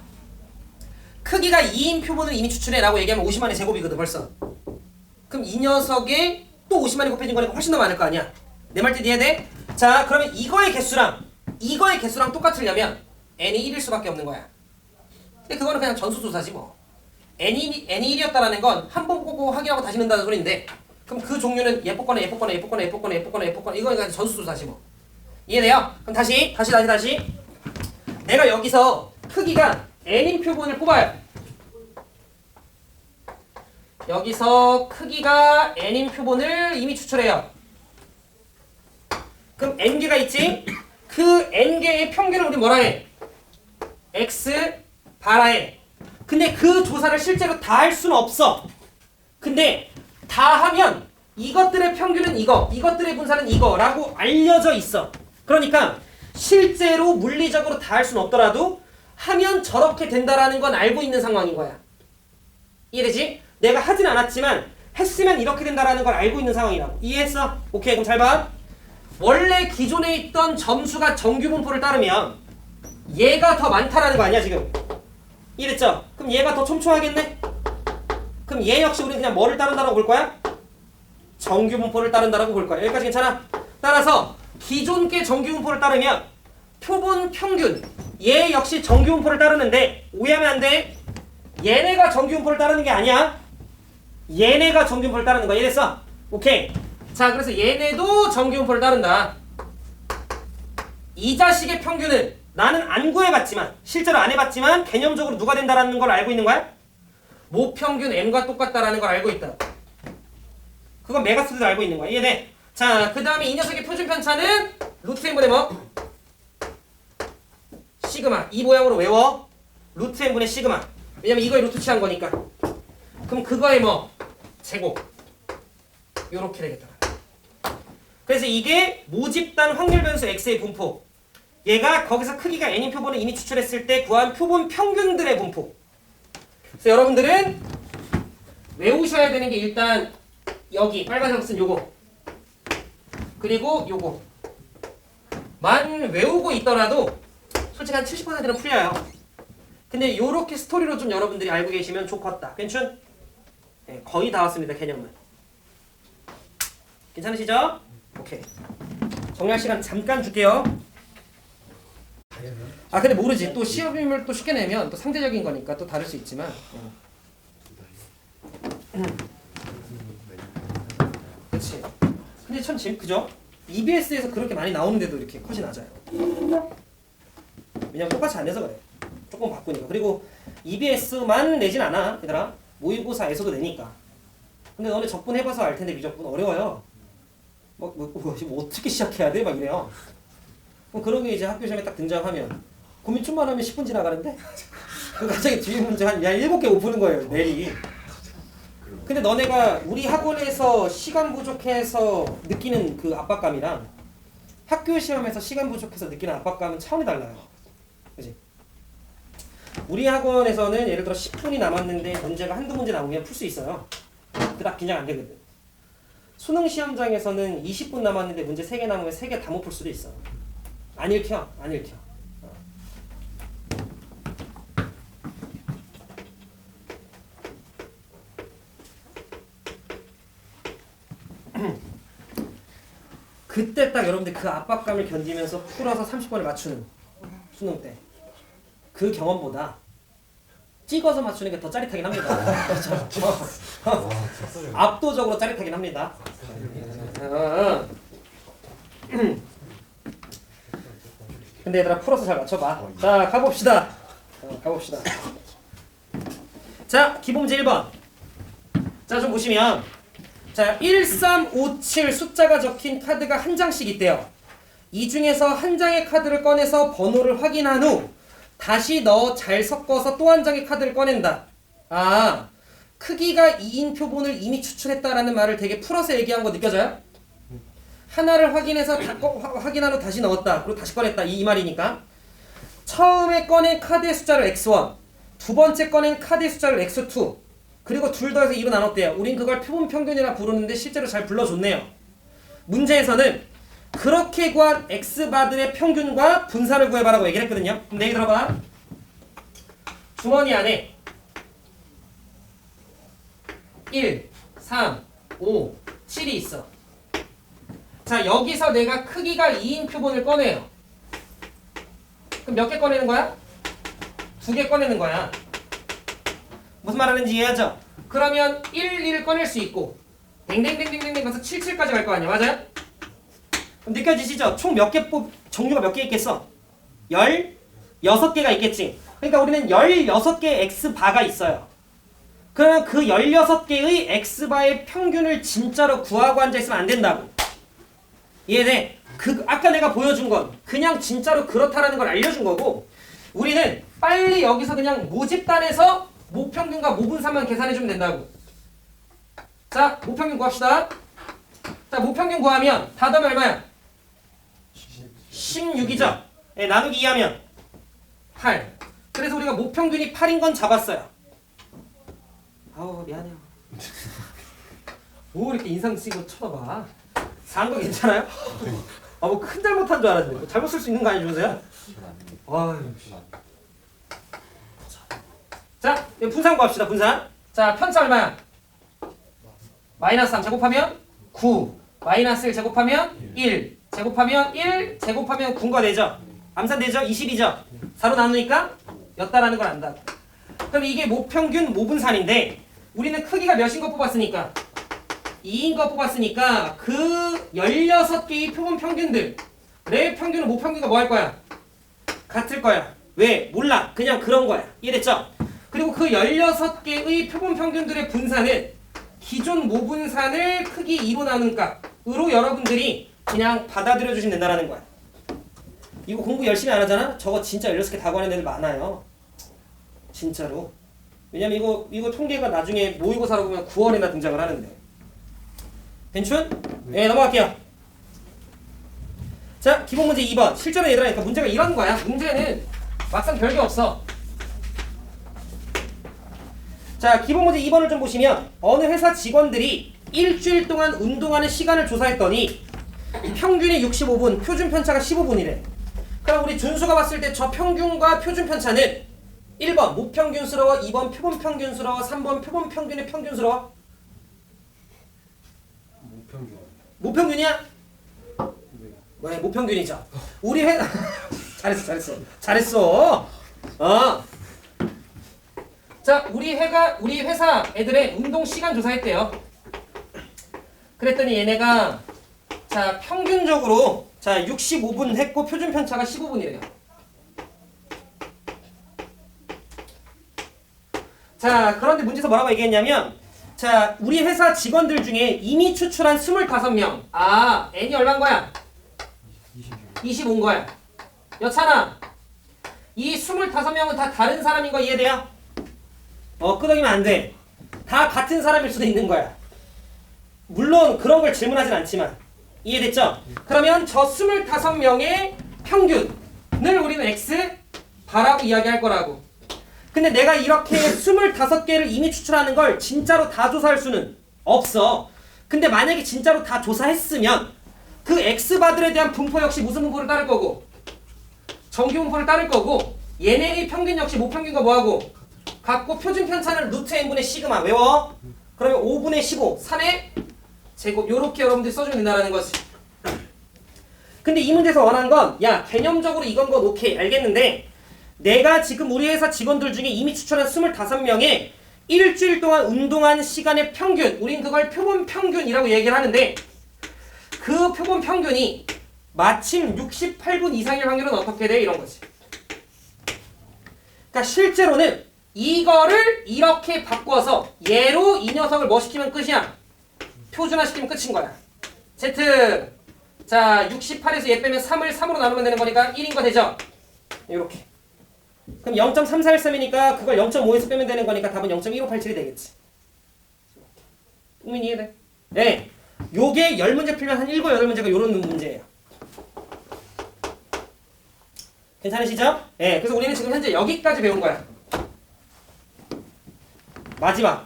크기가 2인 표본을 이미 추출해 라고 얘기하면 50만의 제곱이거든 벌써. 그럼 이 녀석에 또 50만이 곱해진 거니까 훨씬 더 많을 거 아니야. 내 말 뜻 이해돼? 자, 그러면 이거의 개수랑 똑같으려면 n이 1일 수밖에 없는 거야. 근데 그거는 그냥 전수조사지 뭐. n이 1이었다라는 건 한 번 보고 확인하고 다시 넣는다는 소리인데 그럼 그 종류는 예뽀거나 이거는 그냥 전수조사지 뭐. 이해돼요? 그럼 다시 내가 여기서 크기가 n인 표본을 뽑아요. 여기서 크기가 n인 표본을 이미 추출해요. 그럼 n개가 있지? 그 n개의 평균을 우리 뭐라 해? x 바라 해. 근데 그 조사를 실제로 다 할 수는 없어. 근데 다 하면 이것들의 평균은 이거, 이것들의 분산은 이거라고 알려져 있어. 그러니까 실제로 물리적으로 다 할 수는 없더라도 하면 저렇게 된다라는 건 알고 있는 상황인 거야. 이해되지? 내가 하진 않았지만 했으면 이렇게 된다라는 걸 알고 있는 상황이라고. 이해했어? 오케이, 그럼 잘 봐. 원래 기존에 있던 점수가 정규분포를 따르면 얘가 더 많다라는 거 아니야 지금. 이해됐죠? 그럼 얘가 더 촘촘하겠네? 그럼 얘 역시 우리는 그냥 뭐를 따른다라고 볼 거야? 정규분포를 따른다라고 볼 거야. 여기까지 괜찮아? 따라서 기존 게 정규분포를 따르면 표본 평균 얘 역시 정규분포를 따르는데 오해하면 안 돼. 얘네가 정규분포를 따르는 게 아니야. 얘네가 정규분포를 따르는 거야. 이해됐어? 오케이. 자, 그래서 얘네도 정규분포를 따른다. 이 자식의 평균은 나는 안 구해봤지만 실제로 안 해봤지만 개념적으로 누가 된다라는 걸 알고 있는 거야? 모평균 n과 똑같다라는 걸 알고 있다. 그건 메가스도 알고 있는 거야. 이해돼? 자, 그 다음에 이 녀석의 표준 편차는 루트 n분의 뭐? 시그마. 이 모양으로 외워. 루트 n분의 시그마. 왜냐면 이거에 루트 취한 거니까. 그럼 그거의 뭐? 제곱. 요렇게 되겠다. 그래서 이게 모집단 확률 변수 x의 분포. 얘가 거기서 크기가 n인 표본을 이미 추출했을 때 구한 표본 평균들의 분포. 그래서 여러분들은 외우셔야 되는 게 일단 여기 빨간색 쓴 요거 그리고 요거 만 외우고 있더라도 솔직히 한 70%는 풀려요. 근데 요렇게 스토리로 좀 여러분들이 알고 계시면 좋겠다. 괜춘? 네, 거의 다 왔습니다. 개념은. 괜찮으시죠? 오케이. 정리할 시간 잠깐 줄게요. 아, 근데 모르지. 또 시험을 또 쉽게 내면 또 상대적인 거니까 또 다를 수 있지만. 그치. 근데 참 그죠? EBS에서 그렇게 많이 나오는데도 이렇게 컷이 낮아요. 왜냐면 똑같이 안 돼서 그래. 조금 바꾸니까. 그리고 EBS만 내진 않아, 얘들아. 모의고사에서도 내니까. 근데 너네 적분 해봐서 알 텐데 미적분 어려워요. 뭐 어떻게 시작해야 돼? 막 이래요. 그럼 그런 게 이제 학교 시험에 딱 등장하면 고민춤만 하면 10분 지나가는데 그 갑자기 뒤에 문제 한 7개 못 푸는 거예요, 내일이. 근데 너네가 우리 학원에서 시간 부족해서 느끼는 그 압박감이랑 학교 시험에서 시간 부족해서 느끼는 압박감은 차원이 달라요. 그치? 우리 학원에서는 예를 들어 10분이 남았는데 문제가 한두 문제 나오면 풀 수 있어요. 그닥 긴장 안 되거든. 수능 시험장에서는 20분 남았는데 문제 3개 남으면 3개 다 못 풀 수도 있어. 안 읽혀. 그때 딱 여러분들 그 압박감을 견디면서 풀어서 30번을 맞추는 수능 때 그 경험보다 찍어서 맞추는 게 더 짜릿하긴 합니다. 압도적으로 짜릿하긴 합니다. 근데 얘들아 풀어서 잘 맞춰봐. 자 가봅시다. 가봅시다. 자 기본문제 1번. 자 좀 보시면 자 1357 숫자가 적힌 카드가 한 장씩 있대요. 이 중에서 한 장의 카드를 꺼내서 번호를 확인한 후 다시 넣어 잘 섞어서 또 한 장의 카드를 꺼낸다. 아 크기가 2인 표본을 이미 추출했다라는 말을 되게 풀어서 얘기한 거 느껴져요? 하나를 확인해서 확인한 후 다시 넣었다. 그리고 다시 꺼냈다. 이 말이니까. 처음에 꺼낸 카드의 숫자를 x1, 두 번째 꺼낸 카드의 숫자를 x2, 그리고 둘 더해서 2로 나눴대요. 우린 그걸 표본 평균이라 부르는데 실제로 잘 불러줬네요. 문제에서는 그렇게 구한 x바들의 평균과 분산을 구해봐라고 얘기를 했거든요. 그럼 내 얘기 들어봐. 주머니 안에 1, 3, 5, 7이 있어. 자 여기서 내가 크기가 2인 표본을 꺼내요. 그럼 몇 개 꺼내는 거야? 2개 꺼내는 거야. 무슨 말하는지 이해하죠? 그러면 1, 1을 꺼낼 수 있고 댕댕댕댕댕댕 가서 7, 7까지 갈 거 아니야. 맞아요? 그럼 느껴지시죠? 총 몇 개 종류가 몇 개 있겠어? 16개가 있겠지. 그러니까 우리는 16개의 x바가 있어요. 그러면 그 16개의 x바의 평균을 진짜로 구하고 앉아있으면 안 된다고. 이해돼? 아까 내가 보여준 건 그냥 진짜로 그렇다라는 걸 알려준 거고 우리는 빨리 여기서 그냥 모집단에서 모평균과 모분산만 계산해주면 된다고. 자 모평균 구합시다. 자 모평균 구하면 다 더하면 얼마야? 16이죠? 네, 나누기 2하면 8. 그래서 우리가 모평균이 8인 건 잡았어요. 아우 미안해요. 뭐 이렇게 인상 쓰고 쳐다봐. 4한 거 괜찮아요? 아 뭐 큰 잘못한 줄 알았는데 잘못 쓸 수 있는 거 아니죠 주세요? 아유. 자 분산 구합시다. 분산. 자 편차 얼마야? 마이너스 3 제곱하면 9 마이너스 1 제곱하면 1 제곱하면 1 제곱하면 9가 되죠? 암산되죠? 20이죠? 4로 나누니까 였다라는 걸 안다. 그럼 이게 모평균 모분산인데 우리는 크기가 몇인 거 뽑았으니까 2인 거 뽑았으니까 그 16개의 표본 평균들 내 평균은 모평균과 뭐 할 거야? 같을 거야. 왜? 몰라. 그냥 그런 거야. 이해됐죠? 그리고 그 16개의 표본 평균들의 분산은 기존 모분산을 크기 2로 나눈 값으로 여러분들이 그냥 받아들여 주시면 된다는 거야. 이거 공부 열심히 안 하잖아? 저거 진짜 16개 다 구하는 애들 많아요. 진짜로. 왜냐면 이거 통계가 나중에 모의고사로 보면 9월에나 등장을 하는데. 괜춘? 네, 넘어갈게요. 자, 기본 문제 2번. 실전에 얘들아, 그러니까 문제가 이런 거야. 문제는 막상 별게 없어. 자, 기본 문제 2번을 좀 보시면 어느 회사 직원들이 일주일 동안 운동하는 시간을 조사했더니 평균이 65분, 표준 편차가 15분이래. 그럼 우리 준수가 봤을 때 저 평균과 표준 편차는 1번 모평균스러워, 2번 표본 평균스러워, 3번 표본 평균의 평균스러워? 모평균. 모평균이야? 네, 모평균이죠. 우리 회사 잘했어. 자, 우리 회사 애들의 운동 시간 조사했대요. 그랬더니 얘네가 자 평균적으로 자 65분 했고 표준 편차가 15분이래요. 자, 그런데 문제에서 뭐라고 얘기했냐면 자 우리 회사 직원들 중에 이미 추출한 25명 아 n이 얼마인 거야? 25인 거야. 여찬아 이 25명은 다 다른 사람인 거 이해돼요? 끄덕이면 안 돼. 다 같은 사람일 수도 있는 거야. 물론 그런 걸 질문하진 않지만 이해됐죠? 그러면 저 25명의 평균을 우리는 X바라고 이야기할 거라고. 근데 내가 이렇게 25개를 이미 추출하는 걸 진짜로 다 조사할 수는 없어. 근데 만약에 진짜로 다 조사했으면 그 X바들에 대한 분포 역시 무슨 분포를 따를 거고 정규 분포를 따를 거고 얘네의 평균 역시 모평균과 뭐하고 같고 표준 편차는 루트 n분의 시그마 외워? 그러면 5분의 15 3의 제곱 요렇게 여러분들이 써주면 된다는 거지. 근데 이 문제에서 원하는 건 야 개념적으로 이건 건 오케이 알겠는데 내가 지금 우리 회사 직원들 중에 이미 추천한 25명의 일주일 동안 운동한 시간의 평균, 우린 그걸 표본 평균이라고 얘기를 하는데 그 표본 평균이 마침 68분 이상일 확률은 어떻게 돼? 이런 거지. 그러니까 실제로는 이거를 이렇게 바꿔서 얘로 이 녀석을 뭐 시키면 끝이야? 표준화시키면 끝인 거야. Z 자 68에서 얘 빼면 3을 3으로 나누면 되는 거니까 1인 거 되죠? 이렇게. 그럼 0.3413이니까 그걸 0.5에서 빼면 되는 거니까 답은 0.1587이 되겠지. 국민 이해돼? 네. 요게 10문제 풀면 한 7, 8문제가 요런 문제예요. 괜찮으시죠? 네. 그래서 우리는 지금 현재 여기까지 배운 거야. 마지막.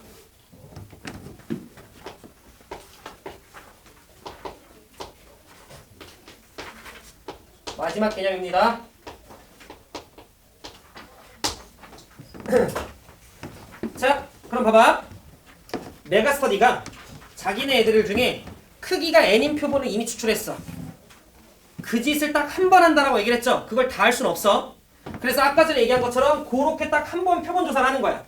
마지막 개념입니다. 자, 그럼 봐봐. 메가스터디가 자기네 애들 중에 크기가 n인 표본을 이미 추출했어. 그 짓을 딱 한 번 한다라고 얘기를 했죠. 그걸 다 할 수는 없어. 그래서 아까 전에 얘기한 것처럼 그렇게 딱 한 번 표본 조사를 하는 거야.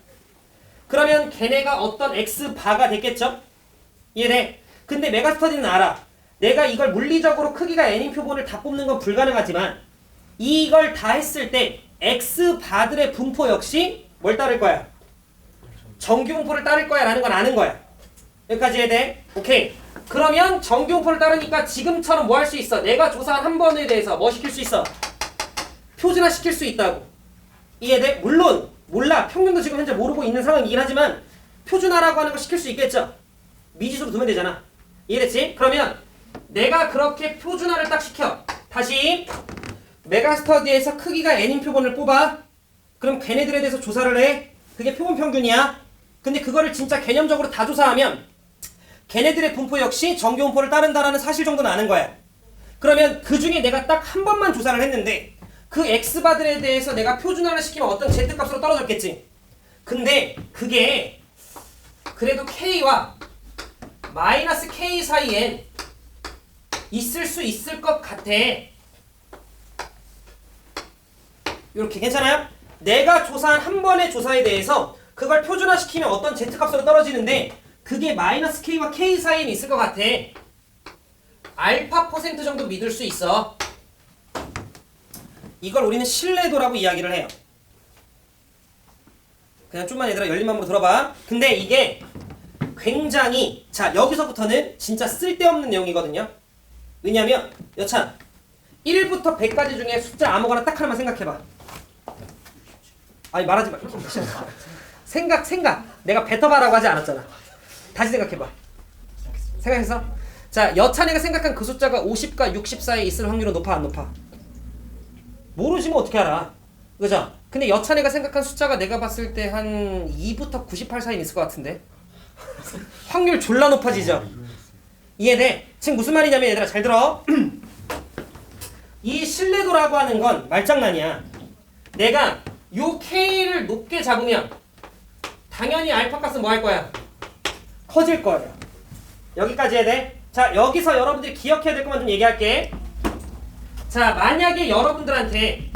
그러면 걔네가 어떤 X바가 됐겠죠? 이해돼? 근데 메가스터디는 알아. 내가 이걸 물리적으로 크기가 n인 표본을 다 뽑는 건 불가능하지만 이걸 다 했을 때 X바들의 분포 역시 뭘 따를 거야? 정규 분포를 따를 거야 라는 건 아는 거야. 여기까지 해야 돼? 오케이. 그러면 정규 분포를 따르니까 지금처럼 뭐 할 수 있어? 내가 조사한 한 번에 대해서 뭐 시킬 수 있어? 표준화 시킬 수 있다고. 이해돼? 물론 몰라. 평균도 지금 현재 모르고 있는 상황이긴 하지만 표준화라고 하는 거 시킬 수 있겠죠? 미지수로 두면 되잖아. 이해됐지? 그러면 내가 그렇게 표준화를 딱 시켜. 다시 메가스터디에서 크기가 n인 표본을 뽑아. 그럼 걔네들에 대해서 조사를 해. 그게 표본 평균이야. 근데 그거를 진짜 개념적으로 다 조사하면 걔네들의 분포 역시 정규 분포를 따른다라는 사실 정도는 아는 거야. 그러면 그 중에 내가 딱 한 번만 조사를 했는데 그 X바들에 대해서 내가 표준화를 시키면 어떤 Z값으로 떨어졌겠지. 근데 그게 그래도 K와 마이너스 K 사이엔 있을 수 있을 것 같아. 이렇게 괜찮아요? 내가 조사한 한 번의 조사에 대해서 그걸 표준화시키면 어떤 Z값으로 떨어지는데 그게 마이너스 K와 K 사이엔 있을 것 같아. 알파 퍼센트 정도 믿을 수 있어. 이걸 우리는 신뢰도라고 이야기를 해요. 그냥 좀만 얘들아 열린 마음으로 들어봐. 근데 이게 굉장히 자 여기서부터는 진짜 쓸데없는 내용이거든요. 왜냐면 여찬 1부터 100까지 중에 숫자 아무거나 딱 하나만 생각해봐. 아니 말하지 마. 생각. 내가 뱉어봐라고 하지 않았잖아. 다시 생각해봐. 생각했어? 자 여찬이가 생각한 그 숫자가 50과 60 사이에 있을 확률은 높아 안 높아? 모르시면 어떻게 알아? 그죠? 근데 여찬이가 생각한 숫자가 내가 봤을 때 한 2부터 98 사이에 있을 것 같은데? 확률 졸라 높아지죠? 이해돼? 지금 무슨 말이냐면 얘들아 잘 들어. 이 신뢰도라고 하는 건 말장난이야. 내가 요 K를 높게 잡으면 당연히 알파 값은 뭐 할 거야? 커질 거예요. 여기까지 해야 돼? 자 여기서 여러분들이 기억해야 될 것만 좀 얘기할게. 자 만약에 여러분들한테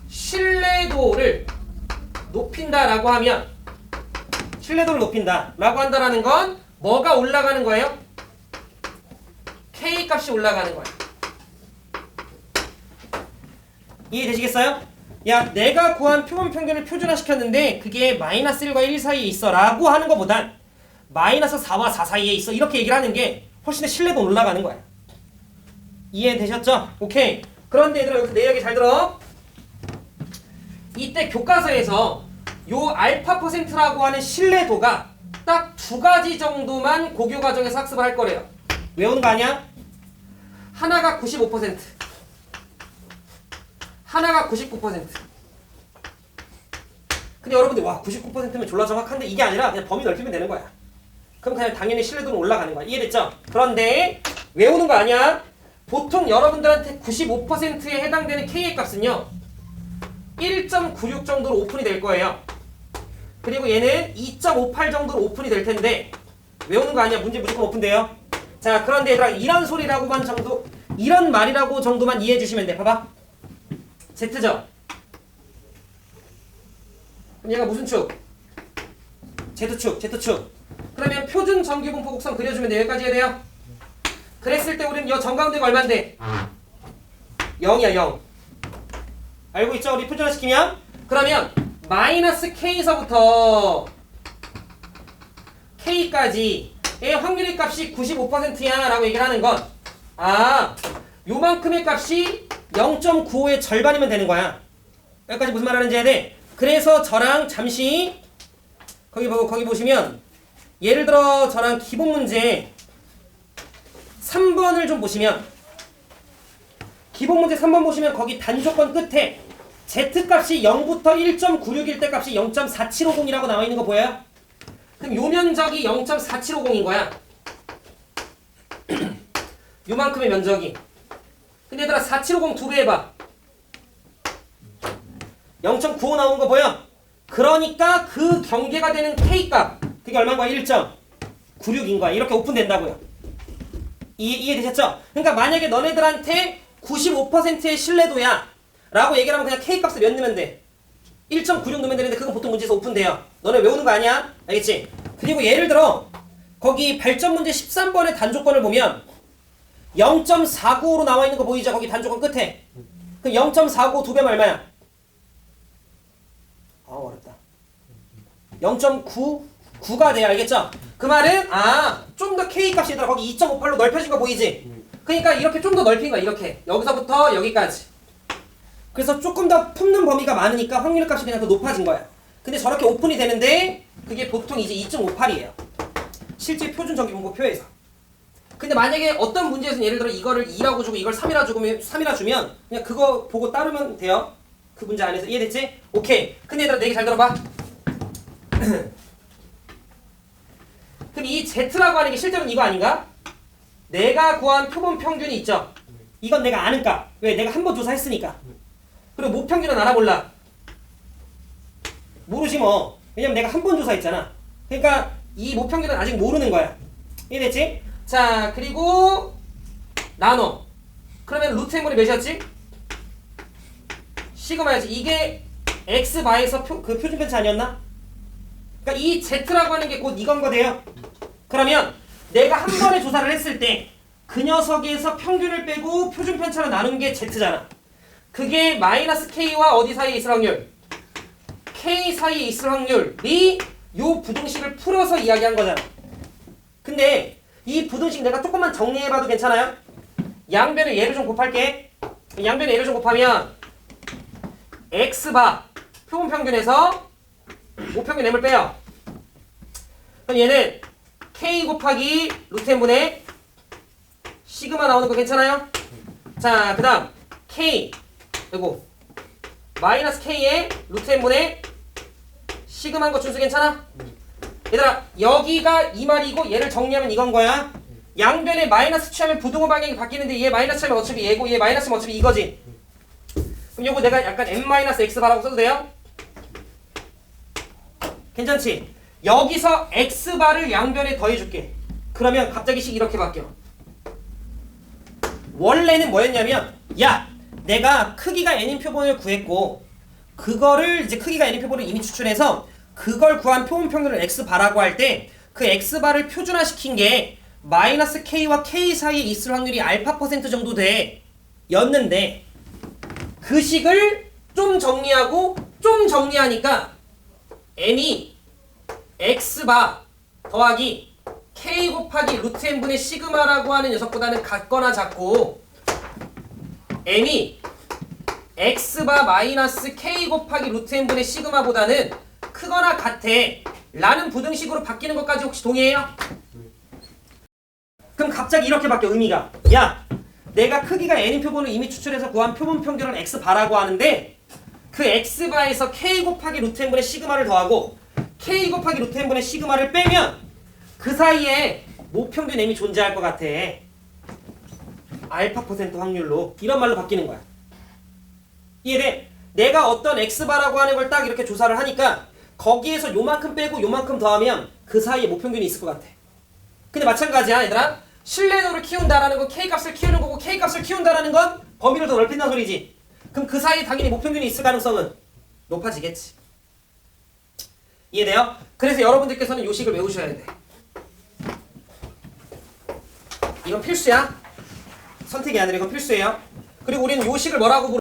신뢰도를 높인다라고 하면 신뢰도를 높인다라고 한다라는 건 뭐가 올라가는 거예요? K 값이 올라가는 거예요. 이해되시겠어요? 야 내가 구한 표본 평균을 표준화시켰는데 그게 마이너스 1과 1 사이에 있어 라고 하는 것보단 마이너스 4와 4 사이에 있어 이렇게 얘기를 하는 게 훨씬 더 신뢰도 올라가는 거야. 이해되셨죠? 오케이. 그런데 얘들아 여기서 내 이야기 잘 들어. 이때 교과서에서 요 알파 퍼센트라고 하는 신뢰도가 딱 2가지 정도만 고교 과정에서 학습을 할 거래요. 외우는 거 아니야? 하나가 95%, 하나가 99%. 근데 여러분들 와 99%면 졸라 정확한데 이게 아니라 그냥 범위 넓히면 되는 거야. 그럼 그냥 당연히 신뢰도는 올라가는 거야. 이해됐죠? 그런데 외우는 거 아니야? 보통 여러분들한테 95%에 해당되는 K의 값은요 1.96 정도로 오픈이 될 거예요. 그리고 얘는 2.58 정도로 오픈이 될 텐데 외우는 거 아니야? 문제 무조건 오픈돼요. 자, 그런데 얘들아 이런 소리라고만 정도, 이런 말이라고 정도만 이해해 주시면 돼. 봐봐. Z죠? 그럼 얘가 무슨 축? Z축, Z축. 그러면 표준 정규분포 곡선 그려주면 돼. 여기까지 해야 돼요. 그랬을 때 우리는 이 정가운데가 얼만데? 0이야 0. 알고 있죠? 우리 표준화시키면? 그러면 마이너스 K서부터 K까지의 확률의 값이 95%야 라고 얘기를 하는 건, 아, 요만큼의 값이 0.95의 절반이면 되는 거야. 여기까지 무슨 말 하는지 해야 돼. 그래서 저랑 잠시 거기 보시면, 예를 들어 저랑 기본 문제 3번을 좀 보시면, 기본 문제 3번 보시면 거기 단조건 끝에 Z값이 0부터 1.96일 때 값이 0.4750이라고 나와 있는 거 보여요? 그럼 요 면적이 0.4750인 거야. 요만큼의 면적이. 근데 얘들아 4750 두 배 해봐. 0.95 나온 거 보여? 그러니까 그 경계가 되는 K값, 그게 얼마인 거야? 1.96인 거야. 이렇게 오픈된다고요. 이해되셨죠? 그러니까 만약에 너네들한테 95%의 신뢰도야 라고 얘기를 하면 그냥 K값을 몇 넣으면 돼? 1.96 넣으면 되는데 그건 보통 문제에서 오픈돼요. 너네 외우는 거 아니야? 알겠지? 그리고 예를 들어 거기 발전 문제 13번의 단조건을 보면 0.495로 나와 있는 거 보이죠? 거기 단조건 끝에. 그럼 0.495 두 배면 얼마야? 아, 어렵다. 0.99가 돼요. 알겠죠? 그 말은 좀 더 K값이 얘들아 거기 2.58로 넓혀진 거 보이지? 그러니까 이렇게 좀 더 넓힌 거야. 이렇게. 여기서부터 여기까지. 그래서 조금 더 품는 범위가 많으니까 확률값이 그냥 더 높아진 거야. 근데 저렇게 오픈이 되는데 그게 보통 이제 2.58이에요. 실제 표준 정규분포표에서. 근데 만약에 어떤 문제에서는 예를 들어 이거를 2라고 주고 이걸 3이라 주면 그냥 그거 보고 따르면 돼요. 그 문제 안에서. 이해됐지? 오케이. 근데 얘들아 내 얘기 잘 들어봐. 그럼 이 Z라고 하는 게 실제로는 이거 아닌가? 내가 구한 표본 평균이 있죠? 이건 내가 아는 값. 왜? 내가 한 번 조사했으니까. 그리고 모평균은 알아 몰라? 모르지 뭐. 왜냐면 내가 한 번 조사했잖아. 그러니까 이 모평균은 아직 모르는 거야. 이해됐지? 자, 그리고 나눠. 그러면 루트 m분이 몇이었지? 시그마였지. 이게 x바에서 그 표준 편차 아니었나? 그러니까 이 z라고 하는 게 곧 이건 거돼요. 그러면 내가 한 번에 조사를 했을 때 그 녀석에서 평균을 빼고 표준 편차를 나눈 게 z잖아. 그게 마이너스 k와 어디 사이에 있을 확률? k 사이에 있을 확률이 요 부등식을 풀어서 이야기한 거잖아. 근데 이 부등식 내가 조금만 정리해봐도 괜찮아요? 양변에 얘를 좀 곱할게. 양변에 얘를 좀 곱하면 x바 표본 평균에서 모평균 m을 빼요. 그럼 얘는 k 곱하기 루트 n분의 시그마 나오는 거 괜찮아요? 자, 그 다음 k 그리고 마이너스 k의 루트 n분의 시그마인 거 준수 괜찮아? 얘들아 여기가 이 말이고 얘를 정리하면 이건 거야. 양변에 마이너스 취하면 부등호 방향이 바뀌는데 얘 마이너스 취하면 어차피 얘고 얘 마이너스면 어차피 이거지. 그럼 요거 내가 약간 m-x바라고 써도 돼요? 괜찮지? 여기서 x바를 양변에 더해줄게. 그러면 갑자기 식 이렇게 바뀌어. 원래는 뭐였냐면 야 내가 크기가 n인 표본을 구했고 그거를 이제 크기가 n인 표본을 이미 추출해서 그걸 구한 표본 평균을 x바라고 할 때 그 x바를 표준화시킨 게 마이너스 k와 k 사이에 있을 확률이 알파 퍼센트 정도 돼 였는데 그 식을 좀 정리하고 좀 정리하니까 n이 x바 더하기 k 곱하기 루트 n분의 시그마라고 하는 녀석보다는 같거나 작고 m이 x바 마이너스 k 곱하기 루트 n분의 시그마보다는 크거나 같아 라는 부등식으로 바뀌는 것까지 혹시 동의해요? 그럼 갑자기 이렇게 바뀌어 의미가. 야 내가 크기가 n인 표본을 이미 추출해서 구한 표본 평균을 x바라고 하는데 그 x바에서 k 곱하기 루트 n분의 시그마를 더하고 k 곱하기 루트 n분의 시그마를 빼면 그 사이에 모평균 m이 존재할 것 같아. 알파 퍼센트 확률로. 이런 말로 바뀌는 거야. 이해돼? 내가 어떤 x바라고 하는 걸 딱 이렇게 조사를 하니까 거기에서 요만큼 빼고 요만큼 더하면 그 사이에 모평균이 있을 것 같아. 근데 마찬가지야 얘들아. 실내도를 키운다라는 건 K값을 키우는 거고 K값을 키운다라는 건 범위를 더 넓힌다는 소리지. 그럼 그 사이에 당연히 목평균이 있을 가능성은 높아지겠지. 이해돼요? 그래서 여러분들께서는 요식을 외우셔야 돼. 이건 필수야. 선택이 아니라 이건 필수예요. 그리고 우리는 요식을 뭐라고 부르